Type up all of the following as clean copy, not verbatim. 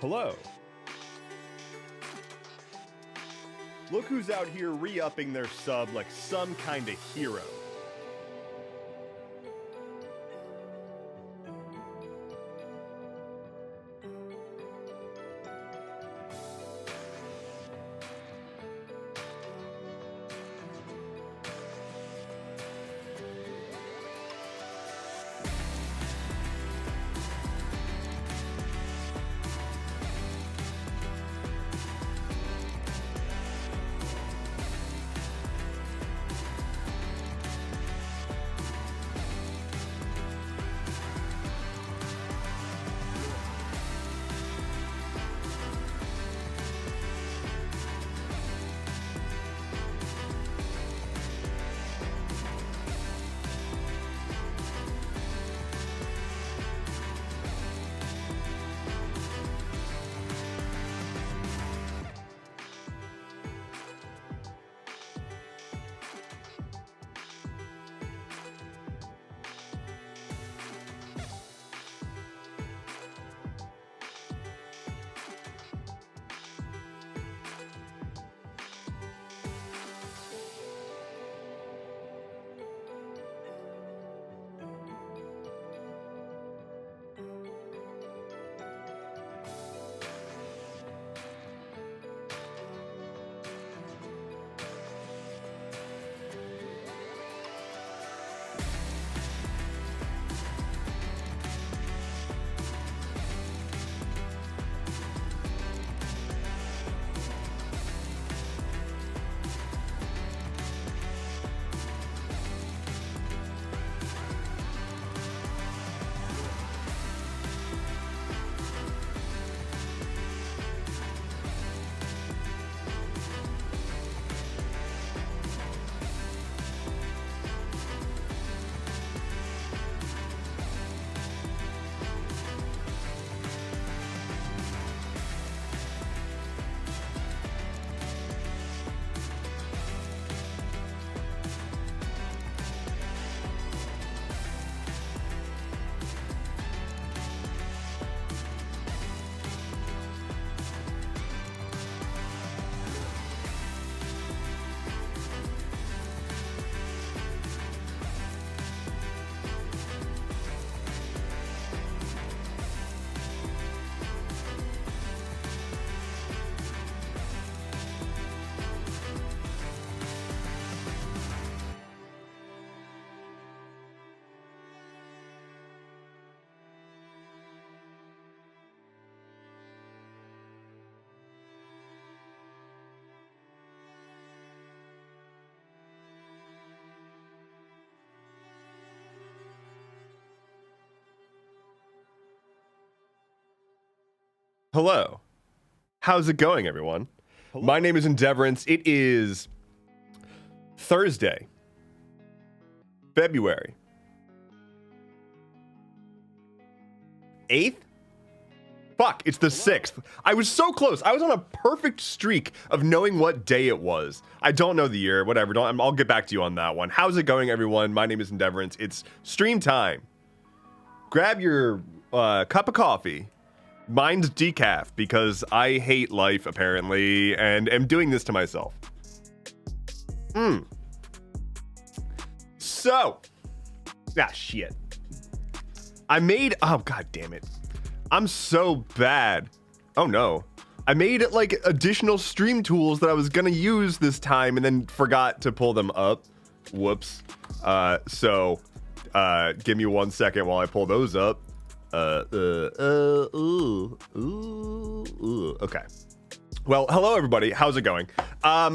Hello. Look who's out here re-upping their sub like some kind of hero. Hello. How's it going, everyone? Hello. My name is Endeavorance. It is Thursday, February 8th? Fuck, it's the 6th. I was so close. I was on a perfect streak of knowing what day it was. I don't know the year, whatever. I'll get back to you on that one. How's it going, everyone? My name is Endeavorance. It's stream time. Grab your cup of coffee. Mine's decaf because I hate life, apparently, and am doing this to myself. So, shit. Oh, god damn it. I'm so bad. Oh no. I made like additional stream tools that I was gonna use this time and then forgot to pull them up. Whoops. So, give me 1 second while I pull those up. Okay. Well, hello everybody. How's it going?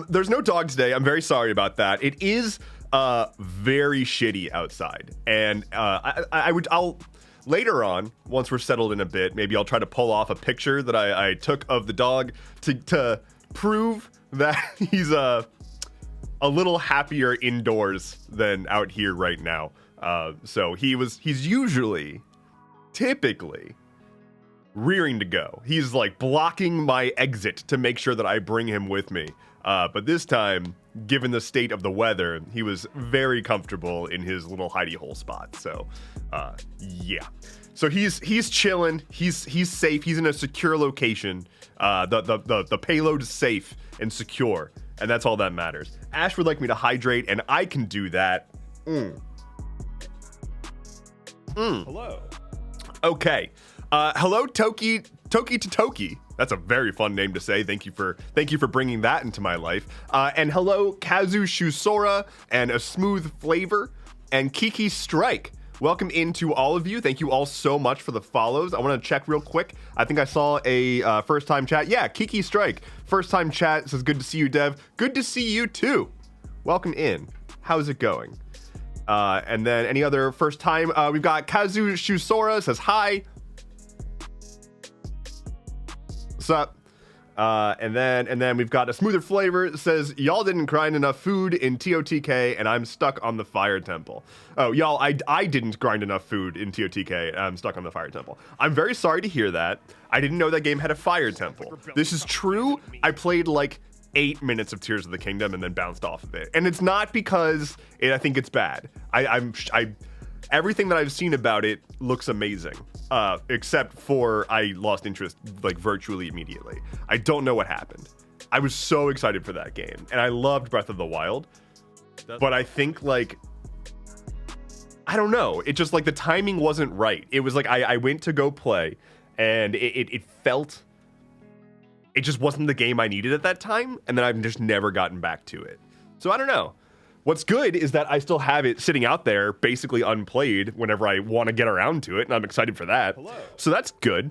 There's no dog today. I'm very sorry about that. It is very shitty outside, and I'll later on, once we're settled in a bit, maybe I'll try to pull off a picture that I took of the dog to prove that he's a little happier indoors than out here right now. So he's typically rearing to go. He's like blocking my exit to make sure that I bring him with me. But this time, given the state of the weather, he was very comfortable in his little hidey hole spot. So, yeah. So he's chilling. He's safe. He's in a secure location. The payload is safe and secure, and that's all that matters. Ash would like me to hydrate, and I can do that. Hello. Okay. Hello, Toki to Toki. That's a very fun name to say. Thank you for bringing that into my life. And hello, Kazu Shusora and a smooth flavor and Kiki Strike. Welcome into all of you. Thank you all so much for the follows. I want to check real quick. I think I saw a first time chat. Yeah, Kiki Strike. First time chat says good to see you, Dev. Good to see you too. Welcome in. How's it going? And then any other first time? We've got Kazu Shusora says hi. What's up? And then we've got a smoother flavor that says y'all didn't grind enough food in TOTK and I'm stuck on the fire temple. Oh, y'all, I didn't grind enough food in TOTK and I'm stuck on the fire temple. I'm very sorry to hear that. I didn't know that game had a fire temple. This is true. I played like 8 minutes of Tears of the Kingdom and then bounced off of it. And it's not because I think it's bad. Everything that I've seen about it looks amazing, except for I lost interest like virtually immediately. I don't know what happened. I was so excited for that game, and I loved Breath of the Wild, but I think like, I don't know. It just like the timing wasn't right. It was like I went to go play, and it felt, it just wasn't the game I needed at that time, and then I've just never gotten back to it. So I don't know. What's good is that I still have it sitting out there, basically unplayed, whenever I want to get around to it, and I'm excited for that. Hello. So that's good.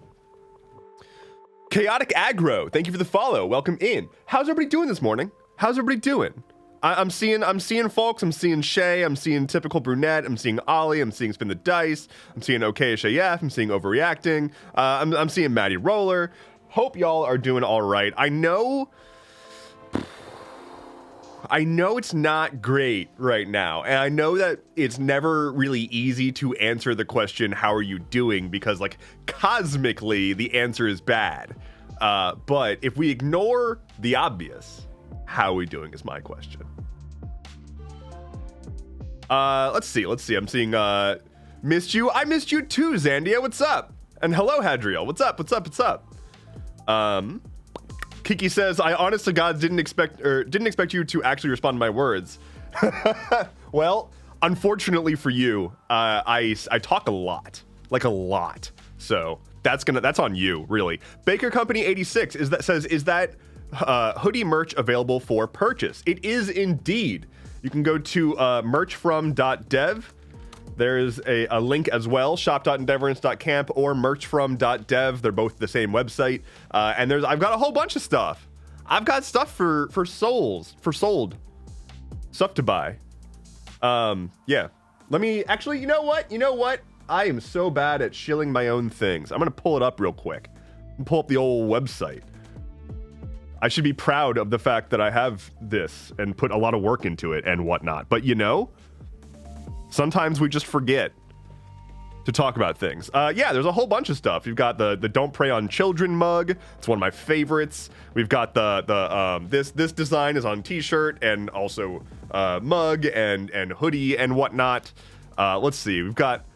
Chaotic Aggro, thank you for the follow. Welcome in. How's everybody doing this morning? How's everybody doing? I'm seeing folks. I'm seeing Shay. I'm seeing Typical Brunette. I'm seeing Ollie. I'm seeing Spin the Dice. I'm seeing OKish AF. I'm seeing Overreacting. I'm seeing Maddie Roller. Hope y'all are doing all right. I know it's not great right now, and I know that it's never really easy to answer the question, how are you doing? Because, like, cosmically, the answer is bad. But if we ignore the obvious, how are we doing is my question. Let's see. I'm seeing, missed you. I missed you too, Zandia. What's up? And hello, Hadriel. What's up? Kiki says, I honest to God didn't expect you to actually respond to my words. Well, unfortunately for you, I talk a lot. So that's on you, really. Baker Company 86 is that hoodie merch available for purchase? It is indeed. You can go to merchfrom.dev. There's a link as well, shop.endeavorance.camp or merchfrom.dev. They're both the same website. And I've got a whole bunch of stuff. I've got stuff for sold. Stuff to buy. Yeah. Let me actually, you know what? I am so bad at shilling my own things. I'm gonna pull it up real quick. Pull up the old website. I should be proud of the fact that I have this and put a lot of work into it and whatnot. But sometimes we just forget to talk about things. Yeah, there's a whole bunch of stuff. You've got the Don't Prey on Children mug. It's one of my favorites. We've got this design is on t-shirt and also mug and hoodie and whatnot. Let's see. We've got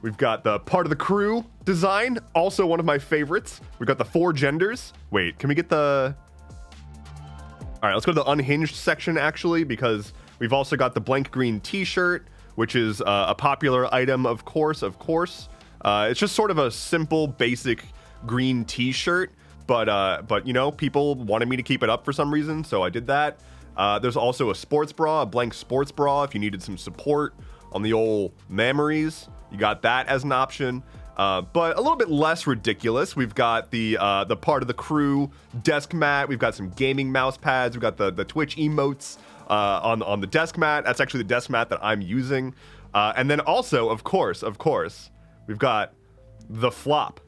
the part of the crew design, also one of my favorites. We've got the 4 genders. Wait, can we get the... All right, let's go to the unhinged section actually, because we've also got the blank green t-shirt, which is a popular item, of course. It's just sort of a simple, basic green t-shirt, but people wanted me to keep it up for some reason, so I did that. There's also a sports bra, a blank sports bra, if you needed some support on the old memories. You got that as an option. But a little bit less ridiculous. We've got the part of the crew desk mat. We've got some gaming mouse pads. We've got the Twitch emotes. On the desk mat. That's actually the desk mat that I'm using. And then also, of course, we've got the flop.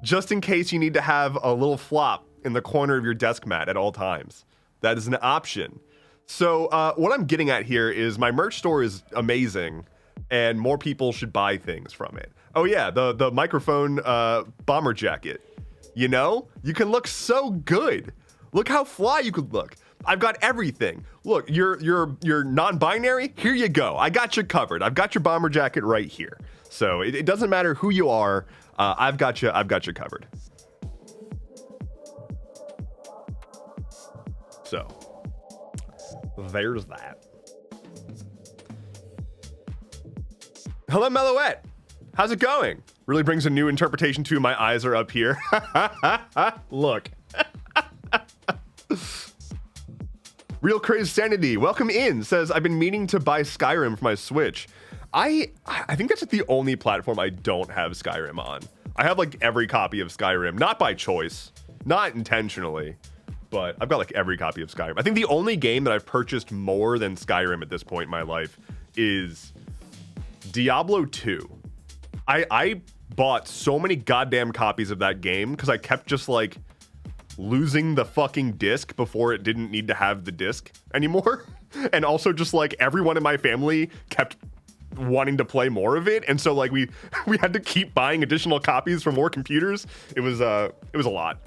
Just in case you need to have a little flop in the corner of your desk mat at all times. That is an option. So what I'm getting at here is my merch store is amazing and more people should buy things from it. Oh yeah, the microphone bomber jacket. You can look so good. Look how fly you could look. I've got everything. Look, you're non-binary. Here you go. I got you covered. I've got your bomber jacket right here. So it doesn't matter who you are. I've got you covered. So there's that. Hello, Meloette. How's it going? Really brings a new interpretation to my eyes are up here. Look. Real Crazy Sanity, welcome in, says, I've been meaning to buy Skyrim for my Switch. I think that's like the only platform I don't have Skyrim on. I have like every copy of Skyrim, not by choice, not intentionally, but I've got like every copy of Skyrim. I think the only game that I've purchased more than Skyrim at this point in my life is Diablo 2. I bought so many goddamn copies of that game because I kept just like losing the fucking disc before it didn't need to have the disc anymore. And also just like everyone in my family kept wanting to play more of it. And so like we had to keep buying additional copies for more computers. It was a lot.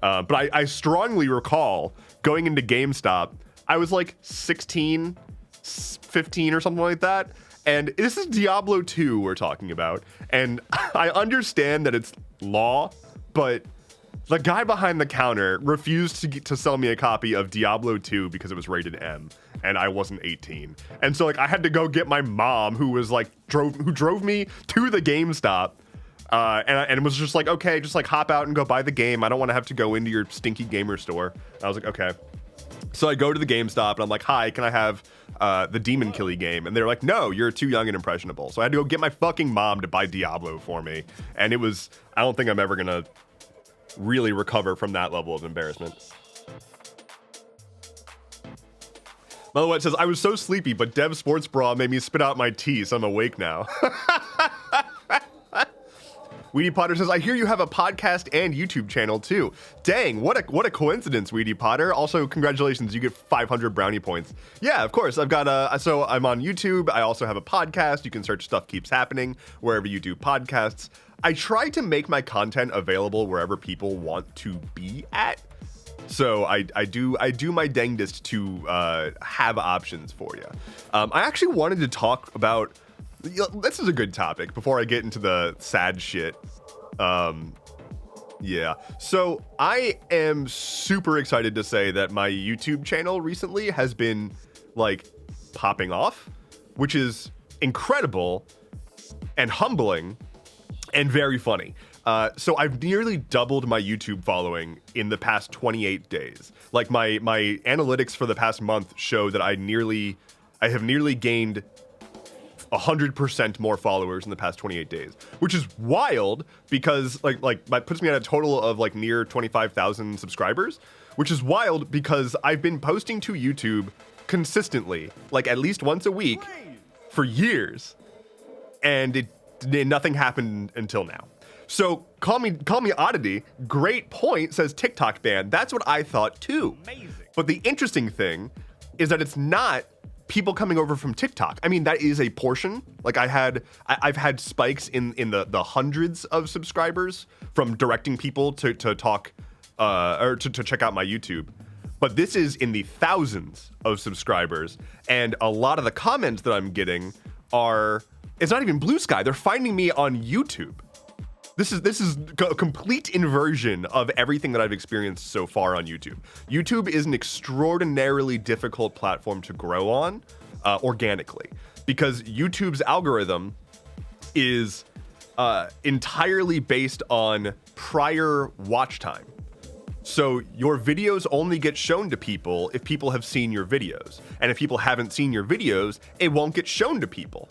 But I strongly recall going into GameStop, I was like 16, 15 or something like that. And this is Diablo 2 we're talking about. And I understand that it's law, but the guy behind the counter refused to sell me a copy of Diablo 2 because it was rated M, and I wasn't 18. And so like I had to go get my mom, who was like who drove me to the GameStop, and was just like, okay, just like hop out and go buy the game. I don't want to have to go into your stinky gamer store. And I was like, okay. So I go to the GameStop and I'm like, hi, can I have the Demon Killy game? And they're like, no, you're too young and impressionable. So I had to go get my fucking mom to buy Diablo for me. And it was, I don't think I'm ever gonna really recover from that level of embarrassment. Meloette says, I was so sleepy, but Dev Sports Bra made me spit out my tea, so I'm awake now. Weedy Potter says, I hear you have a podcast and YouTube channel too. Dang, what a coincidence, Weedy Potter. Also, congratulations, you get 500 brownie points. Yeah, of course. I've got so I'm on YouTube. I also have a podcast. You can search Stuff Keeps Happening wherever you do podcasts. I try to make my content available wherever people want to be at. So I do my dangdest to have options for you. I actually wanted to talk about, this is a good topic before I get into the sad shit. Yeah. So I am super excited to say that my YouTube channel recently has been like popping off, which is incredible and humbling and very funny. So I've nearly doubled my YouTube following in the past 28 days. Like my analytics for the past month show that I have nearly gained 100% more followers in the past 28 days, which is wild because like that puts me at a total of like near 25,000 subscribers, which is wild because I've been posting to YouTube consistently, like at least once a week for years, and nothing happened until now. So call me oddity. Great point, says TikTok ban. That's what I thought too. Amazing. But the interesting thing is that it's not people coming over from TikTok. I mean, that is a portion. Like I've had spikes in the hundreds of subscribers from directing people to talk or to check out my YouTube. But this is in the thousands of subscribers, and a lot of the comments that I'm getting it's not even Blue Sky. They're finding me on YouTube. This is a complete inversion of everything that I've experienced so far on YouTube. YouTube is an extraordinarily difficult platform to grow on organically, because YouTube's algorithm is entirely based on prior watch time. So your videos only get shown to people if people have seen your videos. And if people haven't seen your videos, it won't get shown to people.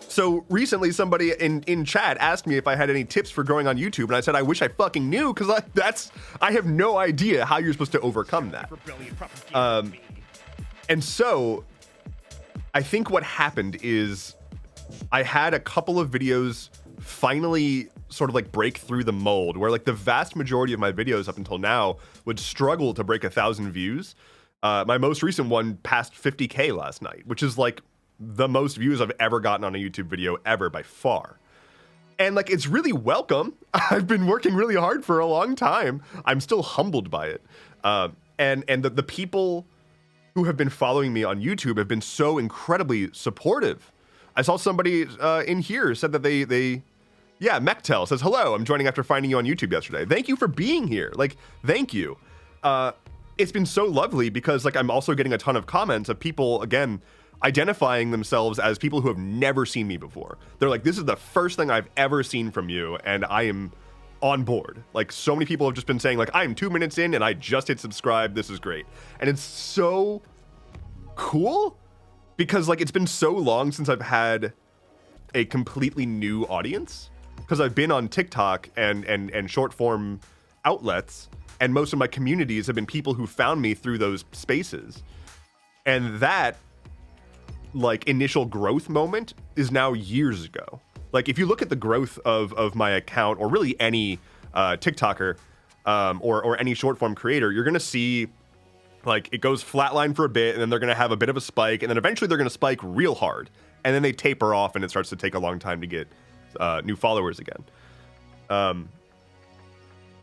So recently somebody in chat asked me if I had any tips for growing on YouTube, and I said I wish I fucking knew, because I have no idea how you're supposed to overcome that. And so I think what happened is I had a couple of videos finally sort of like break through the mold, where like the vast majority of my videos up until now would struggle to break 1,000 views. My most recent one passed 50K last night, which is like the most views I've ever gotten on a YouTube video ever by far. And like, it's really welcome. I've been working really hard for a long time. I'm still humbled by it. And the people who have been following me on YouTube have been so incredibly supportive. I saw somebody in here said that yeah, Mechtel says, hello, I'm joining after finding you on YouTube yesterday. Thank you for being here. Like, thank you. It's been so lovely because like, I'm also getting a ton of comments of people, again, identifying themselves as people who have never seen me before. They're like, this is the first thing I've ever seen from you, and I am on board. Like, so many people have just been saying like, I'm 2 minutes in and I just hit subscribe. This is great. And it's so cool because like, it's been so long since I've had a completely new audience, because I've been on TikTok and short form outlets, and most of my communities have been people who found me through those spaces. And that like initial growth moment is now years ago. Like, if you look at the growth of my account, or really any TikToker or any short form creator, you're gonna see like it goes flatline for a bit, and then they're gonna have a bit of a spike, and then eventually they're gonna spike real hard, and then they taper off, and it starts to take a long time to get new followers again.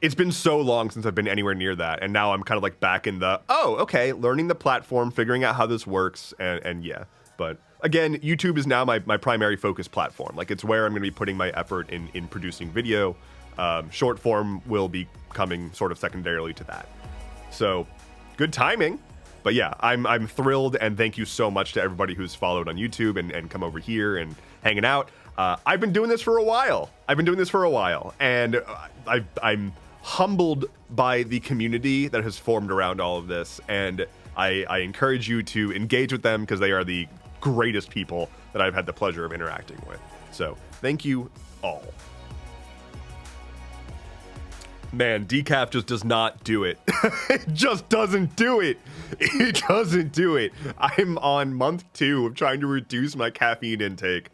It's been so long since I've been anywhere near that, and now I'm kind of like back in the, oh, okay, learning the platform, figuring out how this works, and yeah. But again, YouTube is now my primary focus platform. Like, it's where I'm going to be putting my effort in producing video. Short form will be coming sort of secondarily to that. So, good timing. But yeah, I'm thrilled, and thank you so much to everybody who's followed on YouTube and come over here and hanging out. I've been doing this for a while. And I'm humbled by the community that has formed around all of this, and I encourage you to engage with them, because they are the greatest people that I've had the pleasure of interacting with. So thank you all. Man, decaf just does not do it. It just doesn't do it. It doesn't do it. I'm on month 2 of trying to reduce my caffeine intake.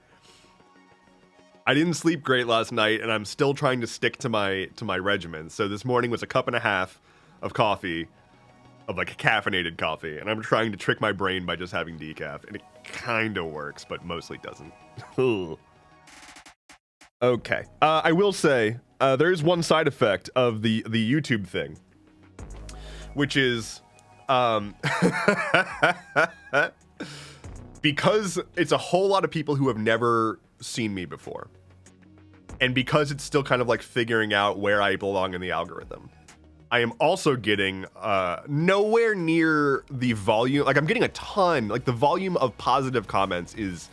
I didn't sleep great last night, and I'm still trying to stick to my regimen. So this morning was a cup and a half of coffee, of like caffeinated coffee, and I'm trying to trick my brain by just having decaf, and it kind of works, but mostly doesn't. Okay, I will say there is one side effect of the YouTube thing, which is because it's a whole lot of people who have never seen me before, and because it's still kind of like figuring out where I belong in the algorithm, I am also getting nowhere near the volume. Like, I'm getting a ton. Like, the volume of positive comments is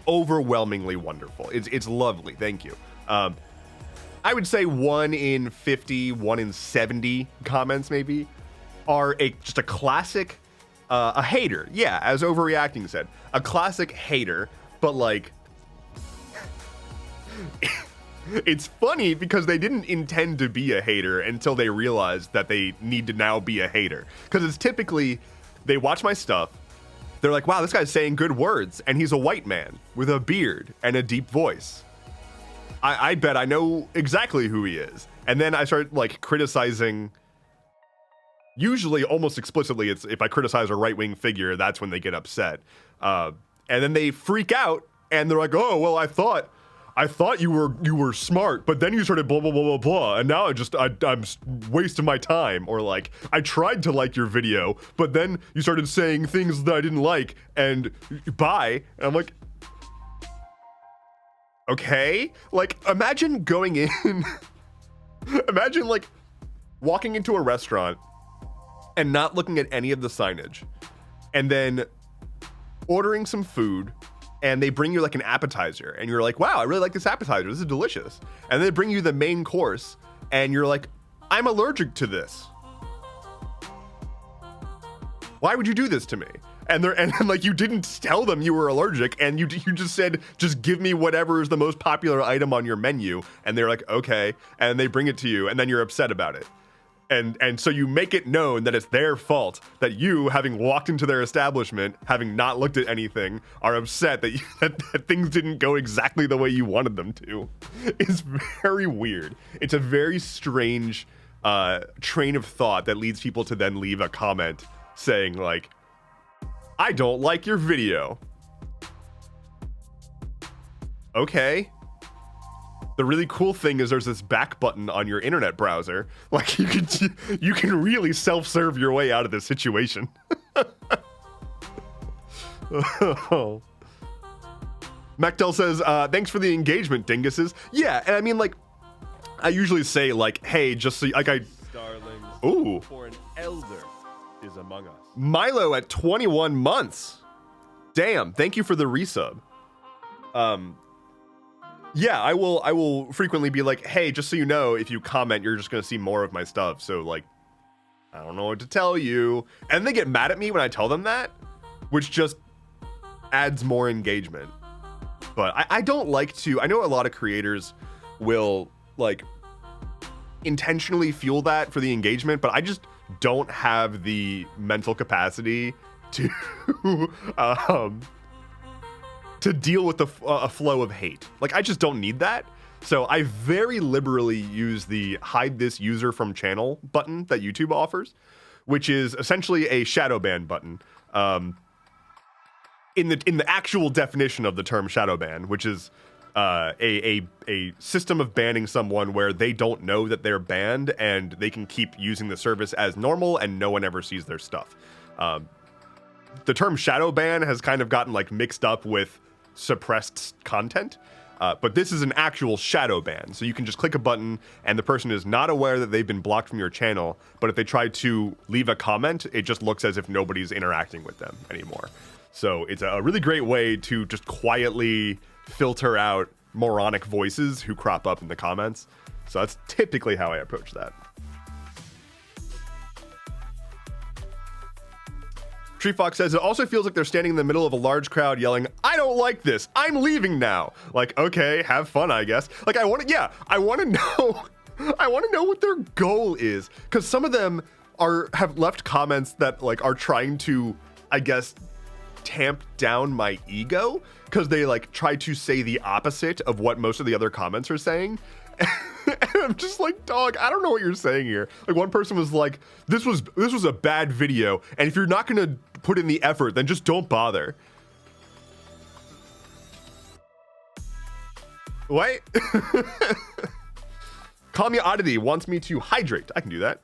overwhelmingly wonderful. It's lovely. Thank you. I would say 1 in 50, 1 in 70 comments maybe are just a classic, a hater. Yeah, as Overreacting said, a classic hater. But like, it's funny because they didn't intend to be a hater until they realized that they need to now be a hater. Because it's typically, they watch my stuff, they're like, wow, this guy's saying good words, and he's a white man with a beard and a deep voice. I bet I know exactly who he is. And then I start like criticizing, usually almost explicitly, it's if I criticize a right-wing figure, that's when they get upset. And then they freak out, and they're like, oh, well, I thought you were smart, but then you started blah, blah, blah, blah, blah, and now I'm wasting my time. Or like, I tried to like your video, but then you started saying things that I didn't like, and bye. And I'm like, okay? Like, imagine going in, imagine like walking into a restaurant and not looking at any of the signage, and then ordering some food, and they bring you like an appetizer, and you're like, wow, I really like this appetizer, this is delicious. And they bring you the main course, and you're like, I'm allergic to this. Why would you do this to me? And like, you didn't tell them you were allergic, and you just said, just give me whatever is the most popular item on your menu. And they're like, okay. And they bring it to you, and then you're upset about it. And so you make it known that it's their fault, that you, having walked into their establishment, having not looked at anything, are upset that, that things didn't go exactly the way you wanted them to. It's very weird. It's a very strange train of thought that leads people to then leave a comment saying like, I don't like your video. Okay. the really cool thing is there's this back button on your internet browser. Like you can really self-serve your way out of this situation. Macdell says, thanks for the engagement, dinguses. Yeah, and I mean, like, I usually say, like, hey, just so, like, Starlings. Ooh. For an elder is among us. Milo at 21 months. Damn, thank you for the resub. Yeah, I will frequently be like, hey, just so you know, if you comment, you're just gonna see more of my stuff. So, like, I don't know what to tell you. And they get mad at me when I tell them that, which just adds more engagement. But I don't like to, I know a lot of creators will like intentionally fuel that for the engagement, but I just don't have the mental capacity to to deal with a flow of hate. Like, I just don't need that. So I very liberally use the hide this user from channel button that YouTube offers, which is essentially a shadow ban button. In the actual definition of the term shadow ban, which is a system of banning someone where they don't know that they're banned and they can keep using the service as normal and no one ever sees their stuff. The term shadow ban has kind of gotten like mixed up with suppressed content, but this is an actual shadow ban. So you can just click a button and the person is not aware that they've been blocked from your channel, but if they try to leave a comment, it just looks as if nobody's interacting with them anymore. So it's a really great way to just quietly filter out moronic voices who crop up in the comments. So that's typically how I approach that. Tree Fox says, it also feels like they're standing in the middle of a large crowd yelling, I don't like this, I'm leaving now. Like, okay, have fun, I guess. Like, I want to know, I want to know what their goal is. Because some of them have left comments that like are trying to, I guess, tamp down my ego, because they like try to say the opposite of what most of the other comments are saying. And I'm just like, dog, I don't know what you're saying here. Like, one person was like, this was a bad video, and if you're not gonna put in the effort, then just don't bother. What? Call Me Oddity wants me to hydrate. I can do that.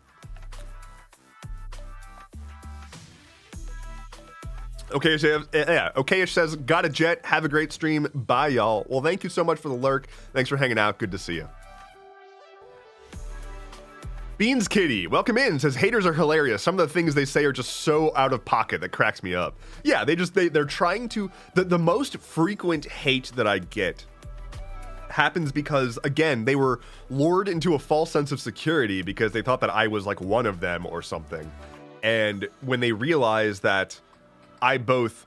Okay, so yeah, Okayish says, got a jet, have a great stream, bye y'all. Well, thank you so much for the lurk. Thanks for hanging out, good to see you. Beans Kitty, welcome in, says, haters are hilarious. Some of the things they say are just so out of pocket that cracks me up. Yeah, they're trying to, the most frequent hate that I get happens because, again, they were lured into a false sense of security because they thought that I was like one of them or something. And when they realize that I both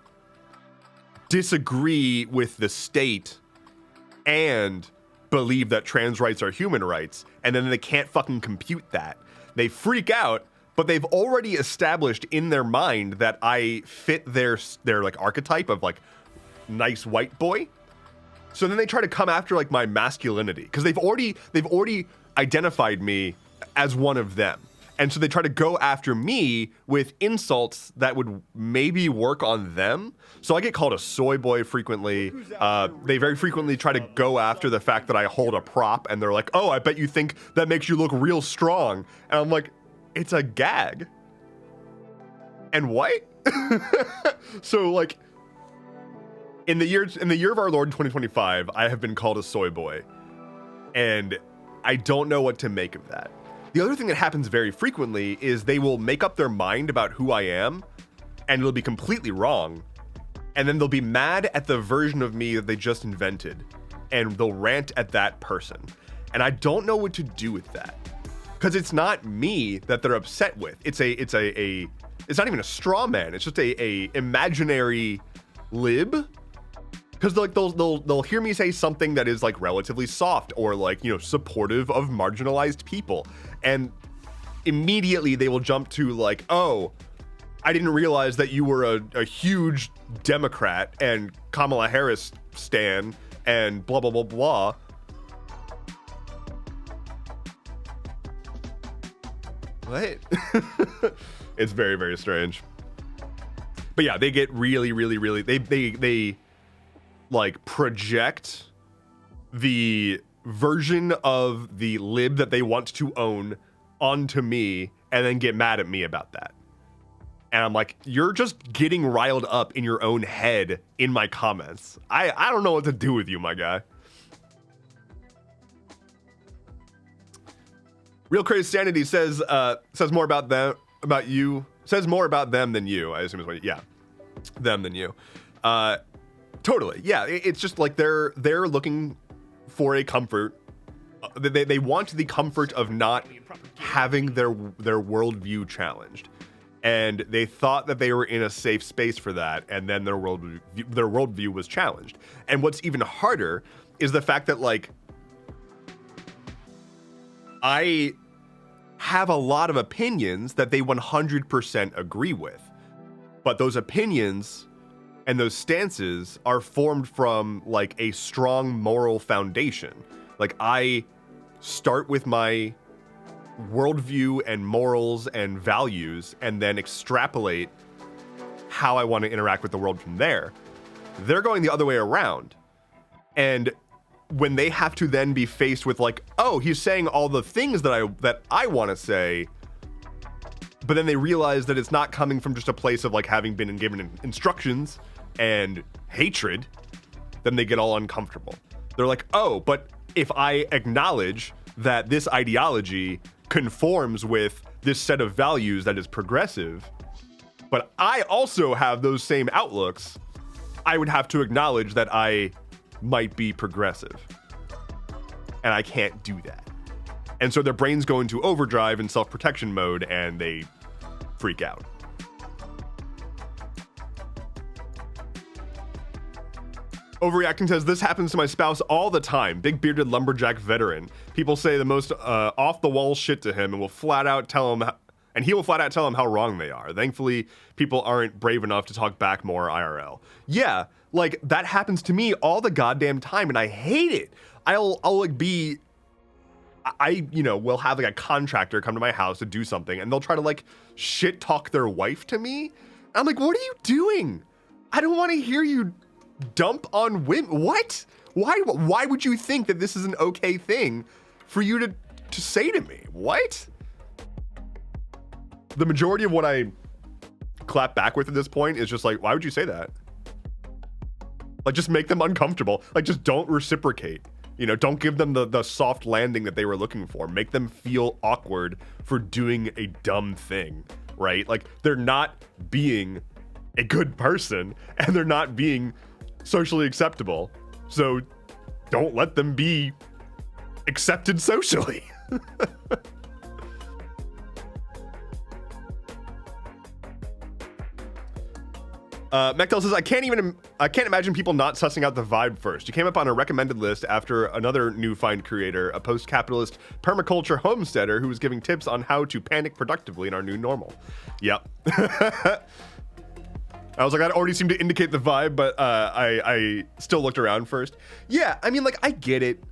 disagree with the state and believe that trans rights are human rights, and then they can't fucking compute that, they freak out, but they've already established in their mind that I fit their like archetype of like nice white boy. So then they try to come after like my masculinity because they've already identified me as one of them. And so they try to go after me with insults that would maybe work on them. So I get called a soy boy frequently. They very frequently try to go after the fact that I hold a prop, and they're like, oh, I bet you think that makes you look real strong. And I'm like, it's a gag. And what? So like, in the year of our Lord 2025, I have been called a soy boy. And I don't know what to make of that. The other thing that happens very frequently is they will make up their mind about who I am, and it'll be completely wrong. And then they'll be mad at the version of me that they just invented, and they'll rant at that person. And I don't know what to do with that, because it's not me that they're upset with. It's not even a straw man. It's just a imaginary lib. Because like they'll hear me say something that is like relatively soft or like, you know, supportive of marginalized people, and immediately they will jump to like, oh, I didn't realize that you were a huge Democrat and Kamala Harris stan and blah blah blah blah. What? It's very, very strange. But yeah, they get really they like project the version of the lib that they want to own onto me and then get mad at me about that. And I'm like, you're just getting riled up in your own head in my comments. I don't know what to do with you, my guy. Real Crazy Sanity says more about them, about you. Says more about them than you. I assume is what. Yeah, them than you. Totally. Yeah, it's just like they're looking for a comfort. They want the comfort of not having their worldview challenged. And they thought that they were in a safe space for that, and then their worldview was challenged. And what's even harder is the fact that, like, I have a lot of opinions that they 100% agree with, but those opinions and those stances are formed from, like, a strong moral foundation. Like, I start with my worldview and morals and values and then extrapolate how I want to interact with the world from there. They're going the other way around. And when they have to then be faced with, like, oh, he's saying all the things that I want to say, but then they realize that it's not coming from just a place of, like, having been given instructions and hatred, then they get all uncomfortable. They're like, oh, but if I acknowledge that this ideology conforms with this set of values that is progressive, but I also have those same outlooks, I would have to acknowledge that I might be progressive. And I can't do that. And so their brains go into overdrive and self-protection mode, and they freak out. Overreacting says, this happens to my spouse all the time. Big bearded lumberjack veteran. People say the most off-the-wall shit to him and will flat out tell him, and he will flat out tell them how wrong they are. Thankfully, people aren't brave enough to talk back more IRL. Yeah, like, that happens to me all the goddamn time, and I hate it. I'll like be, will have like a contractor come to my house to do something, and they'll try to like shit talk their wife to me. I'm like, what are you doing? I don't want to hear you dump on women. What? Why would you think that this is an okay thing for you to say to me? What? The majority of what I clap back with at this point is just like, why would you say that? Like, just make them uncomfortable. Like, just don't reciprocate. You know, don't give them the soft landing that they were looking for. Make them feel awkward for doing a dumb thing, right? Like, they're not being a good person, and they're not being socially acceptable. So don't let them be accepted socially. Mechtel says, I can't imagine people not sussing out the vibe first. You came up on a recommended list after another new find creator, a post-capitalist permaculture homesteader who was giving tips on how to panic productively in our new normal. Yep. I was like, that already seemed to indicate the vibe, but I still looked around first. Yeah, I mean, like, I get it.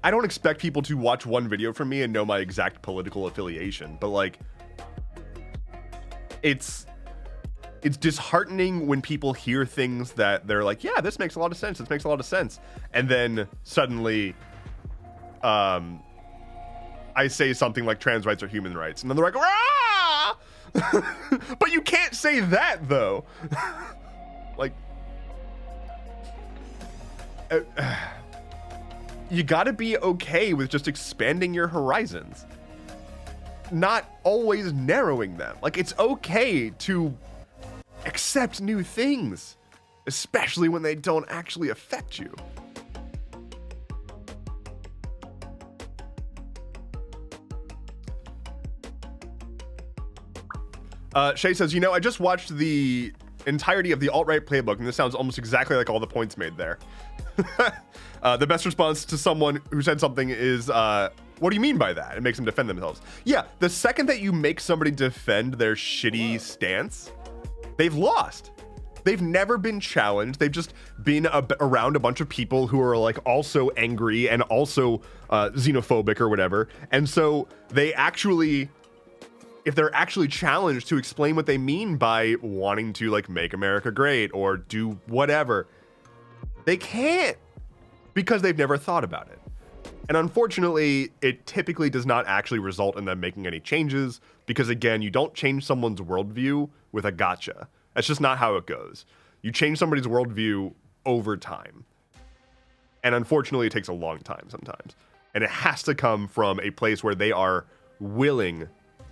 I don't expect people to watch one video from me and know my exact political affiliation, but, like, it's disheartening when people hear things that they're like, yeah, this makes a lot of sense. This makes a lot of sense. And then suddenly, I say something like trans rights are human rights. And then they're like, rah! But you can't say that, though. Like, you gotta be okay with just expanding your horizons, not always narrowing them. Like, it's okay to accept new things, especially when they don't actually affect you. Shay says, I just watched the entirety of the alt-right playbook, and this sounds almost exactly like all the points made there. The best response to someone who said something is, what do you mean by that? It makes them defend themselves. Yeah, the second that you make somebody defend their shitty stance, they've lost. They've never been challenged. They've just been around a bunch of people who are like also angry and also xenophobic or whatever. And so they actually, if they're actually challenged to explain what they mean by wanting to like make America great or do whatever, they can't, because they've never thought about it. And unfortunately, it typically does not actually result in them making any changes because, again, you don't change someone's worldview with a gotcha. That's just not how it goes. You change somebody's worldview over time. And unfortunately, it takes a long time sometimes. And it has to come from a place where they are willing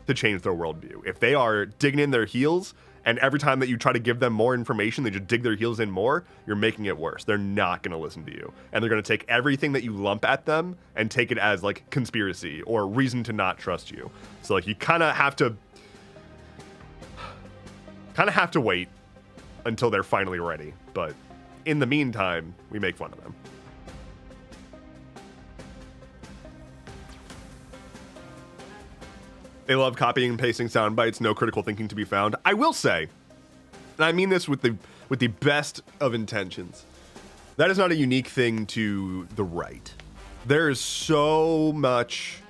to change their worldview. If they are digging in their heels, and every time that you try to give them more information, they just dig their heels in more, you're making it worse. They're not going to listen to you. And they're going to take everything that you lump at them and take it as like conspiracy or reason to not trust you. So like you kind of have to wait until they're finally ready. But in the meantime, we make fun of them. They love copying and pasting sound bites, no critical thinking to be found. I will say, and I mean this with the best of intentions, that is not a unique thing to the right. There is so much,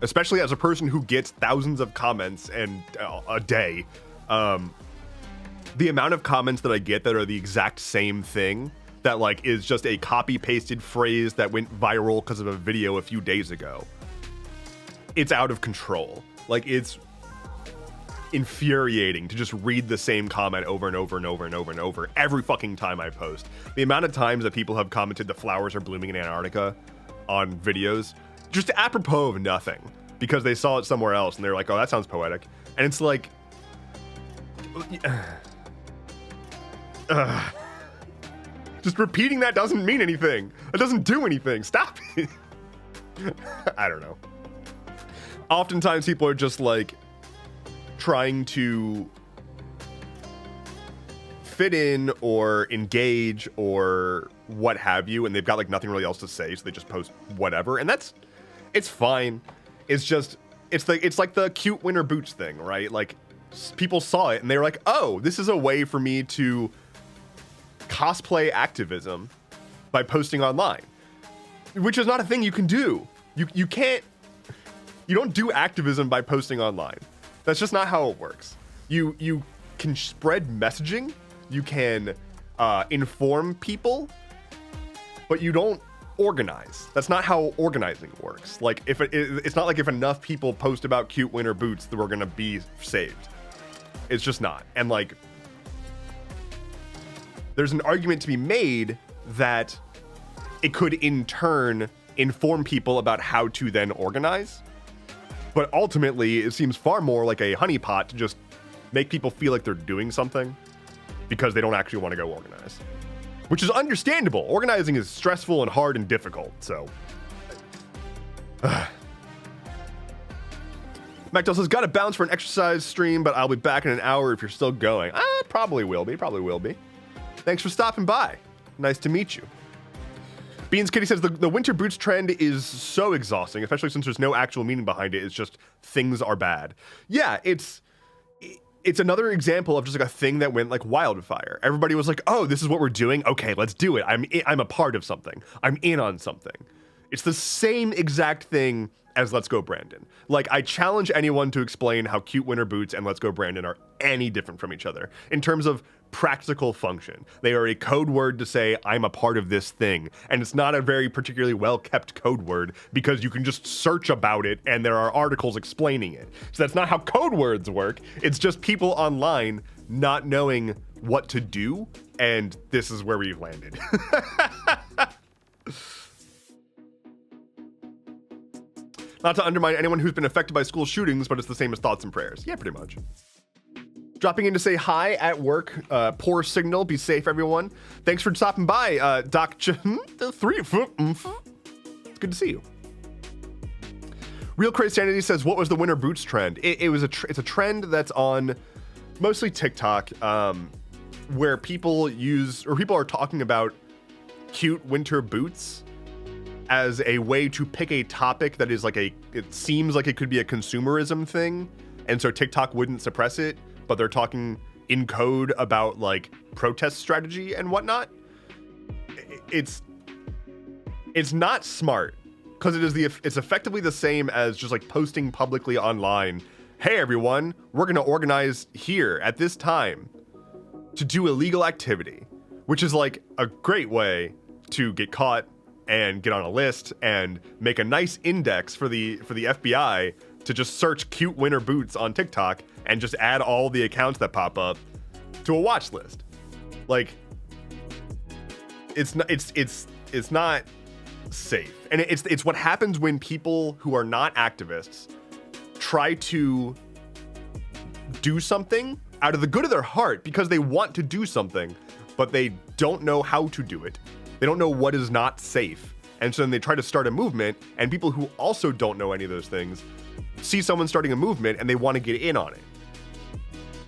especially as a person who gets thousands of comments and a day, the amount of comments that I get that are the exact same thing, that like is just a copy pasted phrase that went viral because of a video a few days ago. It's out of control. Like, it's infuriating to just read the same comment over and over and over and over and over every fucking time I post. The amount of times that people have commented the flowers are blooming in Antarctica on videos, just apropos of nothing, because they saw it somewhere else and they're like, oh, that sounds poetic. And it's like, just repeating that doesn't mean anything. It doesn't do anything. Stop it. I don't know. Oftentimes people are just like trying to fit in or engage or what have you, and they've got like nothing really else to say, so they just post whatever, and it's fine. It's like the cute winter boots thing, right? Like people saw it and they were like, oh, this is a way for me to cosplay activism by posting online, which is not a thing you can do. You don't do activism by posting online. That's just not how it works. You can spread messaging, you can inform people, but you don't organize. That's not how organizing works. Like it's not like if enough people post about cute winter boots that we're gonna be saved. It's just not. And like, there's an argument to be made that it could in turn inform people about how to then organize. But ultimately, it seems far more like a honeypot to just make people feel like they're doing something because they don't actually want to go organize. Which is understandable. Organizing is stressful and hard and difficult, so. Macdell says, got to bounce for an exercise stream, but I'll be back in an hour if you're still going. Probably will be. Thanks for stopping by. Nice to meet you. Beans Kitty says the winter boots trend is so exhausting, especially since there's no actual meaning behind it. It's just things are bad. Yeah, it's another example of just like a thing that went like wildfire. Everybody was like, oh, this is what we're doing. Okay, let's do it. I'm a part of something. I'm in on something. It's the same exact thing as Let's Go Brandon. Like, I challenge anyone to explain how cute winter boots and Let's Go Brandon are any different from each other in terms of practical function. They are a code word to say, I'm a part of this thing. And it's not a very particularly well-kept code word because you can just search about it and there are articles explaining it. So that's not how code words work. It's just people online not knowing what to do, and this is where we've landed. Not to undermine anyone who's been affected by school shootings, but it's the same as thoughts and prayers. Yeah, pretty much. Dropping in to say hi at work. Poor signal. Be safe, everyone. Thanks for stopping by, Doc. 3 foot. It's good to see you. Real Crazy Sanity says, "What was the winter boots trend?" It's a trend that's on mostly TikTok, where people are talking about cute winter boots as a way to pick a topic that is like it seems like it could be a consumerism thing, and so TikTok wouldn't suppress it, but they're talking in code about like protest strategy and whatnot. It's not smart because it's effectively the same as just like posting publicly online, hey everyone, we're gonna organize here at this time to do illegal activity, which is like a great way to get caught and get on a list and make a nice index for the FBI to just search cute winter boots on TikTok and just add all the accounts that pop up to a watch list. Like, it's not safe. And it's what happens when people who are not activists try to do something out of the good of their heart because they want to do something, but they don't know how to do it. They don't know what is not safe. And so then they try to start a movement, and people who also don't know any of those things see someone starting a movement and they want to get in on it.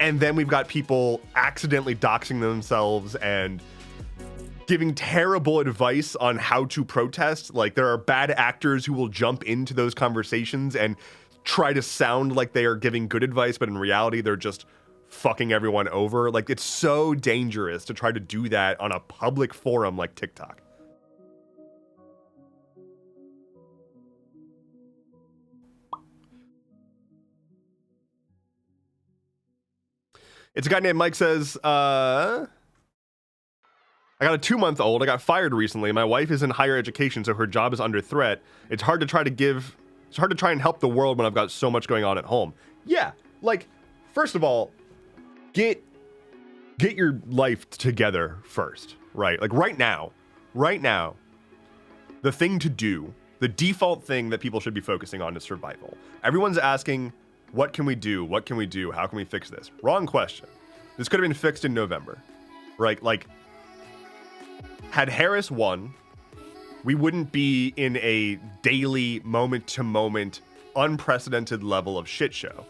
And then we've got people accidentally doxing themselves and giving terrible advice on how to protest. Like, there are bad actors who will jump into those conversations and try to sound like they are giving good advice, but in reality, they're just fucking everyone over. Like, it's so dangerous to try to do that on a public forum like TikTok. It's a guy named Mike says, I got a 2-month-old. I got fired recently. My wife is in higher education, so her job is under threat. It's hard to try and help the world when I've got so much going on at home. Yeah, like, first of all, get your life together first, right? Like, right now, the thing to do, the default thing that people should be focusing on is survival. Everyone's asking, what can we do? What can we do? How can we fix this? Wrong question. This could have been fixed in November, right? Like, had Harris won, we wouldn't be in a daily, moment-to-moment, unprecedented level of shit show.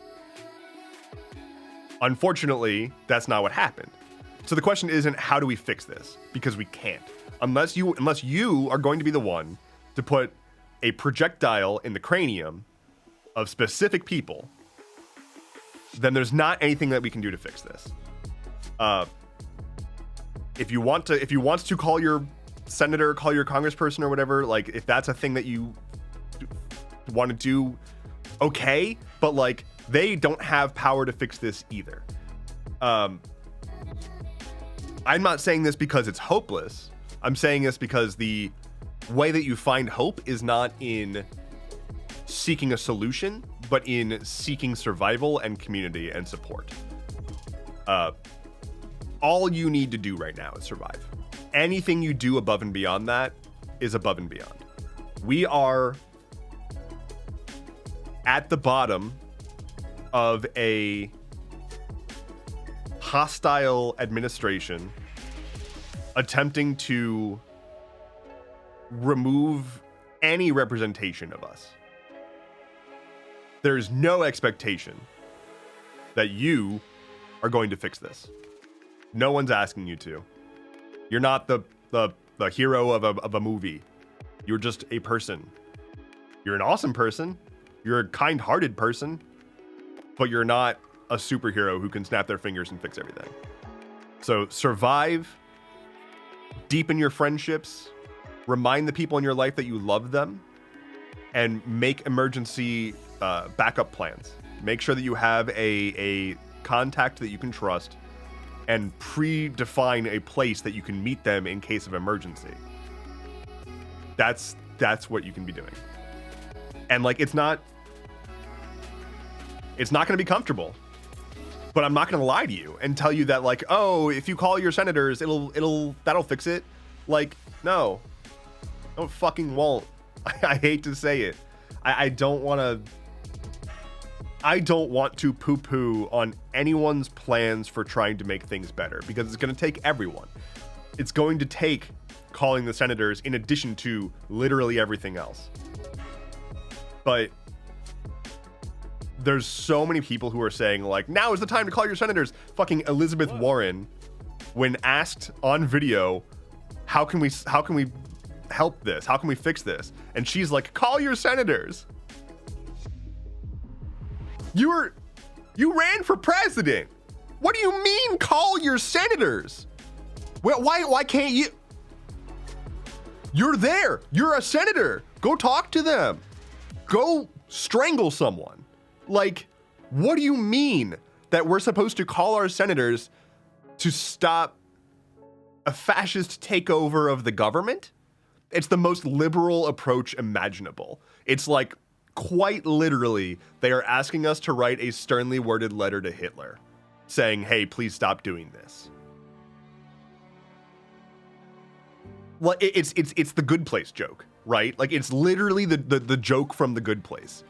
Unfortunately, that's not what happened. So the question isn't how do we fix this? Because we can't. Unless you are going to be the one to put a projectile in the cranium of specific people, then there's not anything that we can do to fix this. If you want to call your senator, call your congressperson or whatever, like, if that's a thing that you want to do, okay, but like, they don't have power to fix this either. I'm not saying this because it's hopeless. I'm saying this because the way that you find hope is not in seeking a solution, but in seeking survival and community and support. All you need to do right now is survive. Anything you do above and beyond that is above and beyond. We are at the bottom of a hostile administration attempting to remove any representation of us. There's no expectation that you are going to fix this. No one's asking you to. You're not the hero of a movie. You're just a person. You're an awesome person. You're a kind-hearted person, but you're not a superhero who can snap their fingers and fix everything. So survive, deepen your friendships, remind the people in your life that you love them, and make emergency backup plans. Make sure that you have a contact that you can trust, and predefine a place that you can meet them in case of emergency. That's what you can be doing. And like, it's not going to be comfortable, but I'm not going to lie to you and tell you that, like, oh, if you call your senators, that'll fix it. Like, no, it fucking won't. I hate to say it. I don't want to poo-poo on anyone's plans for trying to make things better, because it's going to take everyone. It's going to take calling the senators in addition to literally everything else. But there's so many people who are saying, like, now is the time to call your senators. Fucking Elizabeth Warren, when asked on video, how can we help this? How can we fix this? And she's like, call your senators. You ran for president. What do you mean, call your senators? Well, why can't you? You're there. You're a senator. Go talk to them. Go strangle someone. Like, what do you mean that we're supposed to call our senators to stop a fascist takeover of the government? it's the most liberal approach imaginable. It's like, quite literally, they are asking us to write a sternly worded letter to Hitler saying, hey, please stop doing this. Well, it's the Good Place joke, right? Like, it's literally the joke from The Good Place,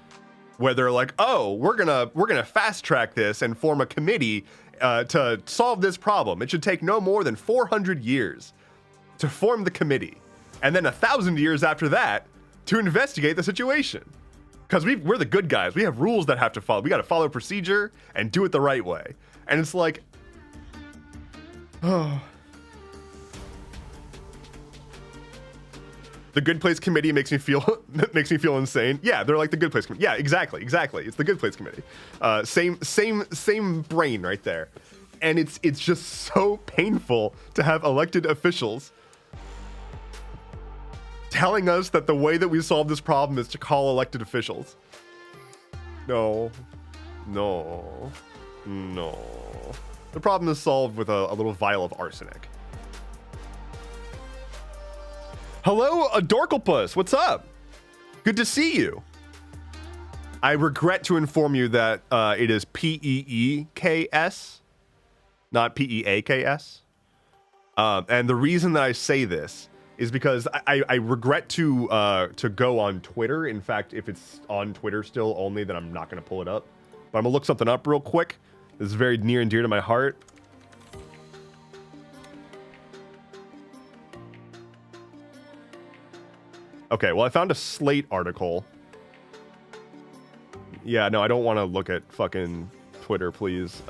where they're like, oh, we're gonna fast track this and form a committee to solve this problem. It should take no more than 400 years to form the committee, and then 1,000 years after that to investigate the situation. Because we're the good guys. We have rules that have to follow. We got to follow procedure and do it the right way. And it's like, oh. The Good Place Committee makes me feel insane. Yeah, they're like the Good Place Committee. Yeah, exactly. It's the Good Place Committee. Same brain right there. And it's just so painful to have elected officials telling us that the way that we solve this problem is to call elected officials. No. The problem is solved with a little vial of arsenic. Hello, Adorkalpus. What's up? Good to see you. I regret to inform you that it is P-E-E-K-S, not P-E-A-K-S. And the reason that I say this is because I regret to go on Twitter. In fact, if it's on Twitter still only, then I'm not going to pull it up. But I'm going to look something up real quick. This is very near and dear to my heart. Okay, well, I found a Slate article. Yeah, no, I don't want to look at fucking Twitter, please.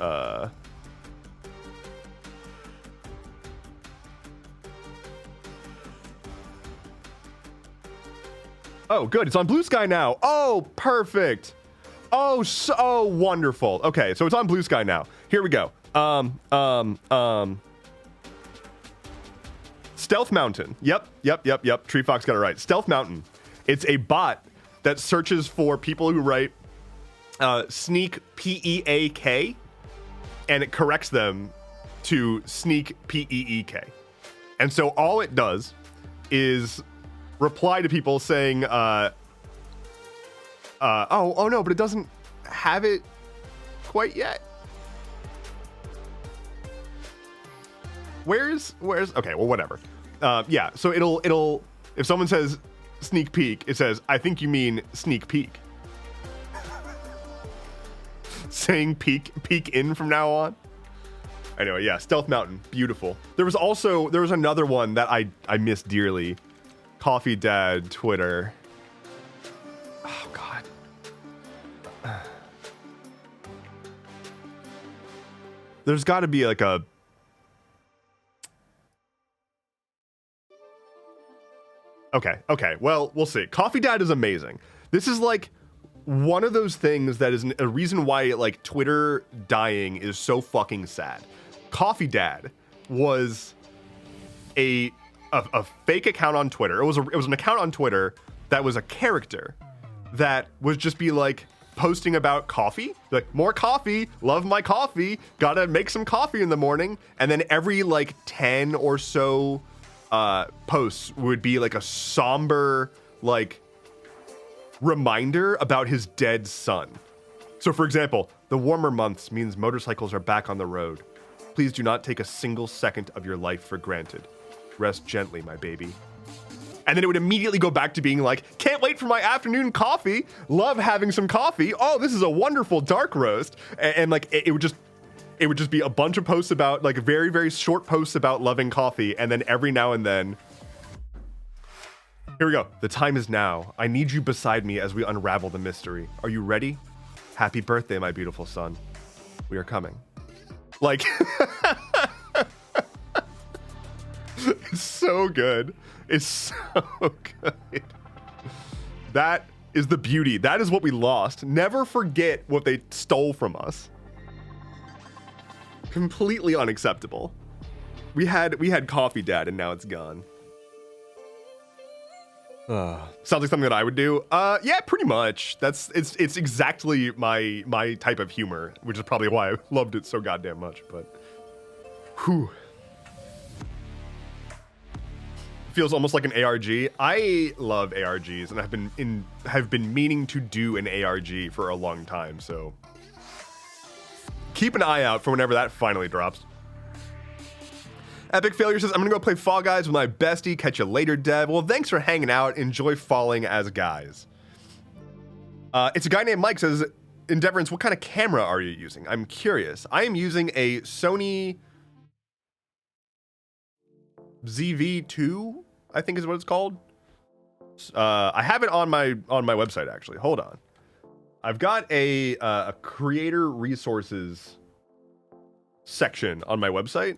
Oh, good. It's on Blue Sky now. Oh, perfect. Oh, so wonderful. Okay, so it's on Blue Sky now. Here we go. Stealth Mountain. Yep. Tree Fox got it right. Stealth Mountain. It's a bot that searches for people who write sneak P-E-A-K, and it corrects them to sneak P-E-E-K. And so all it does is reply to people saying, oh no, but it doesn't have it quite yet. Where's okay, well, whatever. Yeah, so it'll if someone says sneak peek, it says, I think you mean sneak peek. Saying peek in from now on. Anyway, yeah, Stealth Mountain, beautiful. There was another one that I miss dearly. Coffee Dad Twitter. Oh god. There's got to be like a Okay. Well, we'll see. Coffee Dad is amazing. This is like one of those things that is a reason why like Twitter dying is so fucking sad. Coffee Dad was a fake account on Twitter. It was an account on Twitter that was a character that would just be like posting about coffee, like more coffee, love my coffee, gotta make some coffee in the morning, and then every like 10 or so posts would be like a somber like reminder about his dead son. So for example, the warmer months means motorcycles are back on the road. Please do not take a single second of your life for granted. Rest gently, my baby. And then it would immediately go back to being like, can't wait for my afternoon coffee. Love having some coffee. Oh, this is a wonderful dark roast. And like, it would just be a bunch of posts about like very, very short posts about loving coffee. And then every now and then, here we go. The time is now. I need you beside me as we unravel the mystery. Are you ready? Happy birthday, my beautiful son. We are coming. Like, it's so good. It's so good. That is the beauty. That is what we lost. Never forget what they stole from us. Completely unacceptable. We had Coffee Dad and now it's gone. Sounds like something that I would do. Yeah, pretty much. It's exactly my type of humor, which is probably why I loved it so goddamn much. But, whew. feels almost like an ARG. I love ARGs, and have been meaning to do an ARG for a long time. So keep an eye out for whenever that finally drops. Epic Failure says, I'm gonna go play Fall Guys with my bestie. Catch you later, Dev. Well, thanks for hanging out. Enjoy falling as guys. It's a guy named Mike says, Endeavorance, what kind of camera are you using? I'm curious. I am using a Sony ZV-2, I think is what it's called. I have it on my website actually. Hold on. I've got a creator resources section on my website.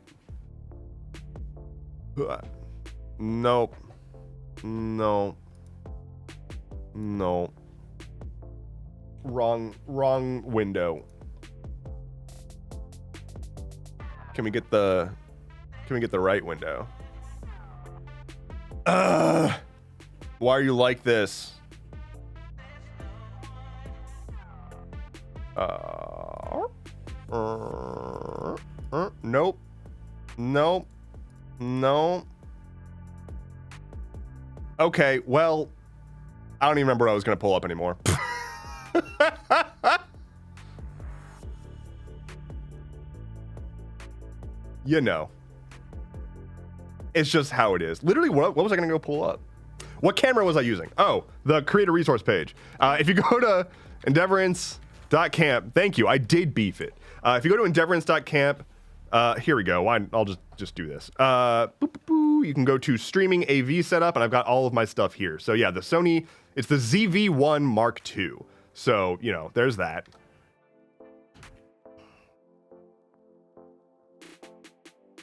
Nope. No. Wrong window. Can we get the right window? Why are you like this? Nope. No. Okay, well, I don't even remember what I was gonna pull up anymore. You know, it's just how it is. Literally, what was I gonna go pull up? What camera was I using? Oh, the creator resource page. If you go to Endeavorance.camp, thank you, I did beef it. If you go to Endeavorance.camp, here we go. I'll just do this. You can go to streaming AV setup, and I've got all of my stuff here. So yeah, the Sony, it's the ZV-1 Mark II. So, you know, there's that.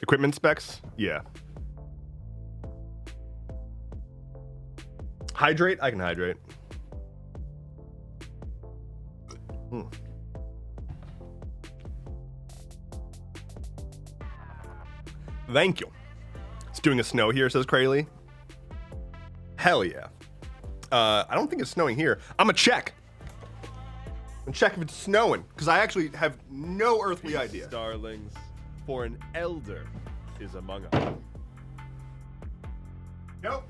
Equipment specs? Yeah. Hydrate? I can hydrate. Thank you. It's doing a snow here, says Crayley. Hell yeah. I don't think it's snowing here. I'm gonna check. And check if it's snowing, because I actually have no earthly idea. Starlings, for an elder is among us. Nope.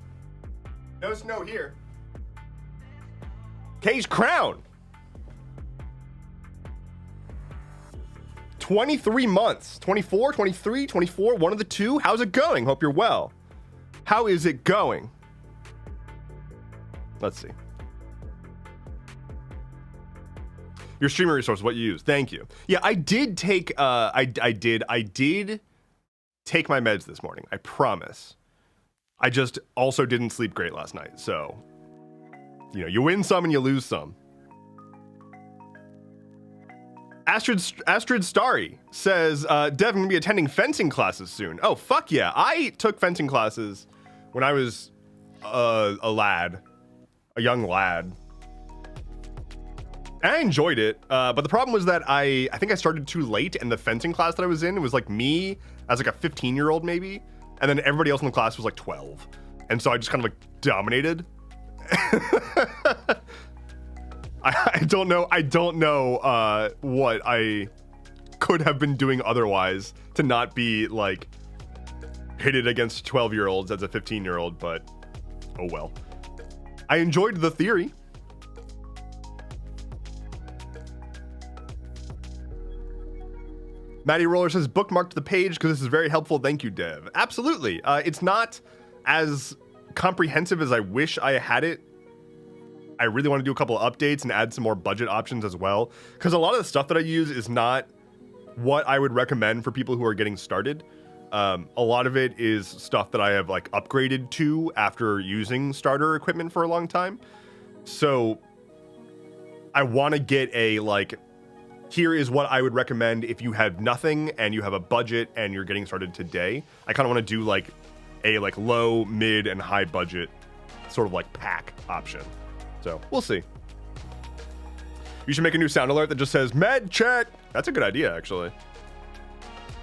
No snow here. K's Crown. 23 months. 24, 23, 24, one of the two. How's it going? Hope you're well. How is it going? Let's see. Your streamer resource, what you use. Thank you. Yeah, I did take I did take my meds this morning. I promise. I just also didn't sleep great last night. So, you know, you win some and you lose some. Astrid Starry says, Dev, I'm gonna be attending fencing classes soon. Oh, fuck yeah. I took fencing classes when I was a young lad. And I enjoyed it, but the problem was that I think I started too late, and the fencing class that I was in, it was like me as like a 15-year-old maybe, and then everybody else in the class was like 12. And so I just kind of like dominated. I don't know what I could have been doing otherwise to not be like pitted against 12-year-olds as a 15-year-old, but oh well. I enjoyed the theory. Maddie Roller says, bookmarked the page because this is very helpful. Thank you, Dev. Absolutely. It's not as comprehensive as I wish I had it. I really want to do a couple of updates and add some more budget options as well, because a lot of the stuff that I use is not what I would recommend for people who are getting started. A lot of it is stuff that I have like upgraded to after using starter equipment for a long time. So I want to get a like, here is what I would recommend if you have nothing and you have a budget and you're getting started today. I kind of want to do like a like low, mid, and high budget sort of like pack option. So we'll see. You should make a new sound alert that just says med check. That's a good idea, actually.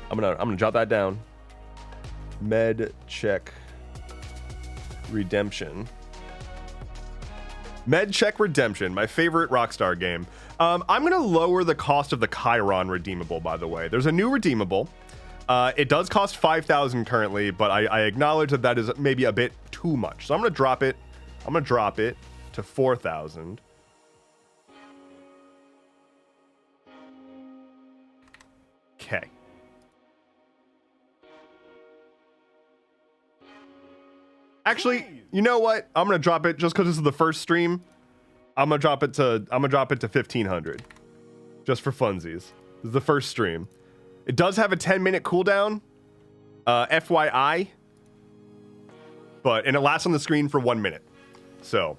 I'm gonna jot that down. Med check redemption. Med check redemption, my favorite Rockstar game. I'm gonna lower the cost of the Chiron redeemable, by the way. There's a new redeemable It does cost 5,000 currently, but I acknowledge that that is maybe a bit too much. So I'm going to drop it. I'm going to drop it to 4,000. Okay. Actually, you know what? I'm going to drop it just because this is the first stream. I'm going to drop it to 1,500 just for funsies. This is the first stream. It does have a 10-minute cooldown, FYI, and it lasts on the screen for 1 minute. So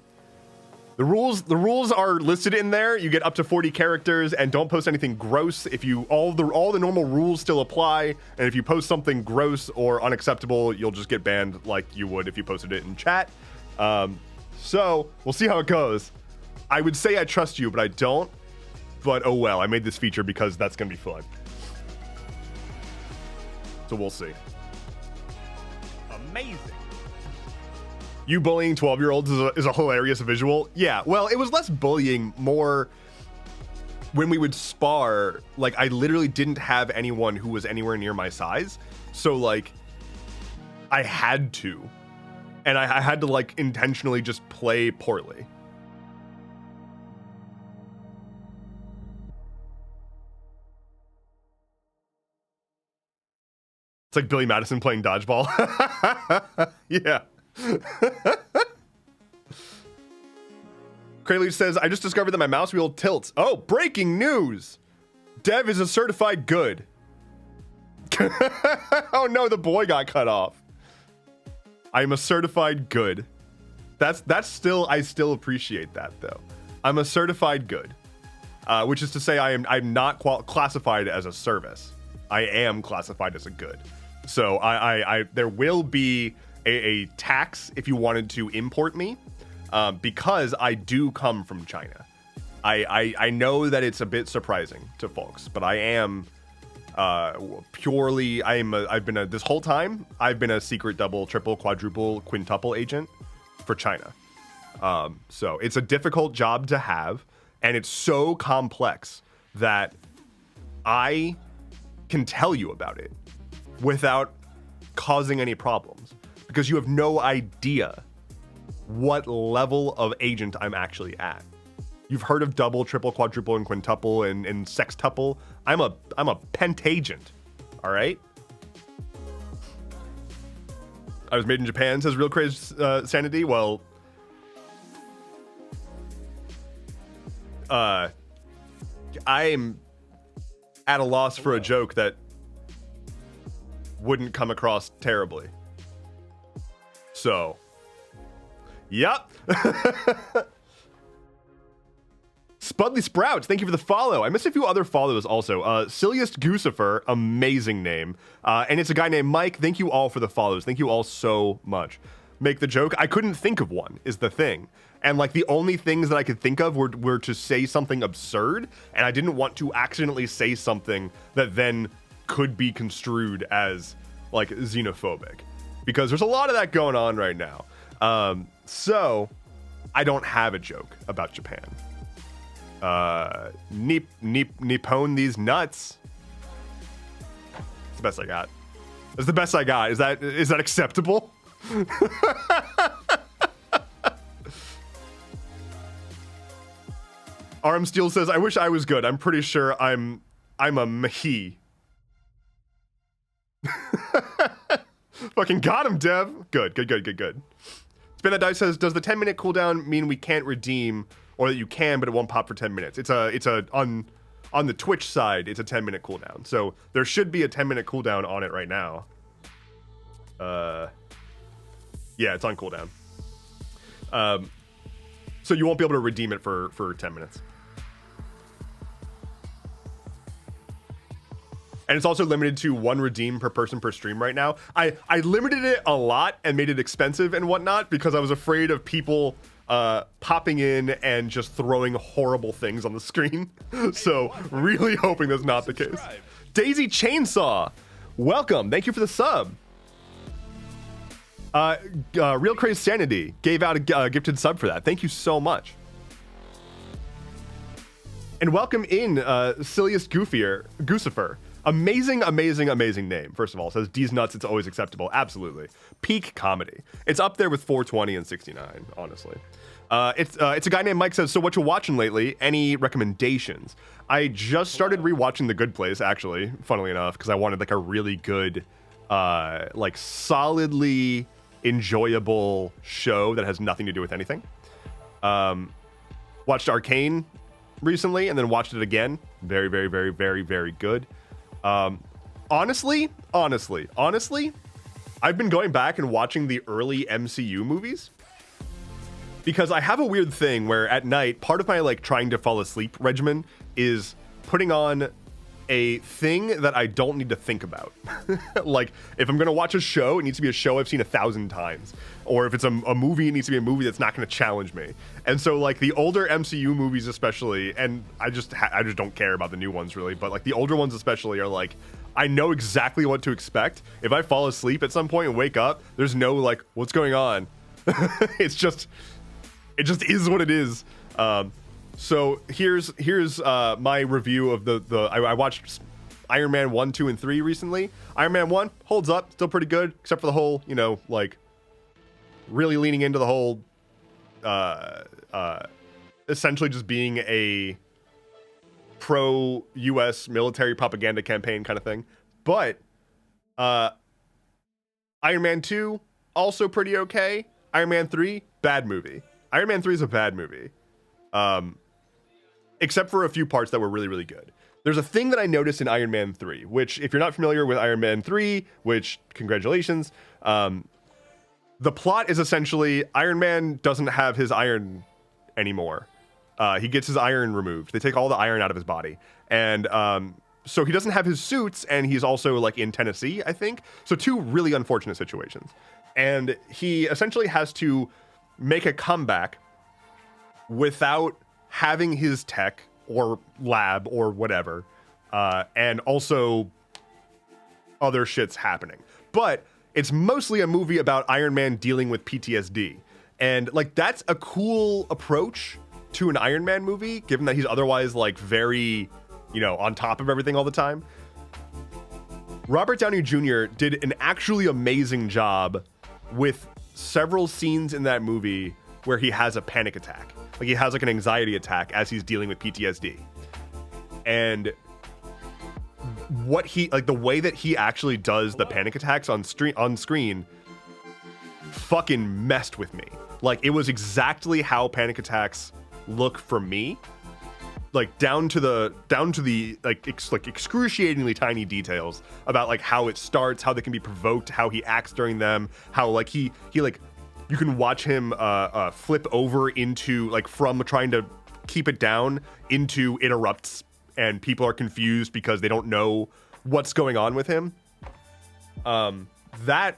the rules are listed in there. You get up to 40 characters, and don't post anything gross. If you all the normal rules still apply, and if you post something gross or unacceptable, you'll just get banned like you would if you posted it in chat. So we'll see how it goes. I would say I trust you, but I don't. But oh well, I made this feature because that's gonna be fun. So we'll see. Amazing. You bullying 12-year-olds is a hilarious visual. Yeah, well, it was less bullying, more when we would spar, like, I literally didn't have anyone who was anywhere near my size. So, like, I had to. And I had to, like, intentionally just play poorly. It's like Billy Madison playing dodgeball. Yeah. Kraluge says, I just discovered that my mouse wheel tilts. Oh, breaking news! Dev is a certified good. Oh no, the boy got cut off. I'm a certified good. That's still, I still appreciate that though. I'm a certified good, which is to say I'm not classified as a service. I am classified as a good. So there will be a tax if you wanted to import me, because I do come from China. I know that it's a bit surprising to folks, but I am purely, this whole time, I've been a secret double, triple, quadruple, quintuple agent for China. So it's a difficult job to have, and it's so complex that I can tell you about it without causing any problems, because you have no idea what level of agent I'm actually at. You've heard of double, triple, quadruple, and quintuple, and sextuple. I'm a pentagent, all right? I was made in Japan, says Real Crazy Sanity. Well, I'm at a loss for a joke that wouldn't come across terribly. So, yep. Spudley Sprouts, thank you for the follow. I missed a few other follows also. Silliest Goosifer, amazing name. And it's a guy named Mike. Thank you all for the follows. Thank you all so much. Make the joke. I couldn't think of one, is the thing. And like the only things that I could think of were to say something absurd, and I didn't want to accidentally say something that then could be construed as like xenophobic, because there's a lot of that going on right now. So I don't have a joke about Japan. Nippon these nuts. It's the best I got. That's the best I got. Is that acceptable? RM Steel says, I wish I was good. I'm pretty sure I'm a Mahi. Fucking got him, Dev. Good. Spin That Dice says, does the 10-minute cooldown mean we can't redeem, or that you can, but it won't pop for 10 minutes? It's on the Twitch side, it's a 10-minute cooldown. So there should be a 10-minute cooldown on it right now. Yeah, it's on cooldown. So you won't be able to redeem it for 10 minutes. And it's also limited to 1 redeem per person per stream right now. I limited it a lot and made it expensive and whatnot because I was afraid of people popping in and just throwing horrible things on the screen. So really hoping that's not the case. Daisy Chainsaw, welcome. Thank you for the sub. Real Crazy Sanity gave out a gifted sub for that. Thank you so much. And welcome in Silliest Goosifer. Amazing, amazing, amazing name. First of all, it says D's nuts. It's always acceptable. Absolutely. Peak comedy. It's up there with 420 and 69. Honestly, it's a guy named Mike says. So what you watching lately? Any recommendations? I just started rewatching The Good Place. Actually, funnily enough, because I wanted like a really good, like solidly enjoyable show that has nothing to do with anything. Watched Arcane recently and then watched it again. Very, very, very, very, very good. Honestly, I've been going back and watching the early MCU movies because I have a weird thing where at night, part of my like trying to fall asleep regimen is putting on a thing that I don't need to think about. Like if I'm going to watch a show, it needs to be a show I've seen 1,000 times. Or if it's a movie, it needs to be a movie that's not going to challenge me. And so like the older MCU movies especially, and I just don't care about the new ones really, but like the older ones especially are like, I know exactly what to expect. If I fall asleep at some point and wake up, there's no like, what's going on? It just is what it is. So here's my review of I watched Iron Man 1, 2, and 3 recently. Iron Man 1 holds up, still pretty good, except for the whole, you know, like really leaning into the whole essentially just being a pro-US military propaganda campaign kind of thing. But Iron Man 2, also pretty okay. Iron Man 3, bad movie. Iron Man 3 is a bad movie. Except for a few parts that were really, really good. There's a thing that I noticed in Iron Man 3, which, if you're not familiar with Iron Man 3, which, congratulations, the plot is essentially Iron Man doesn't have his iron anymore. He gets his iron removed. They take all the iron out of his body. And so he doesn't have his suits, and he's also, like, in Tennessee, I think. So two really unfortunate situations. And he essentially has to make a comeback without having his tech or lab or whatever, and also other shit's happening. But it's mostly a movie about Iron Man dealing with PTSD. And like that's a cool approach to an Iron Man movie, given that he's otherwise like very, you know, on top of everything all the time. Robert Downey Jr. did an actually amazing job with several scenes in that movie where he has a panic attack. Like he has like an anxiety attack as he's dealing with PTSD. And what he, like the way that he actually does the panic attacks on screen fucking messed with me. Like it was exactly how panic attacks look for me. Like down to the like excruciatingly tiny details about like how it starts, how they can be provoked, how he acts during them, how like he like you can watch him flip over into like from trying to keep it down into it erupts and people are confused because they don't know what's going on with him. That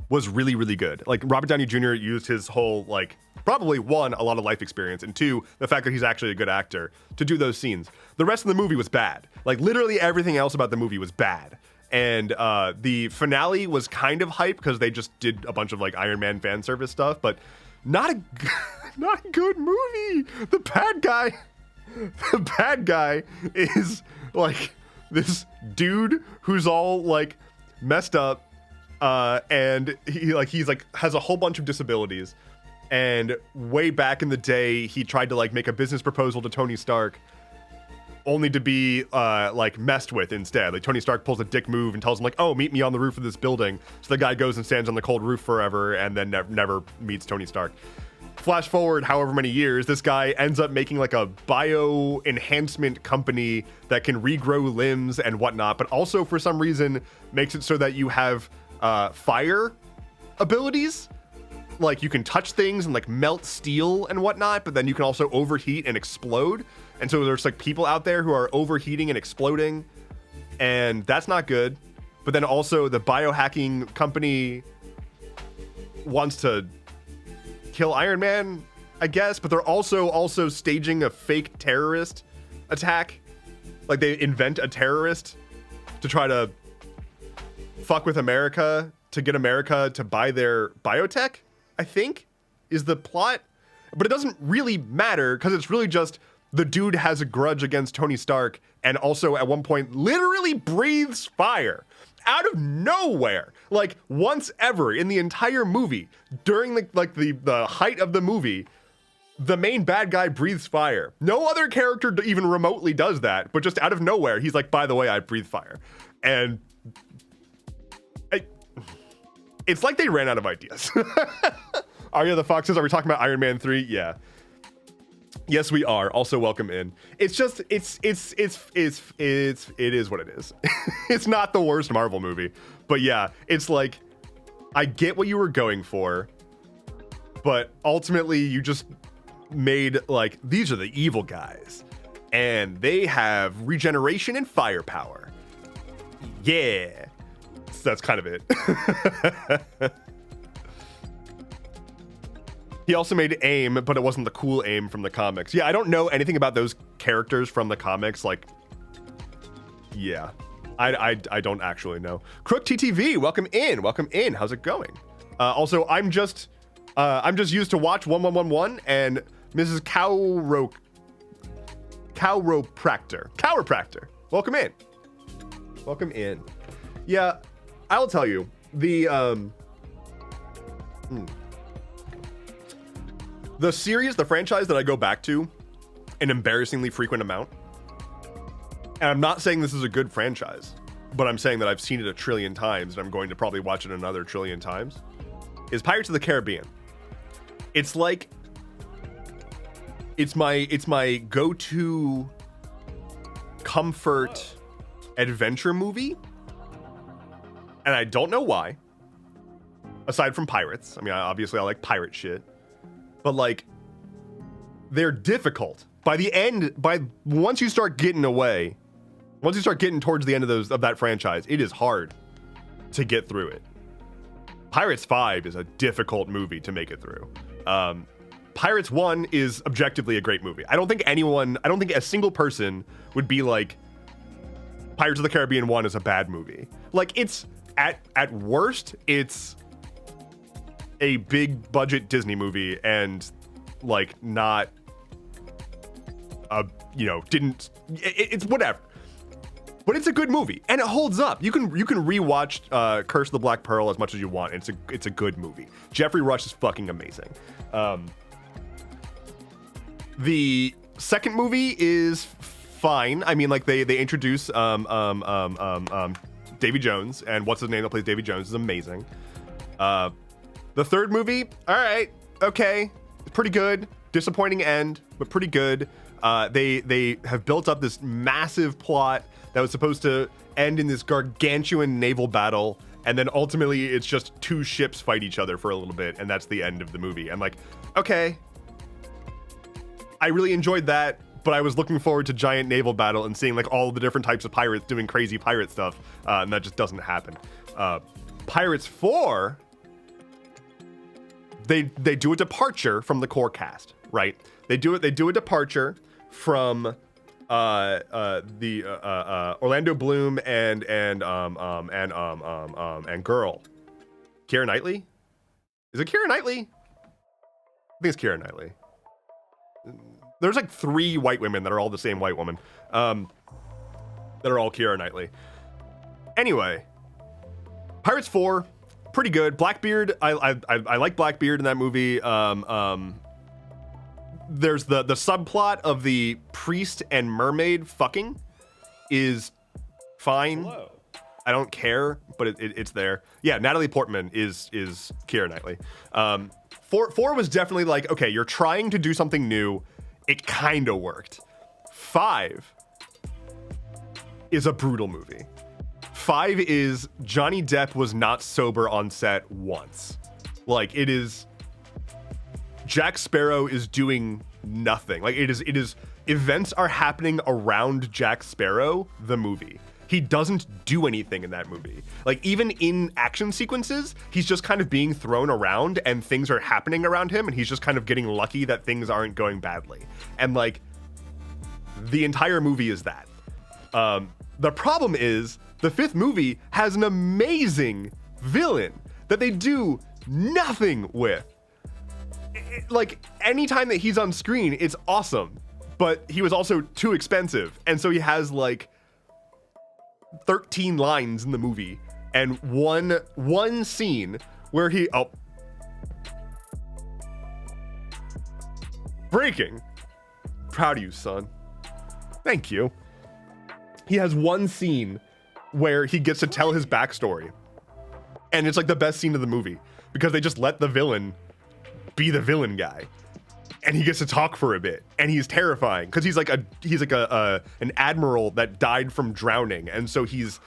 was really, really good. Like Robert Downey Jr. used his whole like probably one, a lot of life experience, and two, the fact that he's actually a good actor to do those scenes. The rest of the movie was bad. Like literally everything else about the movie was bad. And the finale was kind of hype because they just did a bunch of like Iron Man fan service stuff, but not a good movie. The bad guy is like this dude who's all like messed up, and he's like has a whole bunch of disabilities. And way back in the day, he tried to like make a business proposal to Tony Stark, only to be like messed with instead. Like Tony Stark pulls a dick move and tells him like, "Oh, meet me on the roof of this building." So the guy goes and stands on the cold roof forever, and then never meets Tony Stark. Flash forward however many years, this guy ends up making like a bio enhancement company that can regrow limbs and whatnot, but also for some reason makes it so that you have fire abilities. Like you can touch things and like melt steel and whatnot, but then you can also overheat and explode. And so there's like people out there who are overheating and exploding, and that's not good. But then also the biohacking company wants to kill Iron Man, I guess, but they're also staging a fake terrorist attack. Like they invent a terrorist to try to fuck with America to get America to buy their biotech, I think, is the plot. But it doesn't really matter because it's really just the dude has a grudge against Tony Stark and also at one point literally breathes fire out of nowhere. Like once ever in the entire movie, during the height of the movie, the main bad guy breathes fire. No other character even remotely does that, but just out of nowhere, he's like, by the way, I breathe fire. And it's like they ran out of ideas. Arya the Foxes, are we talking about Iron Man 3? Yeah. Yes, we are. Also, welcome in. It's just, it is what it is. It's not the worst Marvel movie, but yeah, it's like, I get what you were going for, but ultimately you just made like, these are the evil guys and they have regeneration and firepower. Yeah. So that's kind of it. He also made AIM, but it wasn't the cool AIM from the comics. Yeah, I don't know anything about those characters from the comics. Like, yeah, I don't actually know. Crook TTV, welcome in, welcome in. How's it going? Also, I'm just used to watch 1111 and Mrs. Chiropractor. Welcome in. Welcome in. Yeah, I'll tell you the series, the franchise that I go back to an embarrassingly frequent amount, and I'm not saying this is a good franchise, but I'm saying that I've seen it a trillion times and I'm going to probably watch it another trillion times, is Pirates of the Caribbean. It's like, it's my go-to comfort adventure movie, and I don't know why, aside from pirates. I mean, obviously I like pirate shit. But like, they're difficult. By the end, once you start getting towards the end of that franchise, it is hard to get through it. Pirates 5 is a difficult movie to make it through. Pirates 1 is objectively a great movie. I don't think a single person would be like, Pirates of the Caribbean 1 is a bad movie. Like, it's at worst, it's a big budget Disney movie and like not it's whatever, but it's a good movie and it holds up. You can rewatch Curse of the Black Pearl as much as you want. It's a good movie. Jeffrey Rush is fucking amazing. The second movie is fine. I mean, like they introduce Davy Jones, and what's his name that plays Davy Jones is amazing. The third movie, all right, okay, pretty good. Disappointing end, but pretty good. They have built up this massive plot that was supposed to end in this gargantuan naval battle, and then ultimately it's just two ships fight each other for a little bit, and that's the end of the movie. I'm like, okay, I really enjoyed that, but I was looking forward to giant naval battle and seeing like all the different types of pirates doing crazy pirate stuff, and that just doesn't happen. Pirates 4. They do a departure from the core cast, right? They do a departure from Orlando Bloom and girl, Keira Knightley. Is it Keira Knightley? I think it's Keira Knightley. There's like 3 white women that are all the same white woman, that are all Keira Knightley. Anyway, Pirates 4. Pretty good. Blackbeard, I like Blackbeard in that movie. There's the subplot of the priest and mermaid fucking is fine. Hello. I don't care, but it's there. Yeah, Natalie Portman is Keira Knightley. 4 was definitely like, okay, you're trying to do something new. It kind of worked. 5 is a brutal movie. 5 is Johnny Depp was not sober on set once. Like, it is, Jack Sparrow is doing nothing. Like, it is events are happening around Jack Sparrow, the movie. He doesn't do anything in that movie. Like, even in action sequences, he's just kind of being thrown around and things are happening around him and he's just kind of getting lucky that things aren't going badly. And like, the entire movie is that. The problem is, the 5th movie has an amazing villain that they do nothing with. Like, anytime that he's on screen, it's awesome. but he was also too expensive. And so he has like 13 lines in the movie and one scene where he breaking. Proud of you, son. Thank you. He has one scene where he gets to tell his backstory. And it's like the best scene of the movie because they just let the villain be the villain guy. And he gets to talk for a bit, and he's terrifying because he's like an admiral that died from drowning, and so he's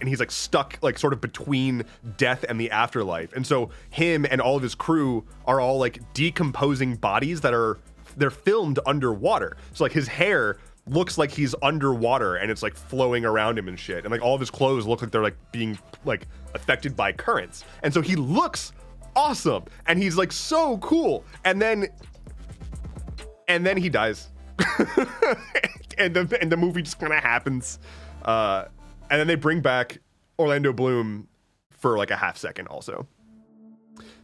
he's stuck like sort of between death and the afterlife, and so him and all of his crew are all like decomposing bodies they're filmed underwater. So like his hair looks like he's underwater and it's like flowing around him and shit, and like all of his clothes look like they're like being like affected by currents, and so he looks awesome and he's like so cool, and then he dies. and the movie just kind of happens. And then they bring back Orlando Bloom for like a half second also.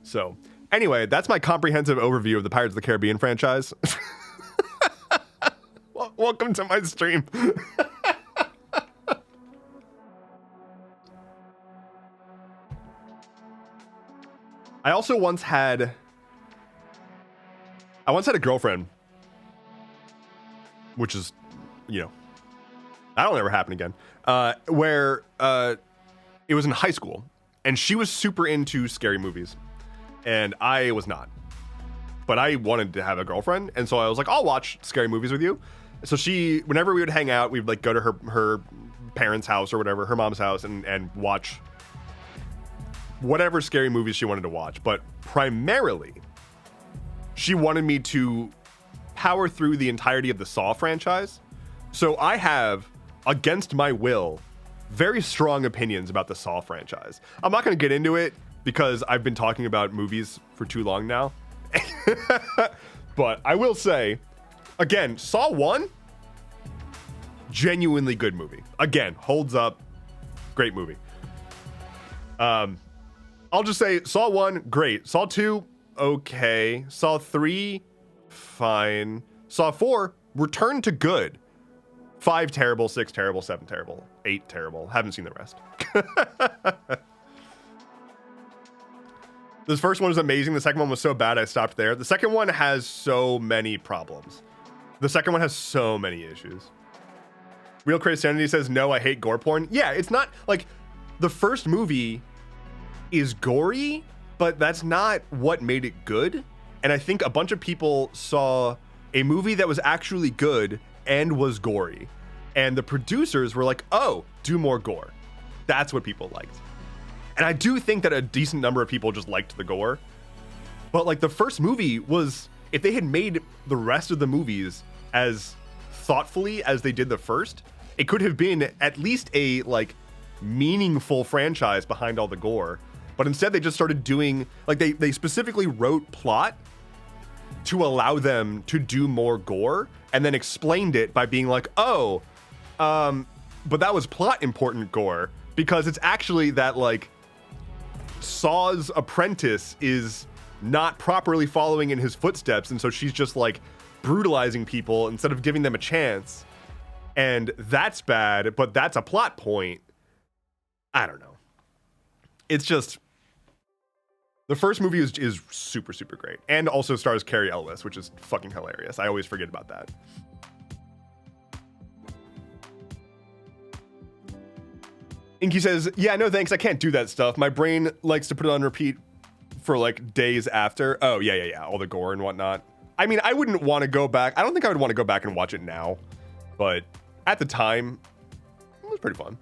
So anyway, that's my comprehensive overview of the Pirates of the Caribbean franchise. Welcome to my stream. I once had a girlfriend, which is, that'll never happen again, where it was in high school, and she was super into scary movies, and I was not. But I wanted to have a girlfriend, and so I was like, I'll watch scary movies with you. So whenever we would hang out, we'd like go to her parents' house or whatever, her mom's house, and watch whatever scary movies she wanted to watch. But primarily, she wanted me to power through the entirety of the Saw franchise. So I have, against my will, very strong opinions about the Saw franchise. I'm not going to get into it because I've been talking about movies for too long now. But I will say, again, Saw 1, genuinely good movie. Again, holds up, great movie. I'll just say Saw 1, great. Saw 2, okay. Saw 3, fine. Saw 4, return to good. 5, terrible. 6, terrible. 7, terrible. 8, terrible. Haven't seen the rest. This first one was amazing. The second one was so bad I stopped there. The second one has so many problems. The second one has so many issues. Real Crazy Sanity says, no, I hate gore porn. Yeah, it's not like the first movie is gory, but that's not what made it good. And I think a bunch of people saw a movie that was actually good and was gory. And the producers were like, oh, do more gore. That's what people liked. And I do think that a decent number of people just liked the gore. But like the first movie was, if they had made the rest of the movies as thoughtfully as they did the first, it could have been at least a like meaningful franchise behind all the gore. But instead they just started doing, like they specifically wrote plot to allow them to do more gore and then explained it by being like, oh, but that was plot important gore because it's actually that like Saw's apprentice is not properly following in his footsteps, and so she's just like brutalizing people instead of giving them a chance, and that's bad, but that's a plot point. I don't know. It's just the first movie is super, super great, and also stars Carrie Ellis, which is fucking hilarious. I always forget about that. Inky says, yeah, no thanks, I can't do that stuff. My brain likes to put it on repeat for like days after. Oh, yeah, all the gore and whatnot. I mean, I wouldn't want to go back. I don't think I would want to go back and watch it now. But at the time, it was pretty fun.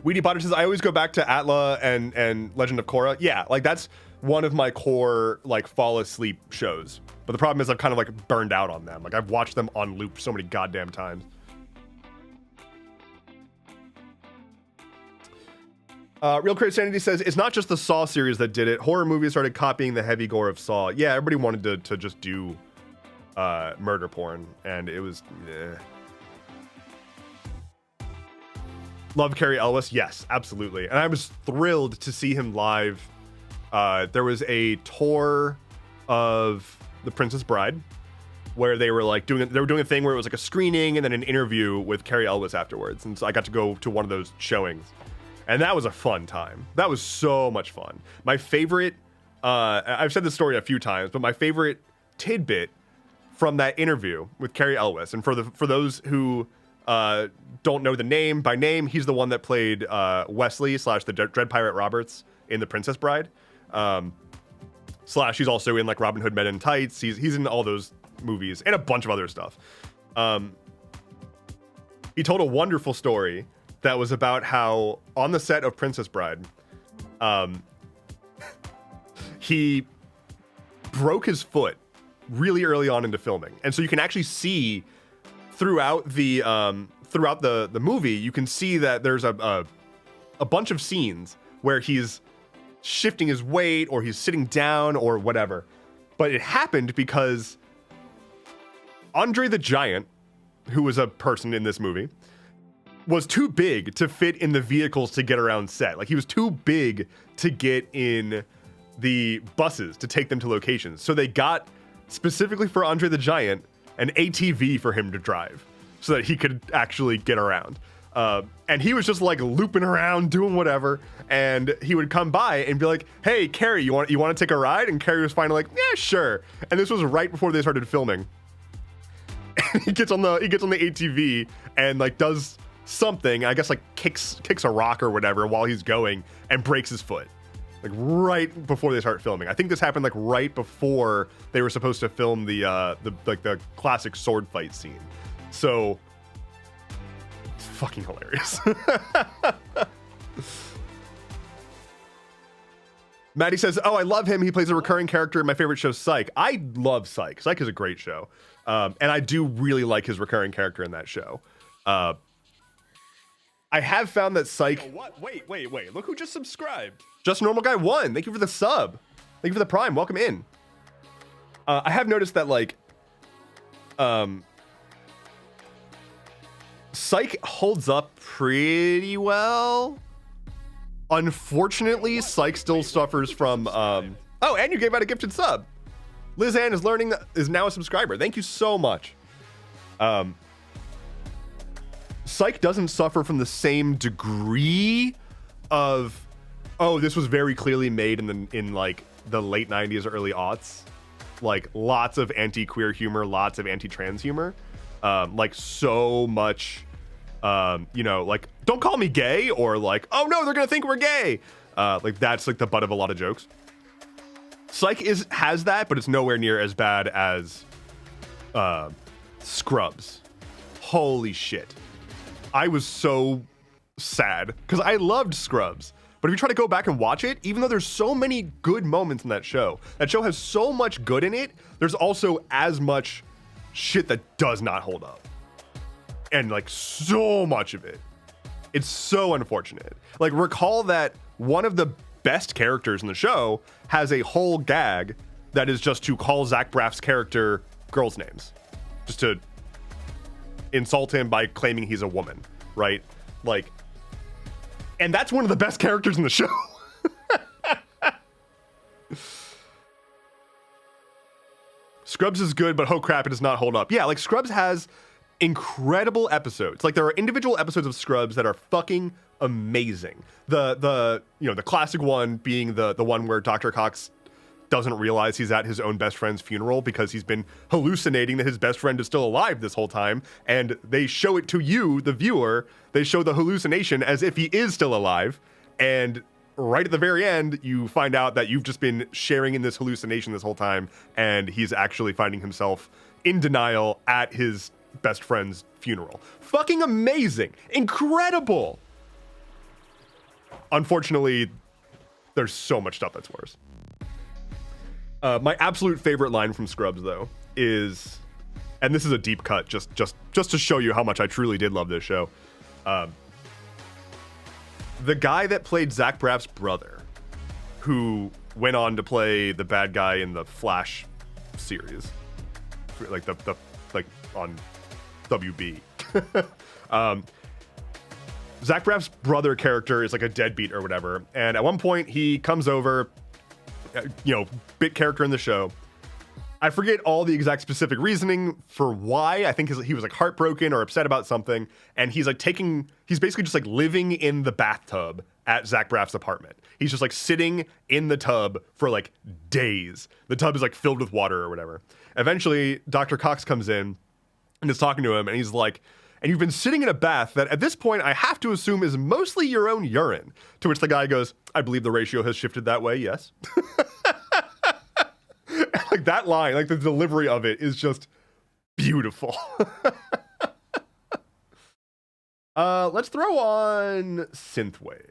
Weedy Potter says, I always go back to Atla and Legend of Korra. Yeah, like that's one of my core like fall asleep shows. But the problem is I've kind of like burned out on them. Like I've watched them on loop so many goddamn times. Real Crazy Sanity says, it's not just the Saw series that did it. Horror movies started copying the heavy gore of Saw. Yeah, everybody wanted to just do murder porn, and it was... Love Carrie Ellis? Yes, absolutely. And I was thrilled to see him live. There was a tour of The Princess Bride, where they were doing a thing where it was like a screening and then an interview with Carrie Elwes afterwards, and so I got to go to one of those showings, and that was a fun time. That was so much fun. My favorite, I've said this story a few times, but my favorite tidbit from that interview with Carrie Elwes, and for those who don't know the name by name, he's the one that played Wesley / the Dread Pirate Roberts in The Princess Bride. / he's also in like Robin Hood Men in Tights. He's in all those movies and a bunch of other stuff. He told a wonderful story that was about how on the set of Princess Bride, he broke his foot really early on into filming, and so you can actually see throughout the movie, you can see that there's a bunch of scenes where he's shifting his weight or he's sitting down or whatever. But it happened because Andre the Giant, who was a person in this movie, was too big to fit in the vehicles to get around set. Like, he was too big to get in the buses to take them to locations. So they got, specifically for Andre the Giant, an ATV for him to drive so that he could actually get around. And he was just like looping around, doing whatever. And he would come by and be like, "Hey, Carrie, you want to take a ride?" And Carrie was finally like, "Yeah, sure." And this was right before they started filming. And he gets on the ATV and like does something. I guess like kicks a rock or whatever while he's going and breaks his foot. Like right before they start filming. I think this happened like right before they were supposed to film the classic sword fight scene. So it's fucking hilarious. Maddie says, "Oh, I love him. He plays a recurring character in my favorite show, Psych." I love Psych. Psych is a great show. And I do really like his recurring character in that show. I have found that Psych... Oh, what? Wait. Look who just subscribed. Just Normal Guy 1. Thank you for the sub. Thank you for the Prime. Welcome in. I have noticed that, like... Psych holds up pretty well. Unfortunately, Psych still suffers from... Oh, and you gave out a gifted sub. Liz Ann is now a subscriber. Thank you so much. Psych doesn't suffer from the same degree of, oh, this was very clearly made in like the late 90s, early aughts. Like lots of anti-queer humor, lots of anti-trans humor. Like so much, like, don't call me gay, or like, oh no, they're gonna think we're gay. Like that's like the butt of a lot of jokes. Psych has that, but it's nowhere near as bad as Scrubs. Holy shit. I was so sad because I loved Scrubs. But if you try to go back and watch it, even though there's so many good moments in that show has so much good in it, there's also as much shit that does not hold up. And like so much of it. It's so unfortunate. Like, recall that one of the best characters in the show has a whole gag that is just to call Zach Braff's character girls' names. Just to insult him by claiming he's a woman, right? Like, and that's one of the best characters in the show. Scrubs is good, but oh crap, it does not hold up. Yeah, like Scrubs has incredible episodes. Like, there are individual episodes of Scrubs that are fucking amazing. The classic one being the one where Dr. Cox doesn't realize he's at his own best friend's funeral because he's been hallucinating that his best friend is still alive this whole time, and they show it to you, the viewer. They show the hallucination as if he is still alive, and right at the very end, you find out that you've just been sharing in this hallucination this whole time, and he's actually finding himself in denial at his best friend's funeral. Fucking amazing. Incredible. Unfortunately, there's so much stuff that's worse. My absolute favorite line from Scrubs, though, is, and this is a deep cut, just to show you how much I truly did love this show. The guy that played Zach Braff's brother, who went on to play the bad guy in the Flash series, like the on WB. Zach Braff's brother character is like a deadbeat or whatever, and at one point he comes over, bit character in the show, I forget all the exact specific reasoning for why. I think he was like heartbroken or upset about something, and he's basically just like living in the bathtub at Zach Braff's apartment. He's just like sitting in the tub for like days. The tub is like filled with water or whatever. Eventually, Dr. Cox comes in and is talking to him, and he's like, and you've been sitting in a bath that at this point I have to assume is mostly your own urine. To which the guy goes, I believe the ratio has shifted that way, yes. Like that line, like the delivery of it is just beautiful. Let's throw on synthwave.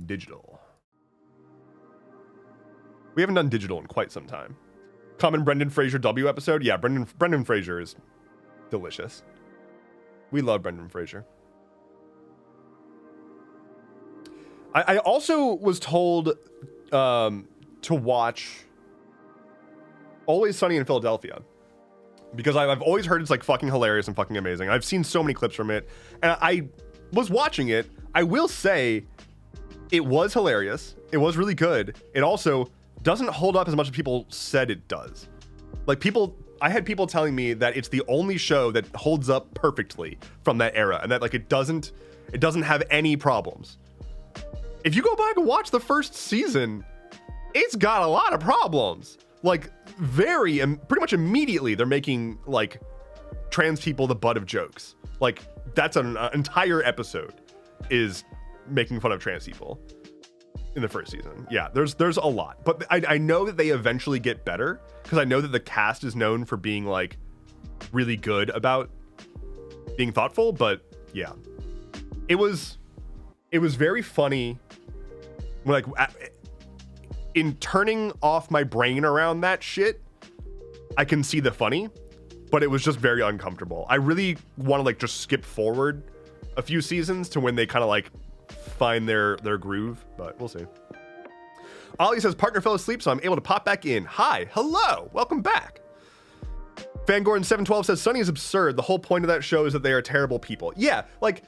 Digital. We haven't done digital in quite some time. Common Brendan Fraser W episode. Yeah, Brendan Fraser is delicious. We love Brendan Fraser. I also was told to watch Always Sunny in Philadelphia because I've always heard it's like fucking hilarious and fucking amazing. I've seen so many clips from it, and I was watching it. I will say it was hilarious. It was really good. It also doesn't hold up as much as people said it does. Like I had people telling me that it's the only show that holds up perfectly from that era, and that like it doesn't have any problems. If you go back and watch the first season, it's got a lot of problems. Like pretty much immediately, they're making like trans people the butt of jokes. Like that's an entire episode is making fun of trans people in the first season. Yeah, there's a lot, but I know that they eventually get better because I know that the cast is known for being like really good about being thoughtful. But yeah, it was very funny. Like in turning off my brain around that shit, I can see the funny, but it was just very uncomfortable. I really want to like just skip forward a few seasons to when they kind of like find their groove, but we'll see. Ollie says partner fell asleep, so I'm able to pop back in. Hi, hello, welcome back. Fangordon712 says Sunny is absurd. The whole point of that show is that they are terrible people. Yeah, like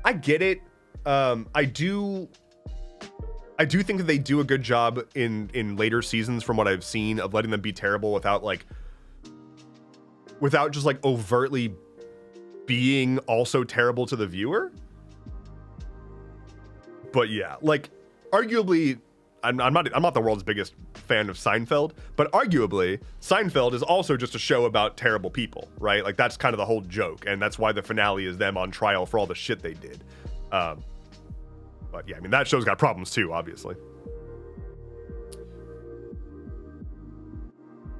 I get it. I do think that they do a good job in later seasons from what I've seen of letting them be terrible without just like overtly being also terrible to the viewer. But yeah, like arguably I'm not the world's biggest fan of Seinfeld, but arguably Seinfeld is also just a show about terrible people, right? Like that's kind of the whole joke, and that's why the finale is them on trial for all the shit they did. But yeah, I mean, that show's got problems too, obviously.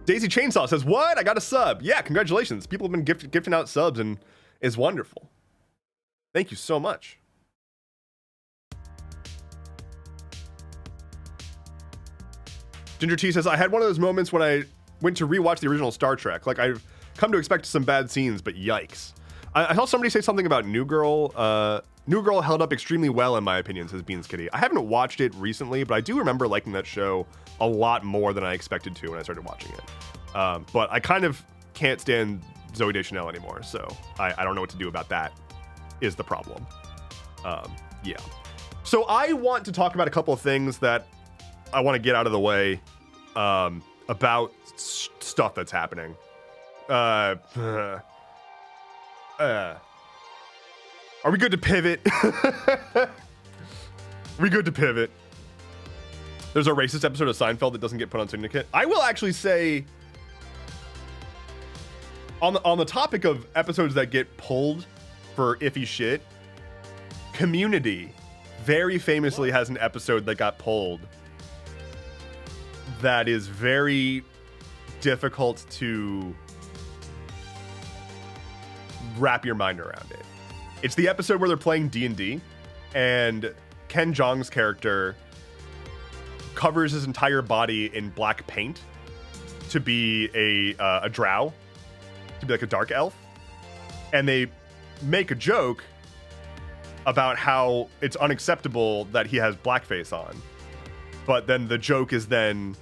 Daisy Chainsaw says, what? I got a sub. Yeah, congratulations. People have been gifting out subs and is wonderful. Thank you so much. Ginger T says, I had one of those moments when I went to rewatch the original Star Trek. Like, I've come to expect some bad scenes, but yikes. I saw somebody say something about New Girl. New Girl held up extremely well, in my opinion, says Beans Kitty. I haven't watched it recently, but I do remember liking that show a lot more than I expected to when I started watching it. But I kind of can't stand Zooey Deschanel anymore, so I don't know what to do about that, is the problem. Yeah. So I want to talk about a couple of things that I want to get out of the way about stuff that's happening. Are we good to pivot? We good to pivot? There's a racist episode of Seinfeld that doesn't get put on Syndicate. I will actually say, on the topic of episodes that get pulled for iffy shit, Community very famously has an episode that got pulled that is very difficult to wrap your mind around it. It's the episode where they're playing D&D, and Ken Jeong's character covers his entire body in black paint to be a drow, to be like a dark elf, and they make a joke about how it's unacceptable that he has blackface on, but then the joke is then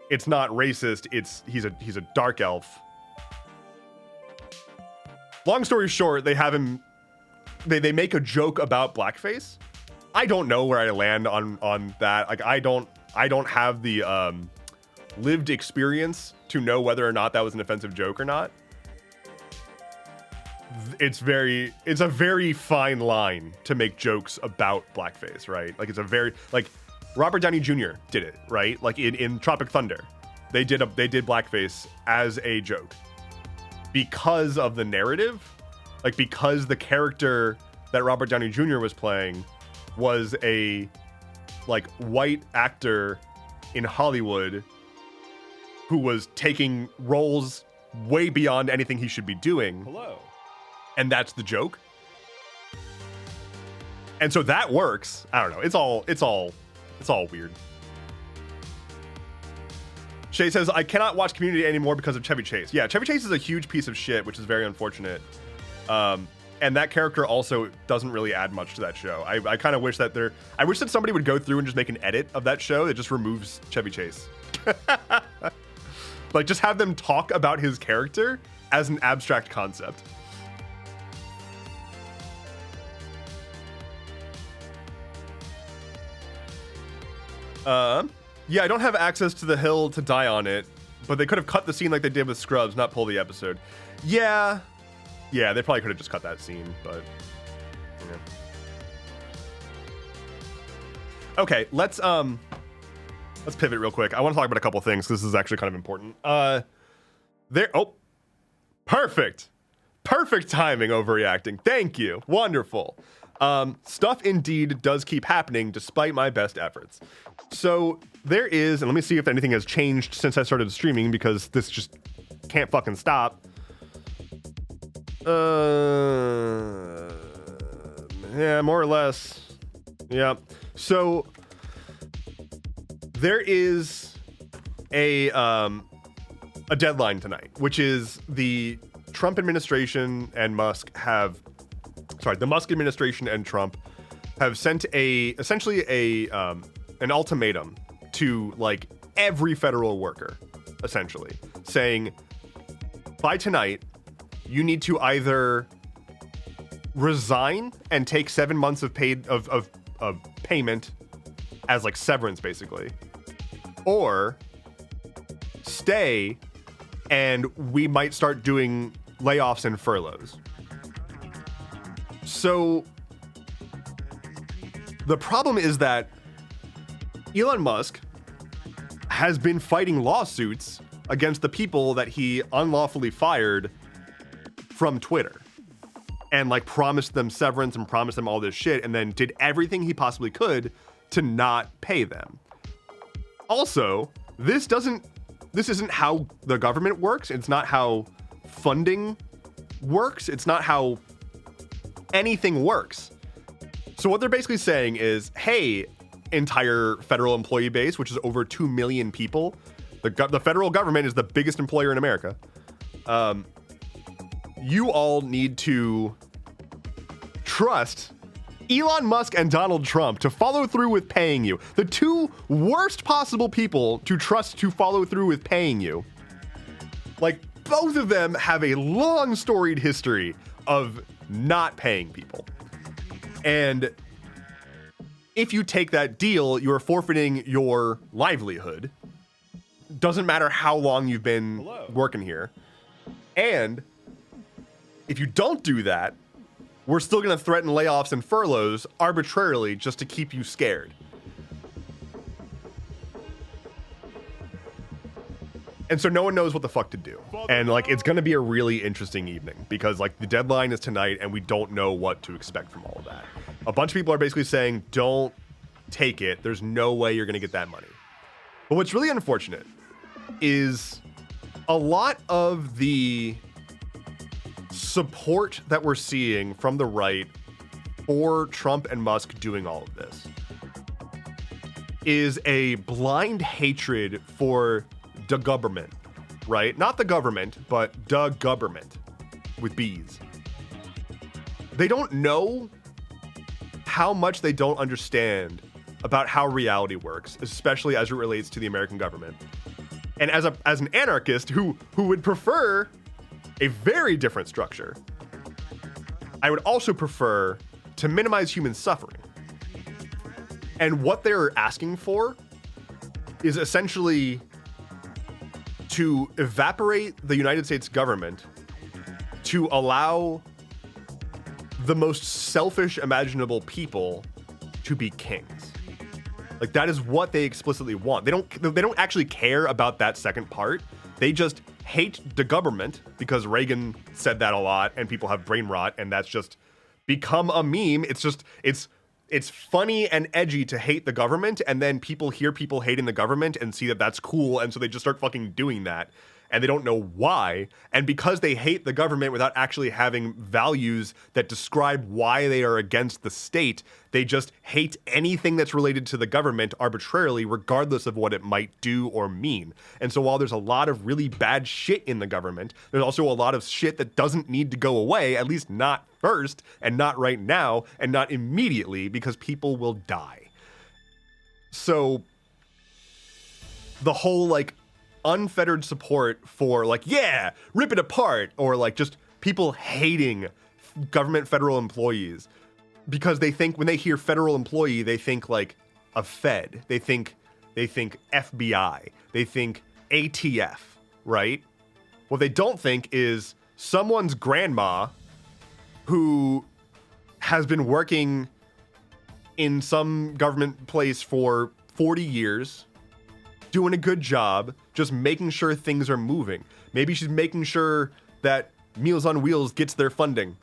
it's not racist, he's a dark elf. Long story short, they have him. They make a joke about blackface. I don't know where I land on that. Like I don't I don't have the lived experience to know whether or not that was an offensive joke or not. It's a very fine line to make jokes about blackface, right? Like it's a very, like Robert Downey Jr. did it, right? Like in Tropic Thunder, they did blackface as a joke because of the narrative, like because the character that Robert Downey Jr. was playing was a like white actor in Hollywood who was taking roles way beyond anything he should be doing. Hello. And that's the joke. And so that works. I don't know. It's all weird. Shay says, I cannot watch Community anymore because of Chevy Chase. Yeah, Chevy Chase is a huge piece of shit, which is very unfortunate. And that character also doesn't really add much to that show. I kind of wish that I wish that somebody would go through and just make an edit of that show that just removes Chevy Chase. Like, just have them talk about his character as an abstract concept. Yeah, I don't have access to the hill to die on it, but they could have cut the scene like they did with Scrubs, not pull the episode. Yeah, they probably could have just cut that scene, but yeah. Okay, let's pivot real quick. I want to talk about a couple things. This is actually kind of important. Perfect timing, overreacting. Thank you. Wonderful. Stuff indeed does keep happening despite my best efforts. So there is, and let me see if anything has changed since I started streaming, because this just can't fucking stop. Yeah, more or less. Yeah. So there is a deadline tonight, which is the Trump administration and the Musk administration and Trump have sent essentially an ultimatum to like every federal worker, essentially saying by tonight you need to either resign and take 7 months of payment as like severance basically, or stay and we might start doing layoffs and furloughs. So the problem is that Elon Musk has been fighting lawsuits against the people that he unlawfully fired from Twitter and like promised them severance and promised them all this shit and then did everything he possibly could to not pay them. Also, this isn't how the government works. It's not how funding works. It's not how anything works. So what they're basically saying is, hey, entire federal employee base, which is over 2 million people, the federal government is the biggest employer in America. You all need to trust Elon Musk and Donald Trump to follow through with paying you. The two worst possible people to trust to follow through with paying you. Like, both of them have a long storied history of not paying people. And if you take that deal, you're forfeiting your livelihood. Doesn't matter how long you've been working here. And if you don't do that, we're still going to threaten layoffs and furloughs arbitrarily just to keep you scared. And so no one knows what the fuck to do. And like, it's going to be a really interesting evening because like the deadline is tonight and we don't know what to expect from all of that. A bunch of people are basically saying, don't take it. There's no way you're going to get that money. But what's really unfortunate is a lot of the support that we're seeing from the right for Trump and Musk doing all of this is a blind hatred for the government, right? Not the government, but the government with B's. They don't know how much they don't understand about how reality works, especially as it relates to the American government. And as an anarchist who would prefer a very different structure, I would also prefer to minimize human suffering. And what they're asking for is essentially to evaporate the United States government to allow the most selfish imaginable people to be kings. Like, that is what they explicitly want. They don't actually care about that second part. They just hate the government because Reagan said that a lot and people have brain rot, and that's just become a meme. It's funny and edgy to hate the government, and then people hear people hating the government and see that that's cool, and so they just start fucking doing that, and they don't know why. And because they hate the government without actually having values that describe why they are against the state, they just hate anything that's related to the government arbitrarily, regardless of what it might do or mean. And so while there's a lot of really bad shit in the government, there's also a lot of shit that doesn't need to go away, at least not first, and not right now, and not immediately, because people will die. So the whole, like, unfettered support for, like, yeah, rip it apart, or like just people hating government federal employees because they think, when they hear federal employee, they think like a Fed, they think FBI, they think ATF, right? What they don't think is someone's grandma who has been working in some government place for 40 years, doing a good job, just making sure things are moving. Maybe she's making sure that Meals on Wheels gets their funding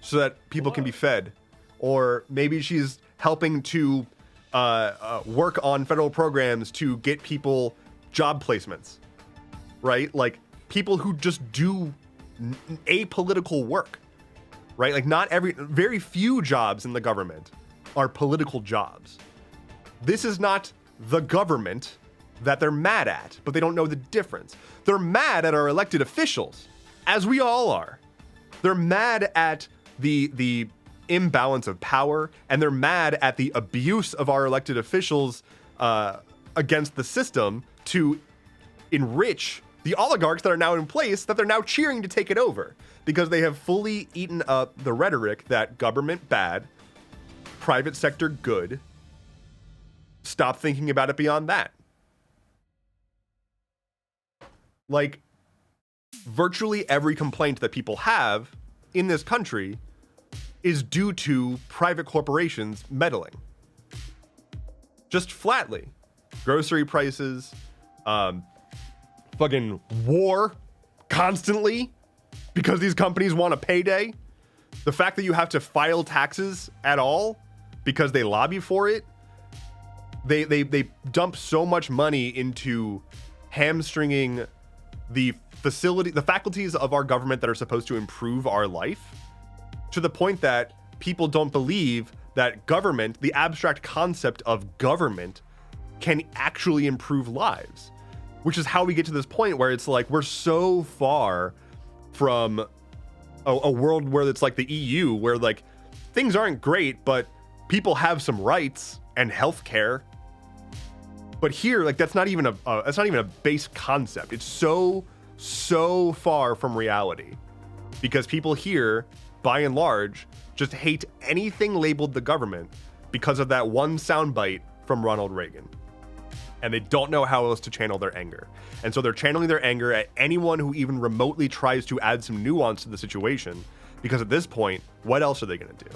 so that people can be fed. Or maybe she's helping to work on federal programs to get people job placements, right? Like, people who just do apolitical work, right? Like, very few jobs in the government are political jobs. This is not the government that they're mad at, but they don't know the difference. They're mad at our elected officials, as we all are. They're mad at the imbalance of power, and they're mad at the abuse of our elected officials against the system to enrich the oligarchs that are now in place, that they're now cheering to take it over, because they have fully eaten up the rhetoric that government bad, private sector good. Stop thinking about it beyond that. Like, virtually every complaint that people have in this country is due to private corporations meddling. Just flatly. Grocery prices, fucking war constantly because these companies want a payday. The fact that you have to file taxes at all because they lobby for it. They dump so much money into hamstringing the faculties of our government that are supposed to improve our life, to the point that people don't believe that government, the abstract concept of government, can actually improve lives. Which is how we get to this point where it's like, we're so far from a world where it's like the EU, where like things aren't great, but people have some rights and healthcare. But here, like, that's not even a base concept. It's so far from reality, because people here, by and large, just hate anything labeled the government because of that one soundbite from Ronald Reagan, and they don't know how else to channel their anger. And so they're channeling their anger at anyone who even remotely tries to add some nuance to the situation, because at this point, what else are they going to do?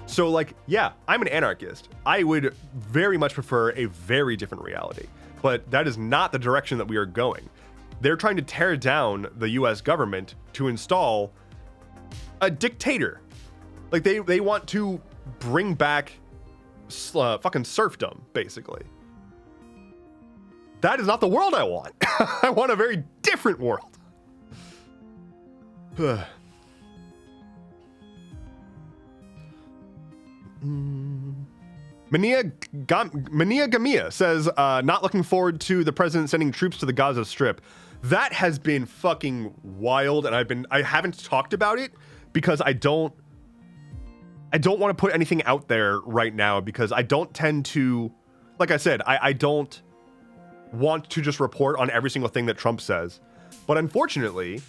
So, like, yeah, I'm an anarchist. I would very much prefer a very different reality, but that is not the direction that we are going. They're trying to tear down the US government to install a dictator. Like, they want to bring back fucking serfdom, basically. That is not the world I want. I want a very different world. Mania Gamia says, not looking forward to the president sending troops to the Gaza Strip. That has been fucking wild, and I haven't talked about it because I don't want to put anything out there right now, because I don't tend to, like I said, I don't want to just report on every single thing that Trump says. But unfortunately,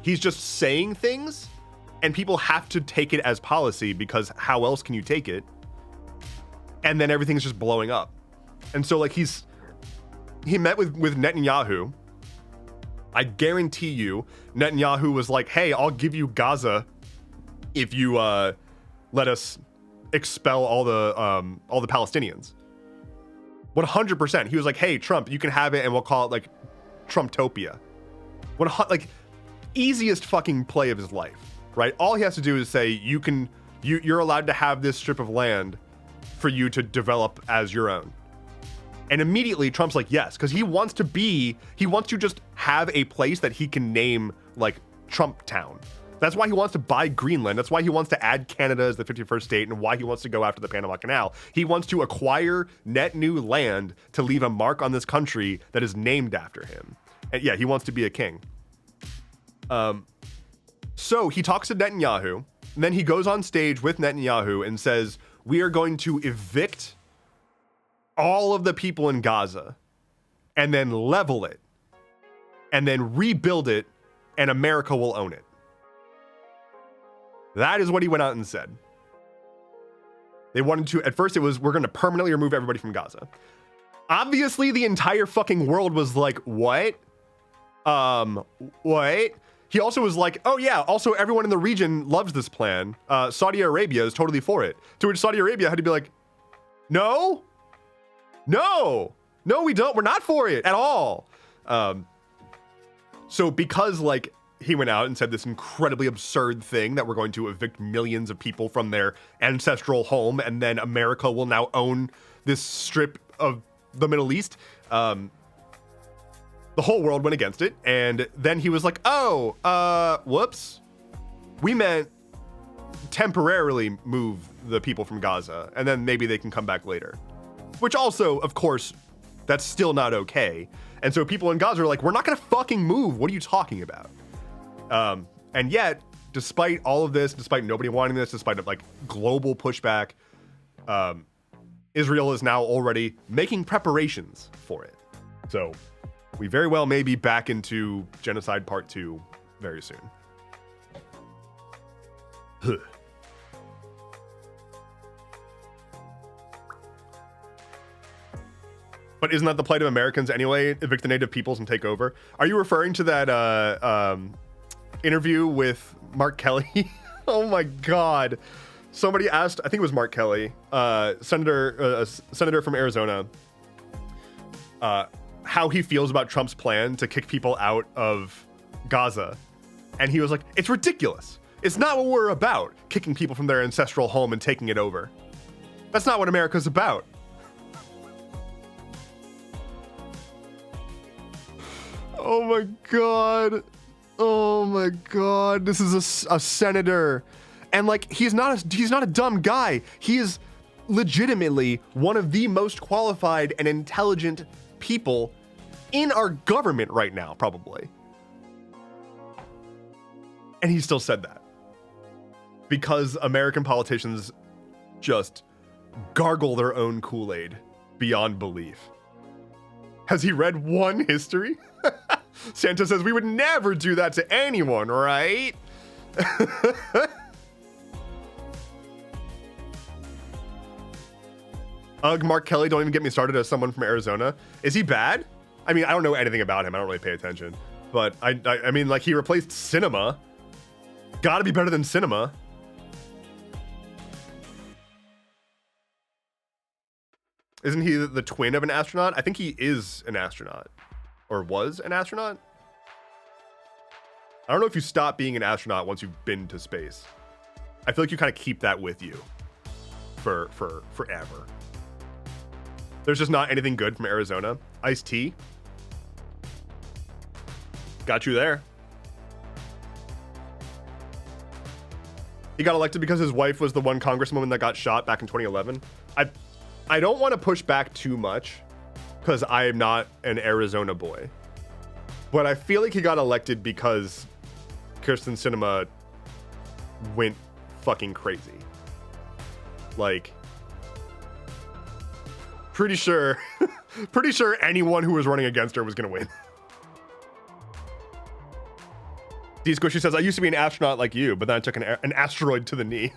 he's just saying things, and people have to take it as policy, because how else can you take it? And then everything's just blowing up. And so, like, he's he met with Netanyahu. I guarantee you, Netanyahu was like, "Hey, I'll give you Gaza if you let us expel all the Palestinians." 100%. He was like, "Hey, Trump, you can have it, and we'll call it like Trumptopia." Like easiest fucking play of his life, right? All he has to do is say, you're allowed to have this strip of land for you to develop as your own. And immediately Trump's like, yes, because he wants to just have a place that he can name like Trump Town. That's why he wants to buy Greenland. That's why he wants to add Canada as the 51st state, and why he wants to go after the Panama Canal. He wants to acquire net new land to leave a mark on this country that is named after him. And yeah, he wants to be a king. So he talks to Netanyahu, and then he goes on stage with Netanyahu and says, "We are going to evict all of the people in Gaza and then level it and then rebuild it, and America will own it." That is what he went out and said. They wanted to, at first it was, we're going to permanently remove everybody from Gaza. Obviously the entire fucking world was like, what? What? He also was like, oh yeah, also everyone in the region loves this plan. Saudi Arabia is totally for it. To which Saudi Arabia had to be like, no, we don't. We're not for it at all. So because like he went out and said this incredibly absurd thing that we're going to evict millions of people from their ancestral home, and then America will now own this strip of the Middle East, the whole world went against it. And then he was like, oh, whoops. We meant temporarily move the people from Gaza, and then maybe they can come back later. Which also, of course, that's still not okay. And so people in Gaza are like, we're not gonna fucking move. What are you talking about? And yet, despite all of this, despite nobody wanting this, despite like global pushback, Israel is now already making preparations for it. So we very well may be back into genocide part 2 very soon. But isn't that the plight of Americans anyway? Evict the native peoples and take over? Are you referring to that interview with Mark Kelly? Oh my God. Somebody asked, I think it was Mark Kelly, senator from Arizona, how he feels about Trump's plan to kick people out of Gaza. And he was like, it's ridiculous. It's not what we're about, kicking people from their ancestral home and taking it over. That's not what America's about. Oh my God. Oh my God. This is a senator. And like, he's not a dumb guy. He is legitimately one of the most qualified and intelligent people in our government right now, probably. And he still said that. Because American politicians just gargle their own Kool-Aid beyond belief. Has he read one history? Santa says we would never do that to anyone, right? Ugh, Mark Kelly, don't even get me started as someone from Arizona. Is he bad? I mean, I don't know anything about him. I don't really pay attention. But I mean, like, he replaced cinema. Gotta be better than cinema. Isn't he the twin of an astronaut? I think he is an astronaut. Or was an astronaut? I don't know if you stop being an astronaut once you've been to space. I feel like you kind of keep that with you for forever. There's just not anything good from Arizona. Ice-T. Got you there. He got elected because his wife was the one congresswoman that got shot back in 2011. I don't want to push back too much because I am not an Arizona boy. But I feel like he got elected because Kirsten Sinema went fucking crazy. Like, pretty sure anyone who was running against her was going to win. D Squishy says, I used to be an astronaut like you, but then I took an asteroid to the knee.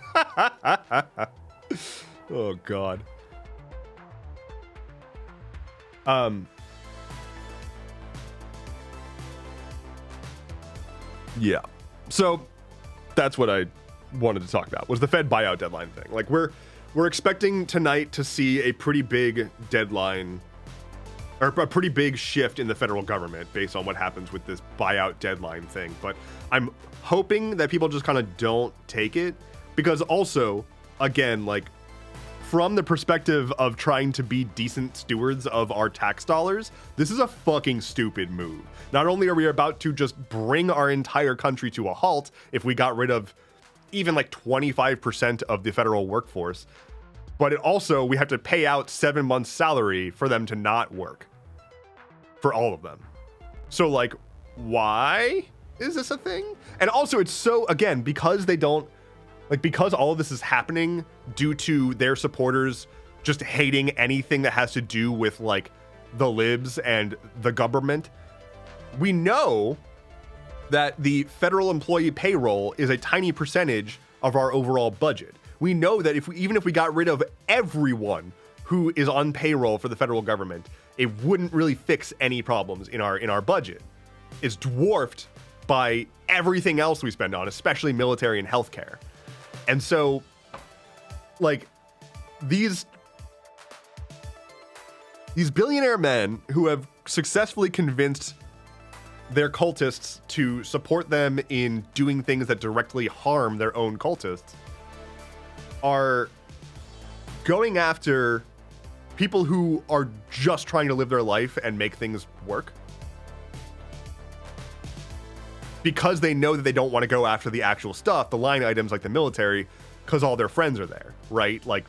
Oh, God. Yeah. So that's what I wanted to talk about, was the Fed buyout deadline thing. Like, we're expecting tonight to see a pretty big deadline, or a pretty big shift in the federal government based on what happens with this buyout deadline thing. But I'm hoping that people just kind of don't take it, because also, again, like, from the perspective of trying to be decent stewards of our tax dollars, this is a fucking stupid move. Not only are we about to just bring our entire country to a halt if we got rid of even like 25% of the federal workforce, but it also, we have to pay out 7 months' salary for them to not work. For all of them. So, like, why is this a thing? And also, it's so, again, because they don't, like, because all of this is happening due to their supporters just hating anything that has to do with, like, the libs and the government, we know that the federal employee payroll is a tiny percentage of our overall budget. We know that even if we got rid of everyone who is on payroll for the federal government, it wouldn't really fix any problems in our budget. It's dwarfed by everything else we spend on, especially military and healthcare. And so, like, these billionaire men who have successfully convinced their cultists to support them in doing things that directly harm their own cultists are going after people who are just trying to live their life and make things work, because they know that they don't want to go after the actual stuff, the line items like the military, because all their friends are there, right? Like,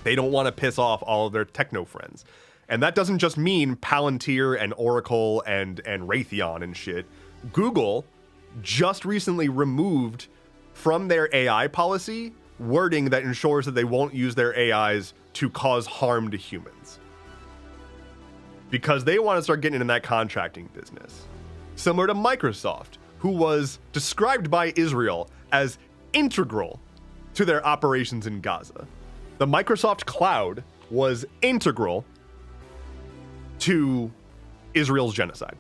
they don't want to piss off all of their techno friends. And that doesn't just mean Palantir and Oracle and Raytheon and shit. Google just recently removed from their AI policy wording that ensures that they won't use their AIs to cause harm to humans, because they want to start getting in that contracting business. Similar to Microsoft, who was described by Israel as integral to their operations in Gaza. The Microsoft cloud was integral to Israel's genocide.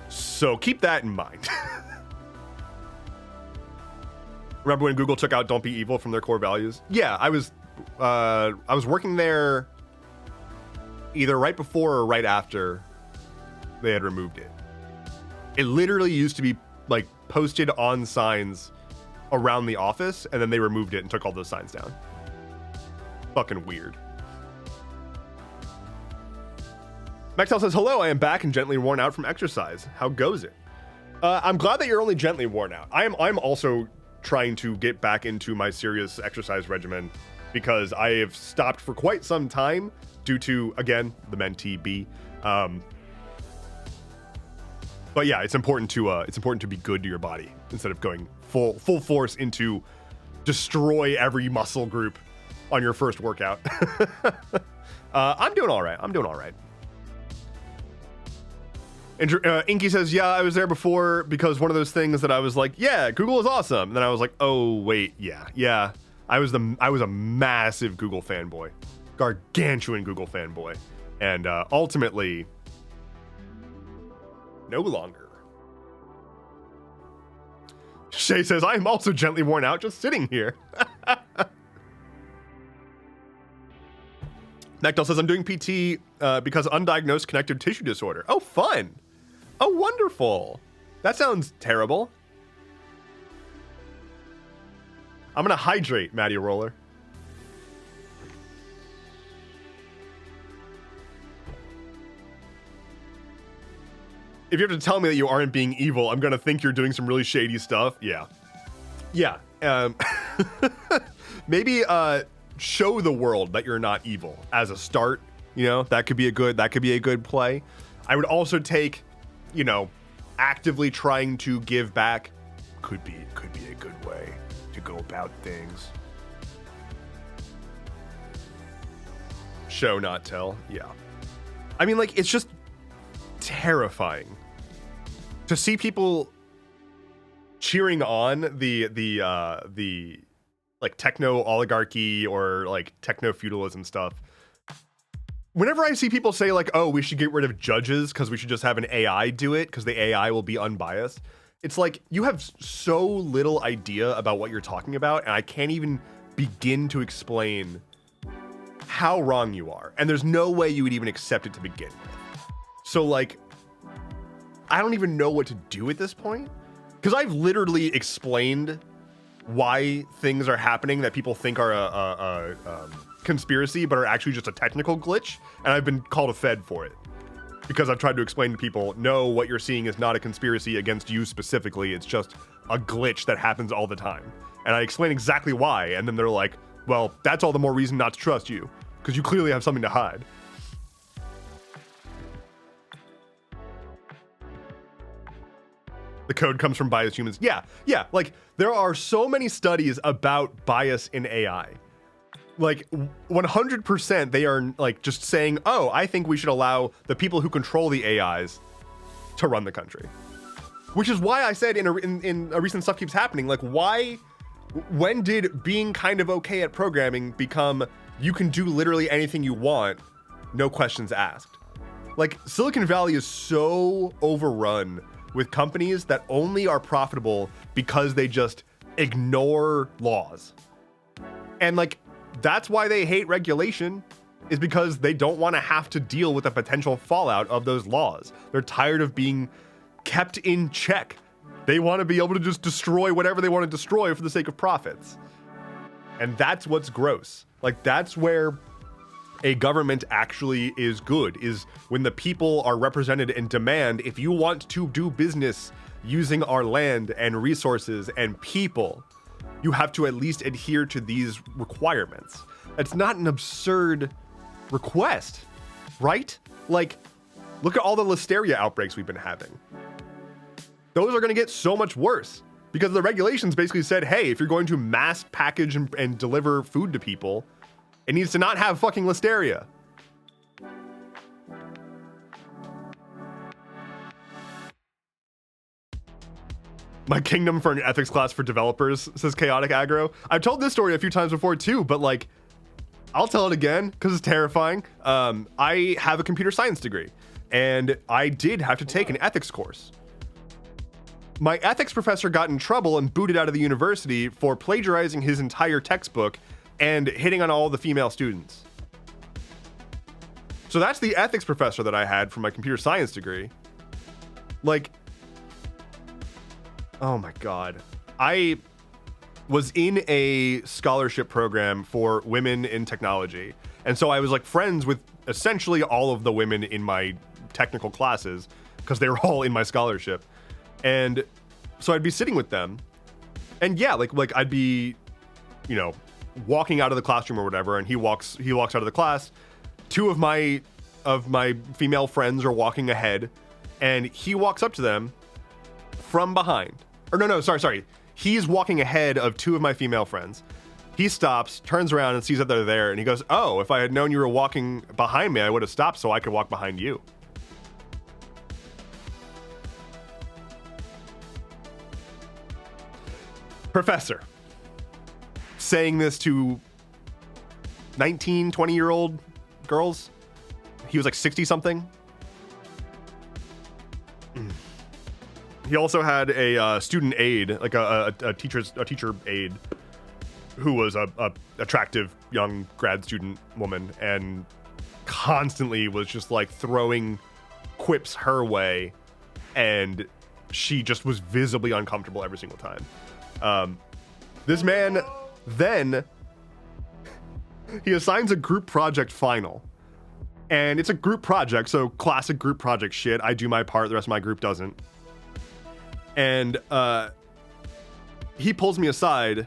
So keep that in mind. Remember when Google took out "Don't be evil" from their core values? Yeah, I was working there either right before or right after they had removed it. It literally used to be like posted on signs around the office, and then they removed it and took all those signs down. Fucking weird. Maxwell says, "Hello, I am back and gently worn out from exercise. How goes it?" I'm glad that you're only gently worn out. I'm also trying to get back into my serious exercise regimen, because I have stopped for quite some time due to, again, the mentee B. But yeah, it's important to be good to your body instead of going full force into destroy every muscle group on your first workout. I'm doing all right. Inky says, "Yeah, I was there before because one of those things that I was like, yeah, Google is awesome." And then I was like, oh wait, yeah. I was a massive Google fanboy, gargantuan Google fanboy, and ultimately, no longer. Shay says, "I am also gently worn out just sitting here." Nectal says, "I'm doing PT because undiagnosed connective tissue disorder." Oh, fun. Oh, wonderful. That sounds terrible. I'm going to hydrate, Matty Roller. If you have to tell me that you aren't being evil, I'm going to think you're doing some really shady stuff. Yeah. Maybe show the world that you're not evil as a start. You know, that could be a good play. I would also take, actively trying to give back could be a good way to go about things. Show, not tell. Yeah. I mean, like, it's just terrifying to see people cheering on the like techno oligarchy or like techno feudalism stuff whenever I see people say like, oh, we should get rid of judges because we should just have an AI do it because the AI will be unbiased, it's like you have so little idea about what you're talking about, and I can't even begin to explain how wrong you are. And there's no way you would even accept it to begin with. So like, I don't even know what to do at this point, because I've literally explained why things are happening that people think are a conspiracy, but are actually just a technical glitch, and I've been called a Fed for it because I've tried to explain to people, no, what you're seeing is not a conspiracy against you specifically, it's just a glitch that happens all the time. And I explain exactly why, and then they're like, well, that's all the more reason not to trust you, because you clearly have something to hide. The code comes from biased humans. Yeah, like there are so many studies about bias in AI. Like 100% they are like just saying, oh, I think we should allow the people who control the AIs to run the country. Which is why I said in a recent Stuff Keeps Happening, like when did being kind of okay at programming become you can do literally anything you want, no questions asked? Like Silicon Valley is so overrun with companies that only are profitable because they just ignore laws. And like, that's why they hate regulation, is because they don't want to have to deal with the potential fallout of those laws. They're tired of being kept in check. They want to be able to just destroy whatever they want to destroy for the sake of profits. And that's what's gross. Like, that's where a government actually is good, is when the people are represented and demand, if you want to do business using our land and resources and people, you have to at least adhere to these requirements. It's not an absurd request, right? Like, look at all the listeria outbreaks we've been having. Those are going to get so much worse because the regulations basically said, hey, if you're going to mass package and deliver food to people, it needs to not have fucking listeria. My kingdom for an ethics class for developers, says Chaotic Aggro. I've told this story a few times before too, but like, I'll tell it again because it's terrifying. I have a computer science degree, and I did have to take an ethics course. My ethics professor got in trouble and booted out of the university for plagiarizing his entire textbook and hitting on all the female students. So that's the ethics professor that I had for my computer science degree. Like, oh my God. I was in a scholarship program for women in technology. And so I was like friends with essentially all of the women in my technical classes because they were all in my scholarship. And so I'd be sitting with them, and yeah, like I'd be, you know, walking out of the classroom or whatever, and he walks out of the class. Two of my female friends are walking ahead, and he walks up to them from behind. Or no, sorry. He's walking ahead of two of my female friends. He stops, turns around, and sees that they're there, and he goes, "Oh, if I had known you were walking behind me, I would have stopped so I could walk behind you." Professor saying this to 19, 20-year-old girls. He was like 60 something. He also had a student aide, like a teacher aide, who was a attractive young grad student woman, and constantly was just like throwing quips her way, and she just was visibly uncomfortable every single time. This man then, he assigns a group project final, and it's a group project, so classic group project shit. I do my part, the rest of my group doesn't. And he pulls me aside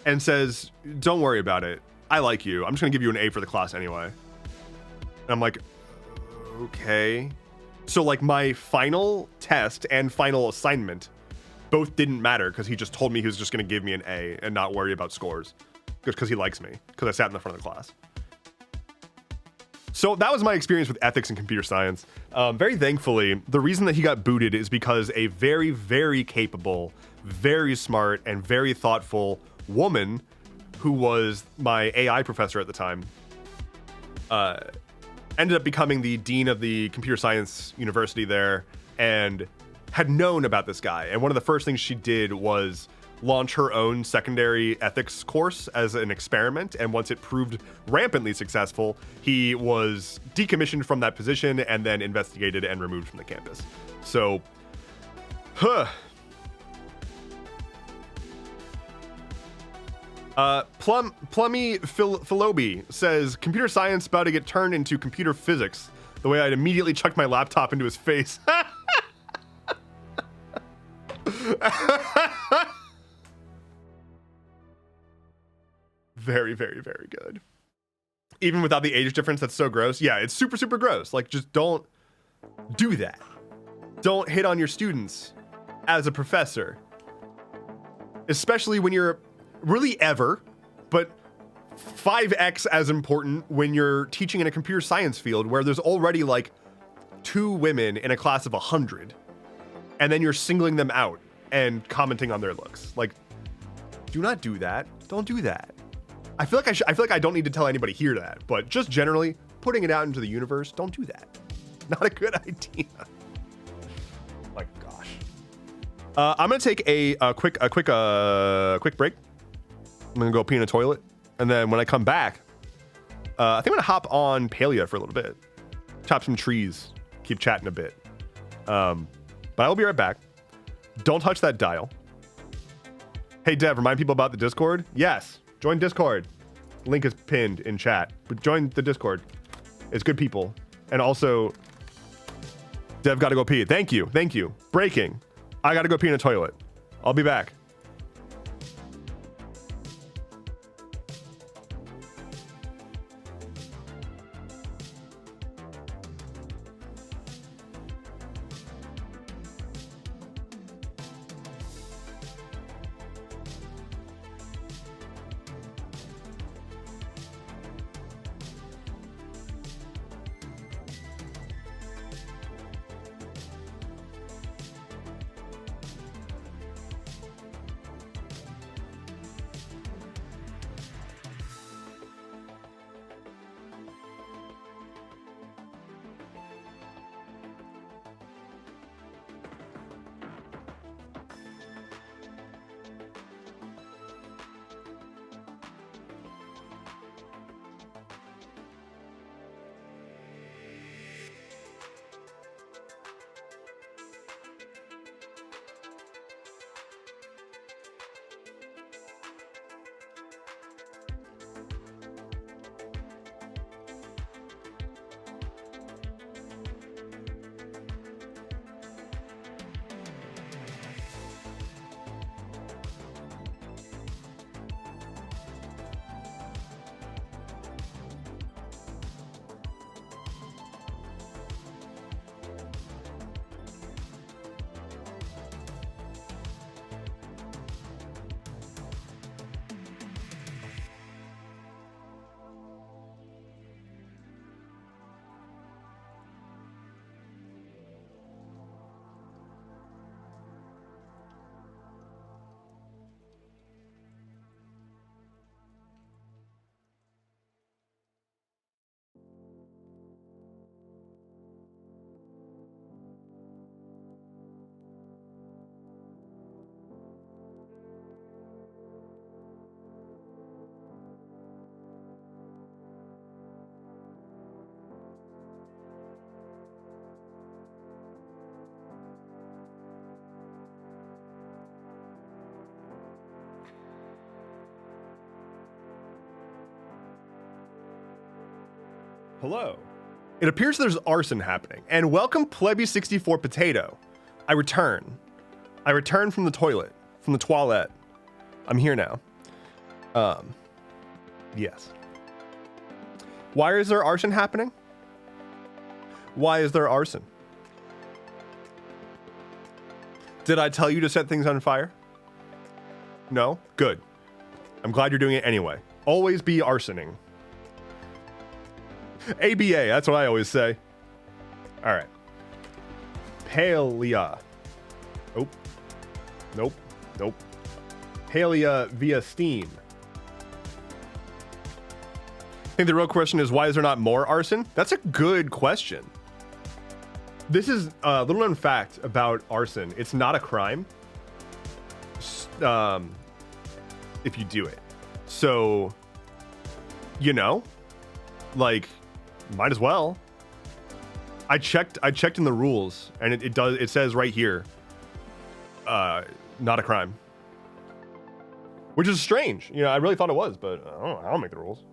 and says, "Don't worry about it. I like you. I'm just gonna give you an A for the class anyway." And I'm like, okay. So like my final test and final assignment both didn't matter because he just told me he was just gonna give me an A and not worry about scores, because he likes me, because I sat in the front of the class. So that was my experience with ethics and computer science. Very thankfully, the reason that he got booted is because a very, very capable, very smart, and very thoughtful woman who was my AI professor at the time ended up becoming the dean of the computer science university there, and had known about this guy. And one of the first things she did was launch her own secondary ethics course as an experiment. And once it proved rampantly successful, he was decommissioned from that position and then investigated and removed from the campus. So, Plummy Philobi says, computer science about to get turned into computer physics. The way I'd immediately chucked my laptop into his face. Very, very, very good. Even without the age difference, that's so gross. Yeah, it's super, super gross. Like, just don't do that. Don't hit on your students as a professor. Especially when you're really ever, but 5x as important when you're teaching in a computer science field where there's already like 2 women in a class of 100. And then you're singling them out and commenting on their looks. Like, do not do that. Don't do that. I feel like I don't need to tell anybody here that, but just generally putting it out into the universe, don't do that. Not a good idea. My gosh. I'm gonna take a quick break. I'm gonna go pee in a toilet, and then when I come back, I think I'm gonna hop on Palia for a little bit, chop some trees, keep chatting a bit. But I'll be right back. Don't touch that dial. Hey Dev, remind people about the Discord. Yes. Join Discord. Link is pinned in chat. But join the Discord. It's good people. And also, Dev got to go pee. Thank you. Thank you. Breaking. I got to go pee in a toilet. I'll be back. Hello. It appears there's arson happening. And welcome Plebby64 Potato. I return. I return from the toilet. From the toilet. I'm here now. Yes. Why is there arson happening? Why is there arson? Did I tell you to set things on fire? No? Good. I'm glad you're doing it anyway. Always be arsoning. ABA, that's what I always say. All right. Palia. Oh. Nope. Nope. Palia via Steam. think the real question is, why is there not more arson? That's a good question. This is a little known fact about arson. It's not a crime if you do it. So, you know, like, might as well. I checked in the rules, and it says right here, not a crime. Which is strange. You know, I really thought it was, but I don't make the rules.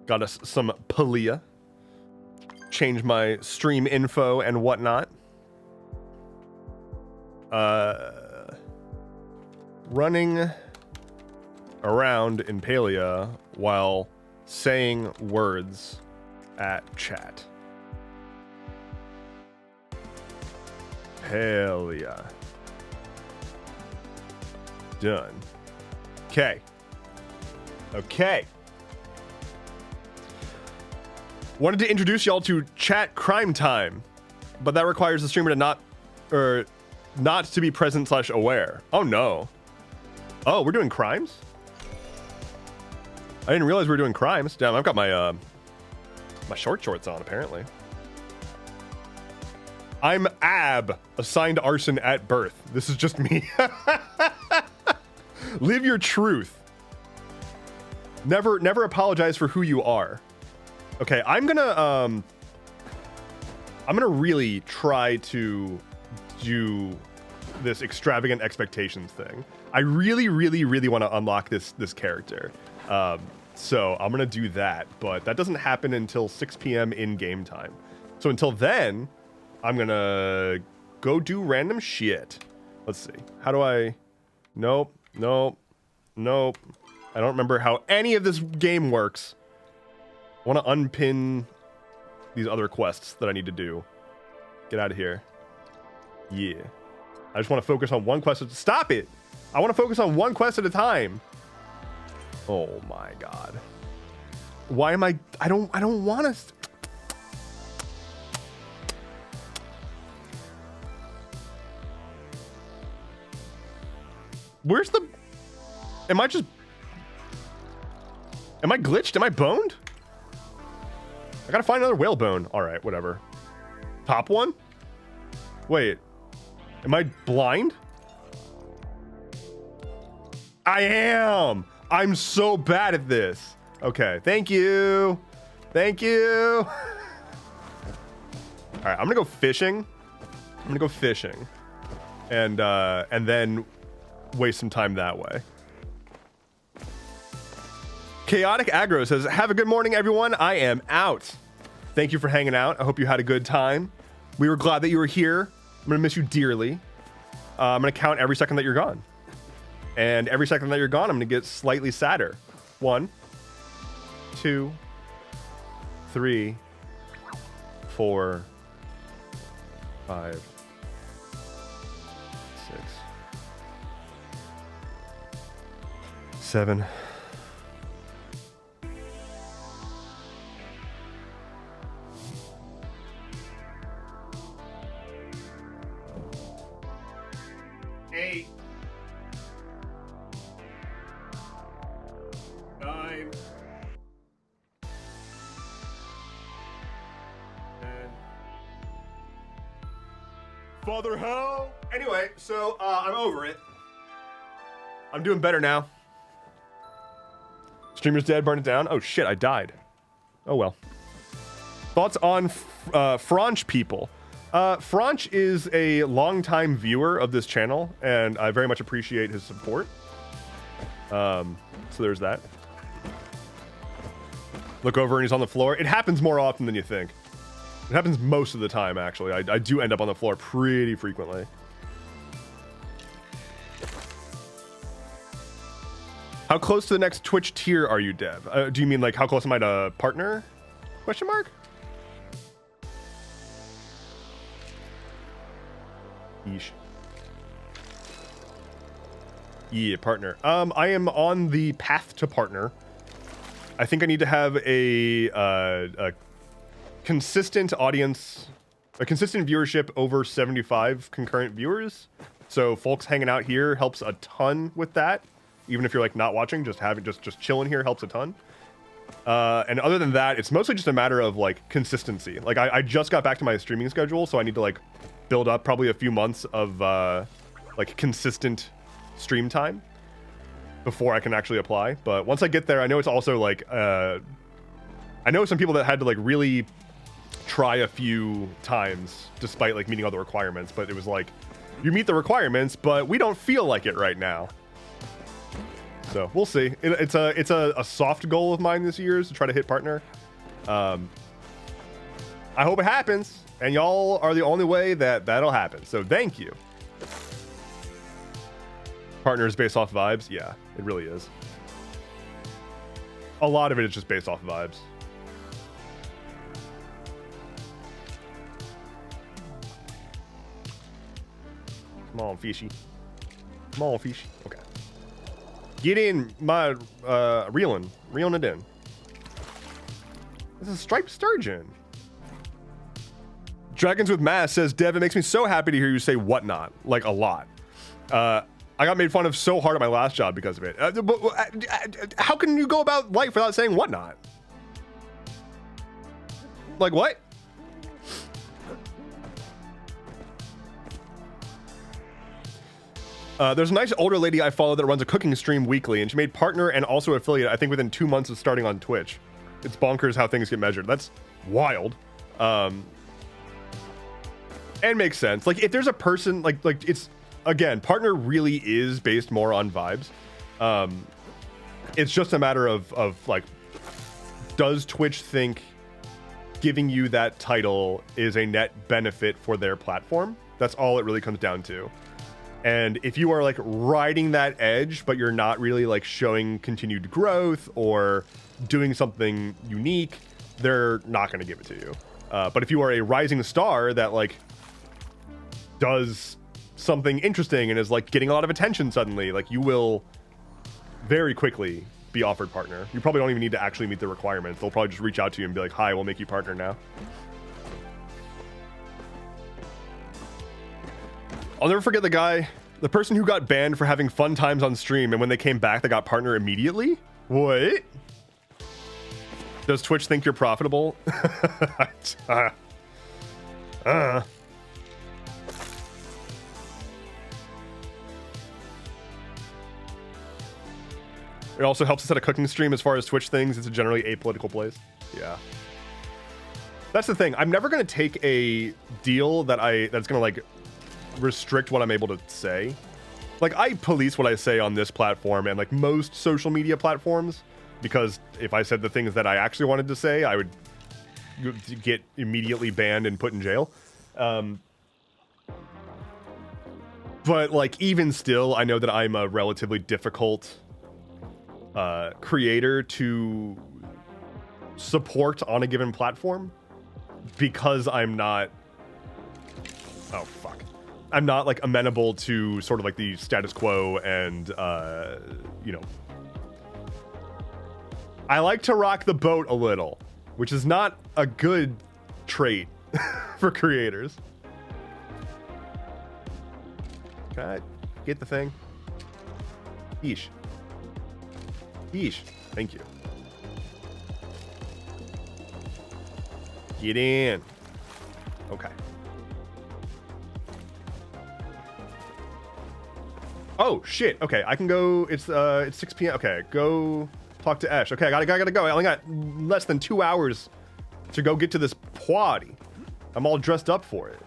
Got us some Palia. Change my stream info and whatnot. Running around in Palia while saying words at chat. Palia. Done. Okay. Okay. Wanted to introduce y'all to chat crime time, but that requires the streamer to not to be present / aware. Oh no. Oh, we're doing crimes? I didn't realize we were doing crimes. Damn, I've got my my shorts on apparently. I'm Ab, assigned arson at birth. This is just me. Live your truth. Never apologize for who you are. Okay, I'm gonna really try to do this extravagant expectations thing. I really want to unlock this character. So I'm gonna do that, but that doesn't happen until 6 p.m. in game time. So until then, I'm gonna go do random shit. Let's see. How do I? Nope. I don't remember how any of this game works. I want to unpin these other quests that I need to do. Get out of here. Yeah. I just want to focus on one quest. Stop it! I want to focus on one quest at a time. Oh my god. Why am I don't want to... Where's the... Am I glitched? Am I boned? I gotta find another whalebone. Alright, whatever. Top one? Wait. Am I blind? I am! I'm so bad at this. Okay, thank you. Thank you. Alright, I'm gonna go fishing. And then waste some time that way. Chaotic Aggro says, have a good morning, everyone. I am out. Thank you for hanging out. I hope you had a good time. We were glad that you were here. I'm going to miss you dearly. I'm going to count every second that you're gone. And every second that you're gone, I'm going to get slightly sadder. 1, 2, 3, 4, 5, 6, 7, 8, 9, 10. Father hell. Anyway, so I'm over it. I'm doing better now. Streamer's dead, burn it down. Oh shit, I died. Oh well. Thoughts on Franch people? Franch is a longtime viewer of this channel, and I very much appreciate his support. So there's that. Look over and he's on the floor. It happens more often than you think. It happens most of the time, actually. I do end up on the floor pretty frequently. How close to the next Twitch tier are you, Dev? Do you mean, like, how close am I to partner? Question mark? Yeesh. Yeah, partner. I am on the path to partner. I think I need to have a consistent audience, a consistent viewership over 75 concurrent viewers. So folks hanging out here helps a ton with that. Even if you're like not watching, just chilling here helps a ton. And other than that, it's mostly just a matter of like consistency. Like I just got back to my streaming schedule, so I need to like build up probably a few months of like consistent stream time before I can actually apply. But once I get there, I know it's also like I know some people that had to like really try a few times despite like meeting all the requirements, but it was like, you meet the requirements, but we don't feel like it right now. So we'll see. It's a soft goal of mine this year is to try to hit partner. I hope it happens, and y'all are the only way that'll happen. So thank you. Partner is based off vibes. Yeah, it really is. A lot of it is just based off vibes. Come on, fishy. Come on, fishy. Okay. Get in my reeling it in. This is striped sturgeon. Dragons with Mass says, Dev, it makes me so happy to hear you say whatnot, like a lot. I got made fun of so hard at my last job because of it. How can you go about life without saying whatnot? Like what? There's a nice older lady I follow that runs a cooking stream weekly, and she made partner and also affiliate, I think, within 2 months of starting on Twitch. It's bonkers how things get measured. That's wild. And makes sense. Like, if there's a person, like it's, again, partner really is based more on vibes. It's just a matter of like, does Twitch think giving you that title is a net benefit for their platform? That's all it really comes down to. And if you are like riding that edge, but you're not really like showing continued growth or doing something unique, they're not going to give it to you. But if you are a rising star that like does something interesting and is like getting a lot of attention suddenly, like you will very quickly be offered partner. You probably don't even need to actually meet the requirements. They'll probably just reach out to you and be like, hi, we'll make you partner now. I'll never forget the person who got banned for having fun times on stream, and when they came back, they got partner immediately? What? Does Twitch think you're profitable? It also helps us at a cooking stream as far as Twitch things. It's a generally apolitical place. Yeah. That's the thing. I'm never going to take a deal that's going to like restrict what I'm able to say. Like, I police what I say on this platform and like most social media platforms, because if I said the things that I actually wanted to say, I would get immediately banned and put in jail. But like, even still, I know that I'm a relatively difficult creator to support on a given platform, because I'm not I'm not like amenable to sort of like the status quo, and you know, I like to rock the boat a little, which is not a good trait for creators. Okay, get the thing. Yeesh. Yeesh. Thank you. Get in. Okay. Oh shit. Okay, I can go. It's 6 p.m. Okay, go talk to Ash. Okay, I gotta go. I only got less than 2 hours to go get to this party. I'm all dressed up for it.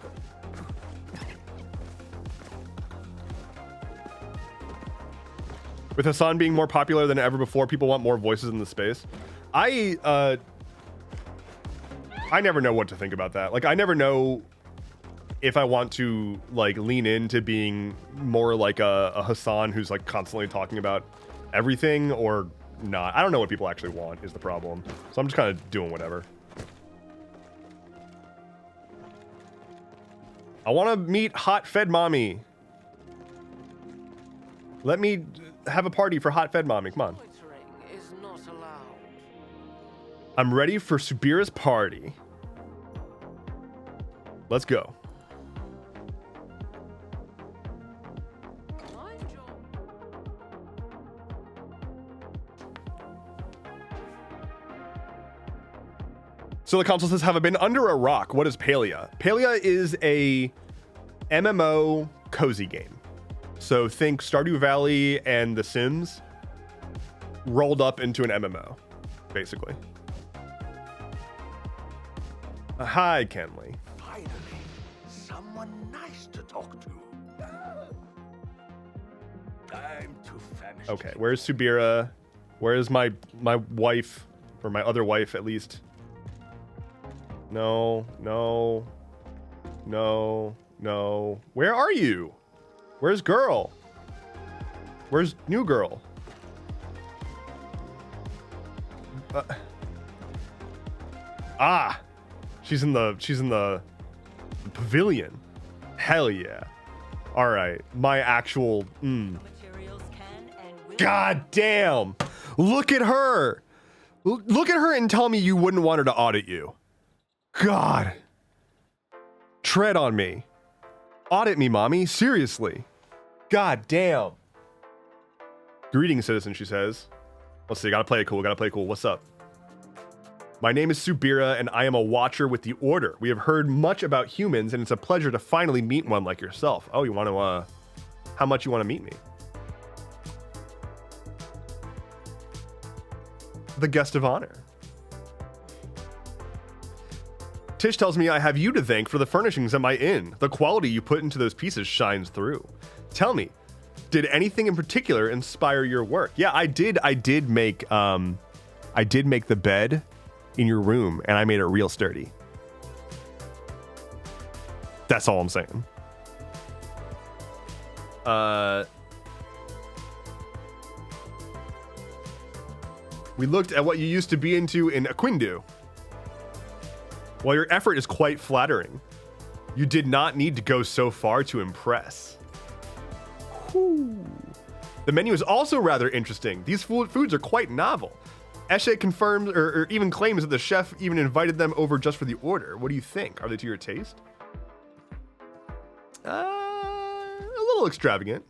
With Hassan being more popular than ever before, people want more voices in the space. I never know what to think about that. Like, I never know if I want to like lean into being more like a Hassan who's like constantly talking about everything, or not. I don't know what people actually want is the problem. So I'm just kind of doing whatever. I want to meet hot fed mommy. Let me have a party for hot fed mommy. Come on. I'm ready for Subira's party. Let's go. So the console says, have I been under a rock? What is Palia? Palia is a MMO cozy game. So think Stardew Valley and The Sims rolled up into an MMO, basically. Hi, Kenley. Finally, someone nice to talk to. I'm too famished. Okay, where's Subira? Where is my wife, or my other wife at least? No. Where are you? Where's girl? Where's new girl? She's in the pavilion. Hell yeah. All right, my actual. God damn! Look at her. Look at her and tell me you wouldn't want her to audit you. God. Tread on me. Audit me, mommy. Seriously. God damn. Greetings, citizen, she says. Let's see, gotta play it cool, What's up? My name is Subira, and I am a watcher with the Order. We have heard much about humans, and it's a pleasure to finally meet one like yourself. Oh, you want to, how much you want to meet me? The guest of honor. Tish tells me I have you to thank for the furnishings at my inn. The quality you put into those pieces shines through. Tell me, did anything in particular inspire your work? Yeah, I did make the bed in your room, and I made it real sturdy. That's all I'm saying. We looked at what you used to be into in Aquindu. While your effort is quite flattering, you did not need to go so far to impress. Whew. The menu is also rather interesting. These foods are quite novel. Eshe confirms or even claims that the chef even invited them over just for the order. What do you think? Are they to your taste? A little extravagant.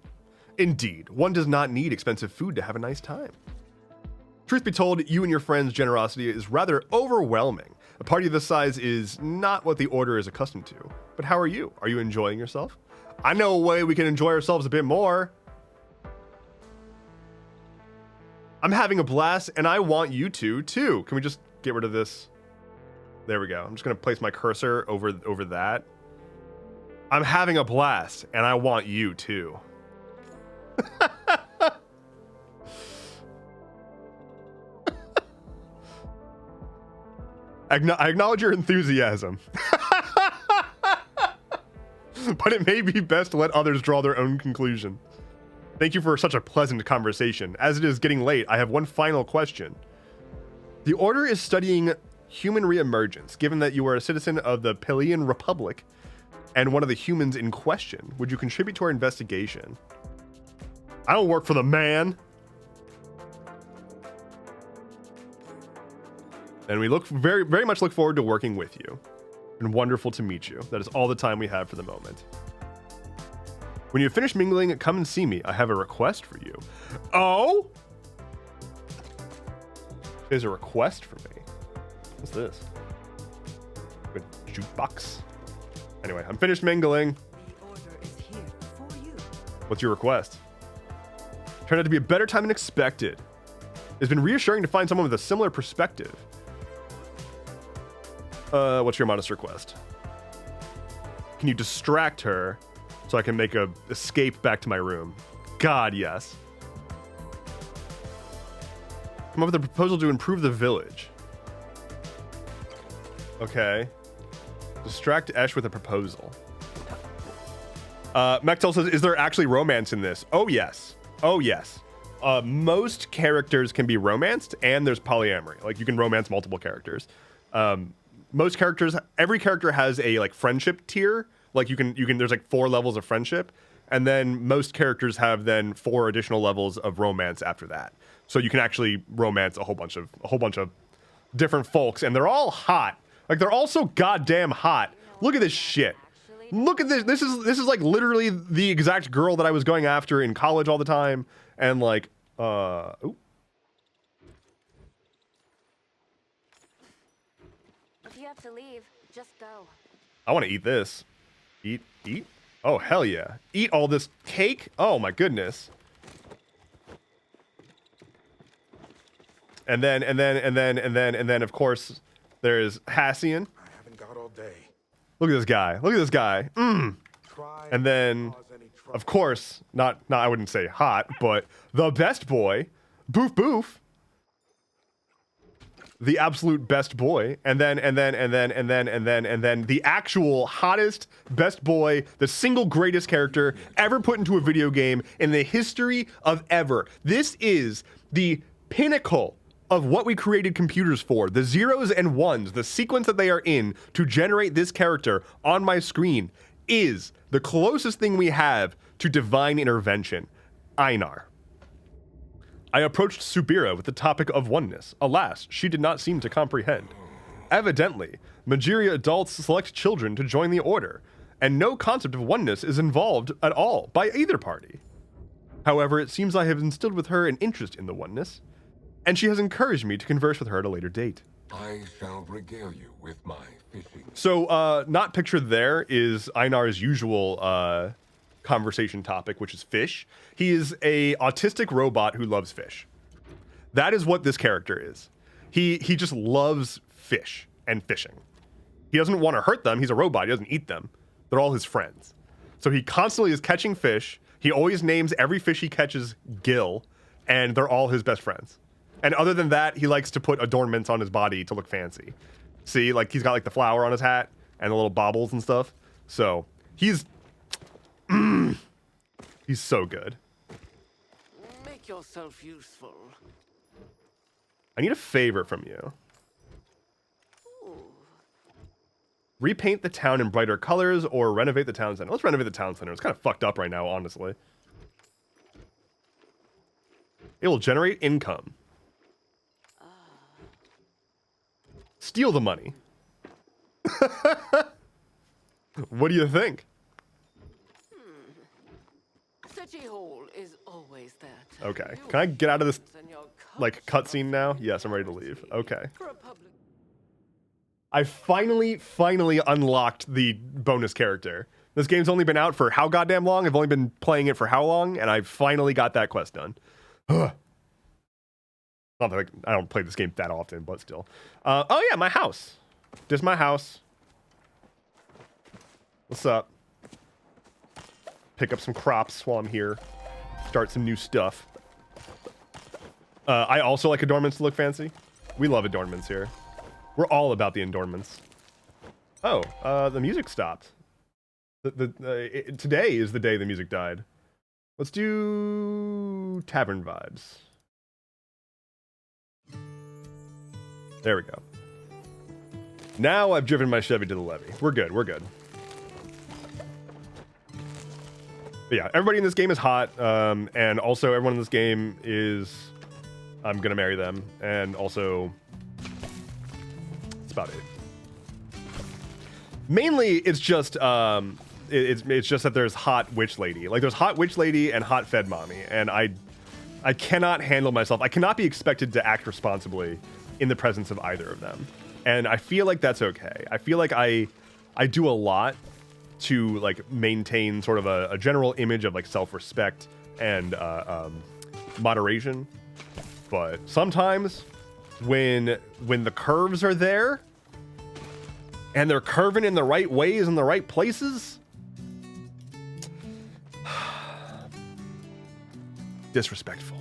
Indeed, one does not need expensive food to have a nice time. Truth be told, you and your friends' generosity is rather overwhelming. A party of this size is not what the Order is accustomed to. But how are you? Are you enjoying yourself? I know a way we can enjoy ourselves a bit more. I'm having a blast, and I want you to, too. Can we just get rid of this? There we go. I'm just going to place my cursor over that. I'm having a blast, and I want you, too. I acknowledge your enthusiasm. But it may be best to let others draw their own conclusion. Thank you for such a pleasant conversation. As it is getting late, I have one final question. The Order is studying human reemergence. Given that you are a citizen of the Palian Republic and one of the humans in question, would you contribute to our investigation? I don't work for the man. And we very, very much look forward to working with you. And wonderful to meet you. That is all the time we have for the moment. When you finish mingling, come and see me. I have a request for you. Oh? There's a request for me. What's this? Good jukebox. Anyway, I'm finished mingling. The Order is here for you. What's your request? Turned out to be a better time than expected. It's been reassuring to find someone with a similar perspective. What's your modest request? Can you distract her so I can make a escape back to my room? God, yes. Come up with a proposal to improve the village. Okay. Distract Esh with a proposal. Mechtel says, is there actually romance in this? Oh, yes. Oh, yes. Most characters can be romanced, and there's polyamory. Like, you can romance multiple characters. Most characters, every character has a like friendship tier. Like you can there's like 4 levels of friendship, and then most characters have then 4 additional levels of romance after that. So you can actually romance a whole bunch of different folks, and they're all hot. Like they're all so goddamn hot. Look at this shit. Look at this. This is like literally the exact girl that I was going after in college all the time, and like ooh. have to leave. Just go. I want to eat this. Eat. Oh, hell yeah. Eat all this cake? Oh, my goodness. And then, of course, there's Hassian. I haven't got all day. Look at this guy. Look at this guy. Try And then, cause any trouble. of course, not I wouldn't say hot, but the best boy, Boof Boof. The absolute best boy. And then the actual hottest, best boy, the single greatest character ever put into a video game in the history of ever. This is the pinnacle of what we created computers for. The zeros and ones, the sequence that they are in to generate this character on my screen is the closest thing we have to divine intervention. Einar. I approached Subira with the topic of oneness. Alas, she did not seem to comprehend. Evidently, Majiria adults select children to join the order, and no concept of oneness is involved at all by either party. However, it seems I have instilled with her an interest in the oneness, and she has encouraged me to converse with her at a later date. I shall regale you with my fishing. So, not pictured there is Einar's usual conversation topic, which is fish. He is a autistic robot who loves fish. That is what this character is. He just loves fish and fishing. He doesn't want to hurt them. He's a robot. He doesn't eat them. They're all his friends. So he constantly is catching fish. He always names every fish he catches Gil, and they're all his best friends. And other than that, he likes to put adornments on his body to look fancy. See, like he's got like the flower on his hat and the little baubles and stuff. So he's so good. Make yourself useful. I need a favor from you. Repaint the town in brighter colors or renovate the town center. Let's renovate the town center. It's kind of fucked up right now, honestly. It will generate income. Steal the money. What do you think? City Hall is always that. Okay. Can I get out of this, like, cutscene now? Yes, I'm ready to leave. Okay. For a public I finally unlocked the bonus character. This game's only been out for how goddamn long? I've only been playing it for how long? And I finally got that quest done. Not that I don't play this game that often, but still. Oh yeah, my house. Just my house. What's up? Pick up some crops while I'm here. Start some new stuff. I also like adornments to look fancy. We love adornments here. We're all about the adornments. Oh, the music stopped. Today is the day the music died. Let's do tavern vibes. There we go. Now I've driven my Chevy to the levee. We're good, we're good. But yeah, everybody in this game is hot, and also everyone in this game is... I'm gonna marry them, and also... That's about it. Mainly, it's just, it's just that there's hot witch lady. Like, there's hot witch lady and hot fed mommy, and I cannot handle myself. I cannot be expected to act responsibly in the presence of either of them. And I feel like that's okay. I feel like I do a lot to like maintain sort of a general image of like self-respect and moderation. But sometimes when the curves are there and they're curving in the right ways in the right places, disrespectful.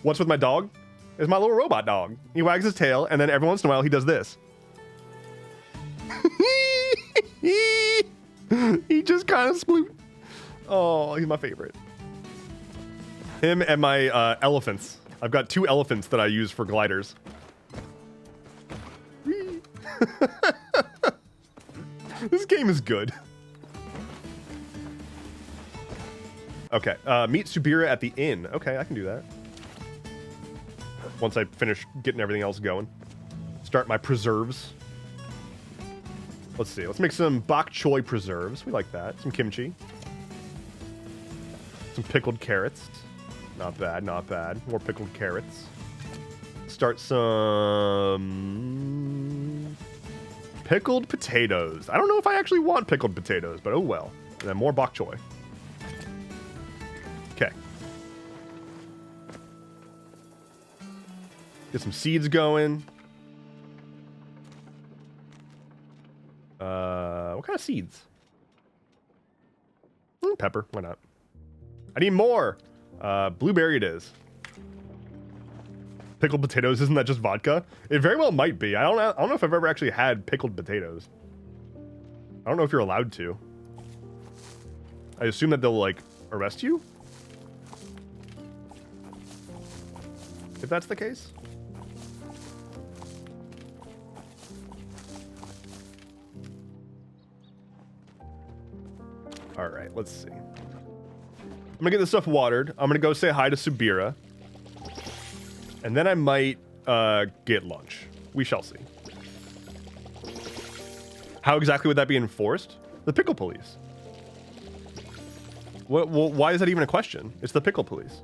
What's with my dog? Is my little robot dog. He wags his tail, and then every once in a while he does this. He just kind of sploot. Oh, he's my favorite. Him and my elephants. I've got 2 elephants that I use for gliders. This game is good. Okay, meet Subira at the inn. Okay, I can do that. Once I finish getting everything else going. Start my preserves. Let's see. Let's make some bok choy preserves. We like that. Some kimchi. Some pickled carrots. Not bad, not bad. More pickled carrots. Start some Pickled potatoes. I don't know if I actually want pickled potatoes, but oh well. And then more bok choy. Okay. Get some seeds going. What kind of seeds? Pepper, why not? I need more. Blueberry it is. Pickled potatoes, isn't that just vodka? It very well might be. I don't know if I've ever actually had pickled potatoes. I don't know if you're allowed to. I assume that they'll, like, arrest you? If that's the case. Alright, let's see. I'm gonna get this stuff watered. I'm gonna go say hi to Subira. And then I might get lunch. We shall see. How exactly would that be enforced? The pickle police. Why is that even a question? It's the pickle police.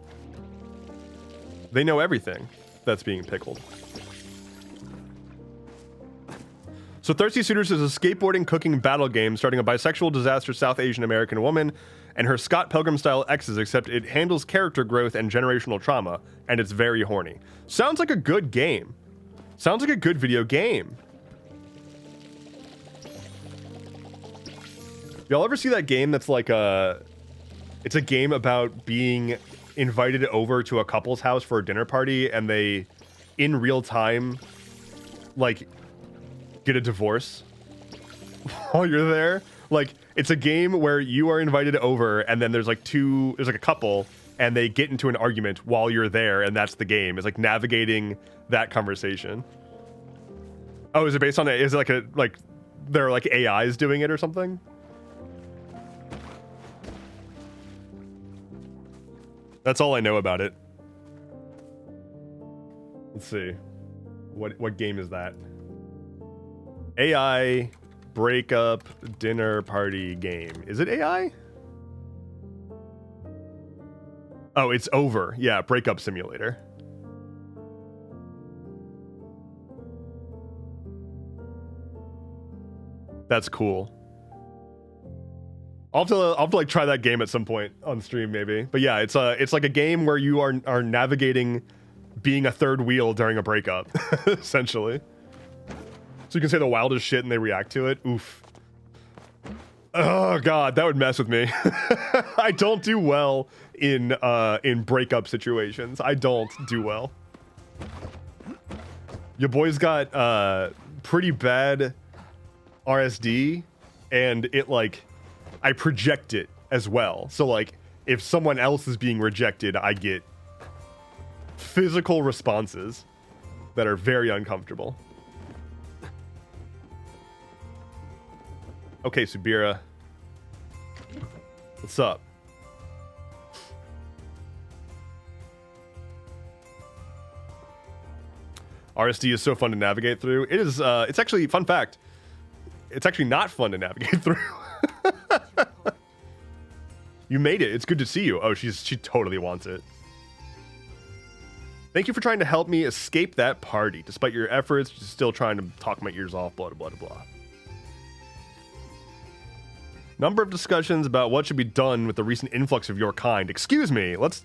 They know everything that's being pickled. So Thirsty Suitors is a skateboarding cooking battle game starting a bisexual disaster South Asian American woman and her Scott Pilgrim style exes, except it handles character growth and generational trauma, and it's very horny. Sounds like a good game. Sounds like a good video game. Y'all ever see that game that's like it's a game about being invited over to a couple's house for a dinner party and they, in real time, like, get a divorce while you're there? Like, it's a game where you are invited over and then there's like a couple and they get into an argument while you're there, and that's the game. It's like navigating that conversation. Oh, is it based on is it like they're like AIs doing it or something? That's all I know about it. Let's see. What game is that? AI breakup dinner party game. Is it AI? Oh, it's over. Yeah, breakup simulator. That's cool. I'll have to like try that game at some point on stream maybe. But yeah, it's like a game where you are navigating being a third wheel during a breakup, essentially. So you can say the wildest shit and they react to it. Oof. Oh god, that would mess with me. I don't do well in breakup situations. I don't do well. Your boy's got pretty bad RSD, and it like I project it as well. So like if someone else is being rejected, I get physical responses that are very uncomfortable. Okay, Subira. What's up? RSD is so fun to navigate through. It is, it's actually, fun fact, it's actually not fun to navigate through. You made it. It's good to see you. Oh, she totally wants it. Thank you for trying to help me escape that party. Despite your efforts, just still trying to talk my ears off, blah, blah, blah, blah. Number of discussions about what should be done with the recent influx of your kind. Excuse me. Let's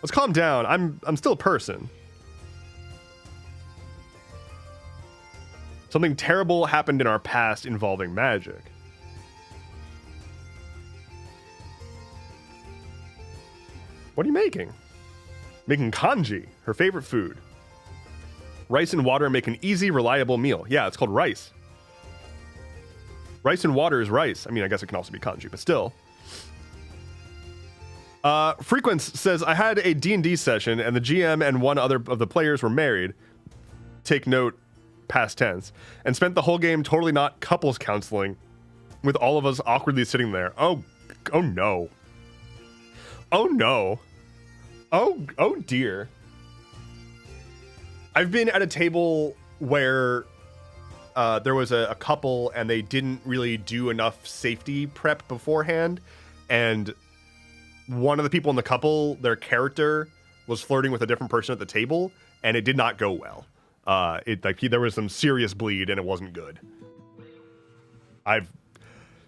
calm down. I'm still a person. Something terrible happened in our past involving magic. What are you making? Making kanji, her favorite food. Rice and water make an easy, reliable meal. Yeah, it's called rice. Rice and water is rice. I mean, I guess it can also be kanji, but still. Frequence says, I had a D&D session and the GM and one other of the players were married. Take note, past tense. And spent the whole game totally not couples counseling with all of us awkwardly sitting there. Oh no. Oh no. Oh dear. I've been at a table where there was a couple and they didn't really do enough safety prep beforehand, and one of the people in the couple, their character was flirting with a different person at the table, and it did not go well. There was some serious bleed and it wasn't good. I've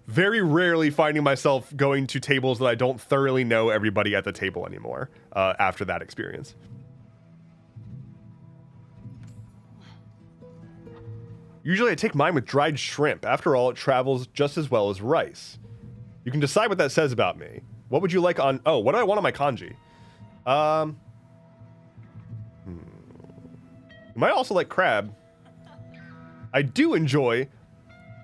very rarely finding myself going to tables that I don't thoroughly know everybody at the table anymore after that experience. Usually I take mine with dried shrimp. After all, it travels just as well as rice. You can decide what that says about me. What would you like on... Oh, what do I want on my kanji? You might also like crab. I do enjoy...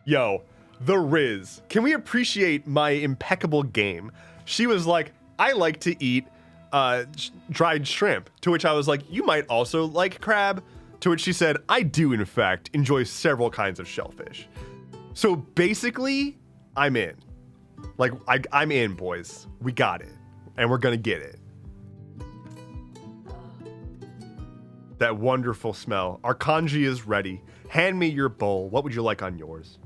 Yo, the Riz. Can we appreciate my impeccable game? She was like, I like to eat dried shrimp. To which I was like, you might also like crab. To which she said, I do, in fact, enjoy several kinds of shellfish. So basically, I'm in. Like, I'm in, boys. We got it. And we're gonna get it. That wonderful smell. Our kanji is ready. Hand me your bowl. What would you like on yours?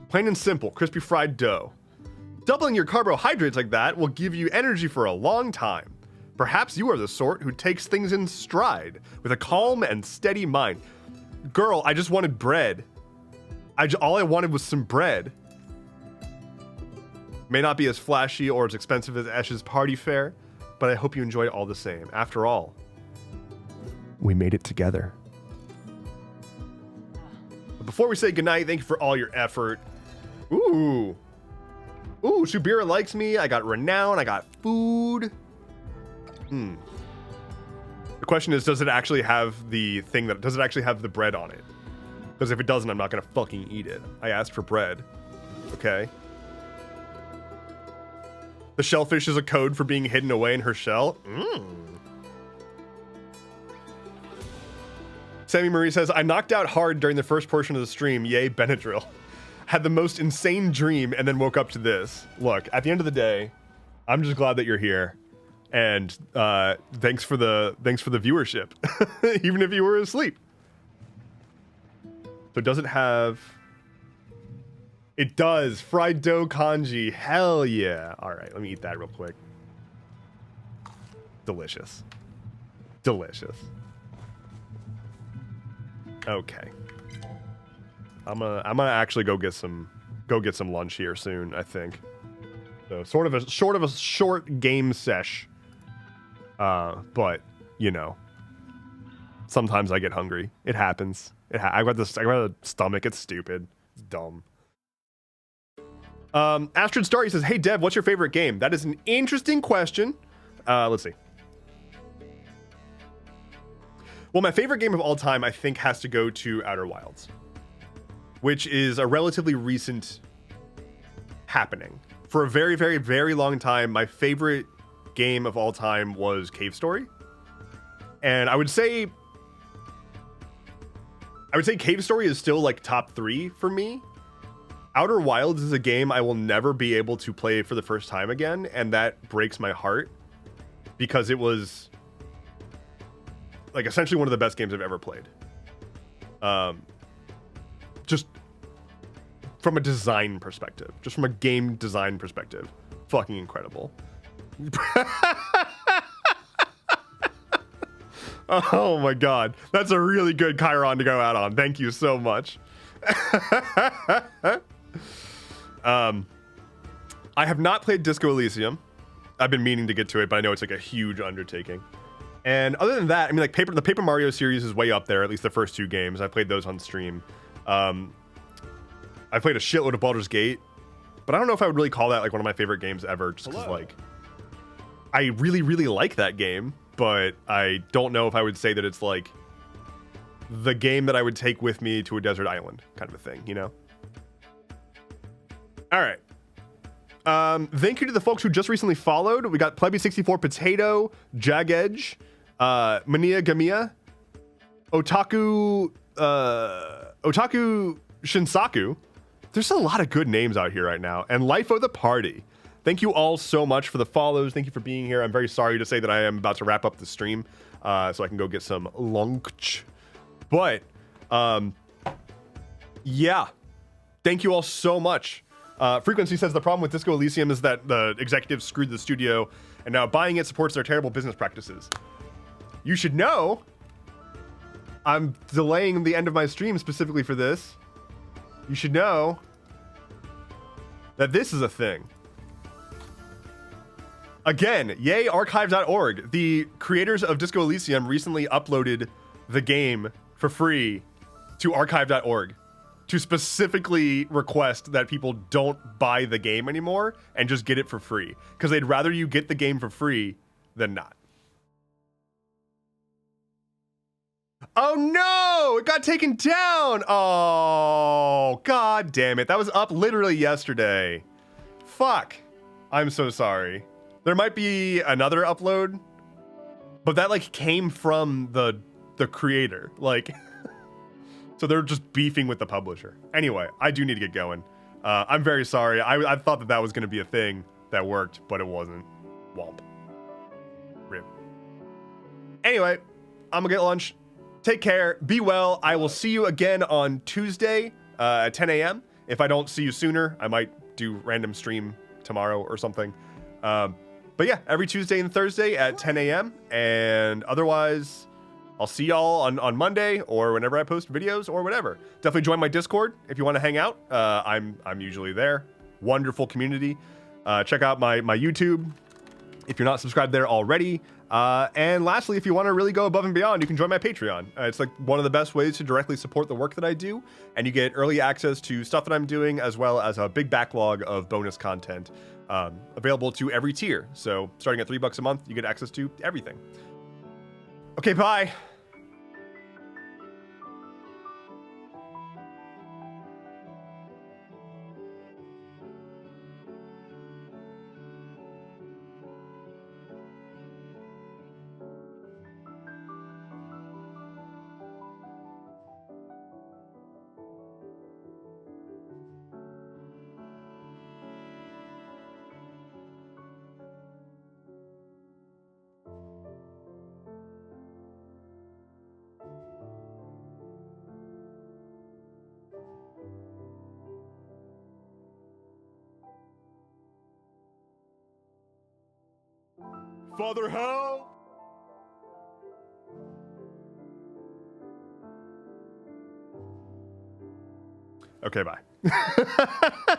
Plain and simple, crispy fried dough. Doubling your carbohydrates like that will give you energy for a long time. Perhaps you are the sort who takes things in stride with a calm and steady mind. Girl, I just wanted bread. All I wanted was some bread. May not be as flashy or as expensive as Esh's party fare, but I hope you enjoy it all the same. After all, we made it together. But before we say goodnight, thank you for all your effort. Ooh, Subira likes me. I got renown. I got food. The question is, does it actually have the thing that... Does it actually have the bread on it? Because if it doesn't, I'm not going to fucking eat it. I asked for bread. Okay. The shellfish is a code for being hidden away in her shell. Sammy Marie says, I knocked out hard during the first portion of the stream. Yay, Benadryl. Had the most insane dream and then woke up to this. Look, at the end of the day, I'm just glad that you're here. And thanks for the viewership, even if you were asleep. So does it have... It does. Fried dough kanji. Hell yeah. All right, let me eat that real quick. Delicious. Delicious. Okay. I'm gonna actually go get some lunch here soon, I think. So sort of a short game sesh. But you know, sometimes I get hungry. It happens. I got a stomach. It's stupid. It's dumb. Astrid Starry says, "Hey Dev, what's your favorite game?" That is an interesting question. Let's see. Well, my favorite game of all time, I think, has to go to Outer Wilds, which is a relatively recent happening. For a very, very, very long time, my favorite game of all time was Cave Story. And I would say Cave Story is still like top 3 for me. Outer Wilds is a game I will never be able to play for the first time again, and that breaks my heart because it was like essentially one of the best games I've ever played. Just from a design perspective, just from a game design perspective, fucking incredible. Oh my god, that's a really good Chiron to go out on. Thank you so much. I have not played Disco Elysium. I've been meaning to get to it, but I know it's like a huge undertaking. And other than that, I mean, like the Paper Mario series is way up there, at least the first 2 games. I played those on stream. I played a shitload of Baldur's Gate, but I don't know if I would really call that like one of my favorite games ever, just because like I really, really like that game, but I don't know if I would say that it's like the game that I would take with me to a desert island kind of a thing, you know? All right. Thank you to the folks who just recently followed. We got Plebby64 Potato, Jagedge, Mania Gamia, Otaku Shinsaku. There's a lot of good names out here right now. And Life of the Party. Thank you all so much for the follows. Thank you for being here. I'm very sorry to say that I am about to wrap up the stream so I can go get some lunch. But, yeah. Thank you all so much. Frequency says the problem with Disco Elysium is that the executives screwed the studio, and now buying it supports their terrible business practices. You should know I'm delaying the end of my stream specifically for this. You should know that this is a thing. Again, yay archive.org. The creators of Disco Elysium recently uploaded the game for free to archive.org to specifically request that people don't buy the game anymore and just get it for free, because they'd rather you get the game for free than not. Oh no, it got taken down. Oh, god damn it. That was up literally yesterday. Fuck. I'm so sorry. There might be another upload, but that like came from the creator. Like, so they're just beefing with the publisher. Anyway, I do need to get going. I'm very sorry. I thought that that was going to be a thing that worked, but it wasn't. Womp. Rip. Anyway, I'm gonna get lunch. Take care. Be well. I will see you again on Tuesday at 10 a.m. If I don't see you sooner, I might do random stream tomorrow or something. But yeah, every Tuesday and Thursday at 10 a.m. And otherwise, I'll see y'all on Monday or whenever I post videos or whatever. Definitely join my Discord if you want to hang out. I'm usually there. Wonderful community. Check out my YouTube if you're not subscribed there already. And lastly, if you want to really go above and beyond, you can join my Patreon. It's like one of the best ways to directly support the work that I do. And you get early access to stuff that I'm doing, as well as a big backlog of bonus content available to every tier. So starting at $3 a month, you get access to everything. Okay, bye. Father, help! Okay, bye.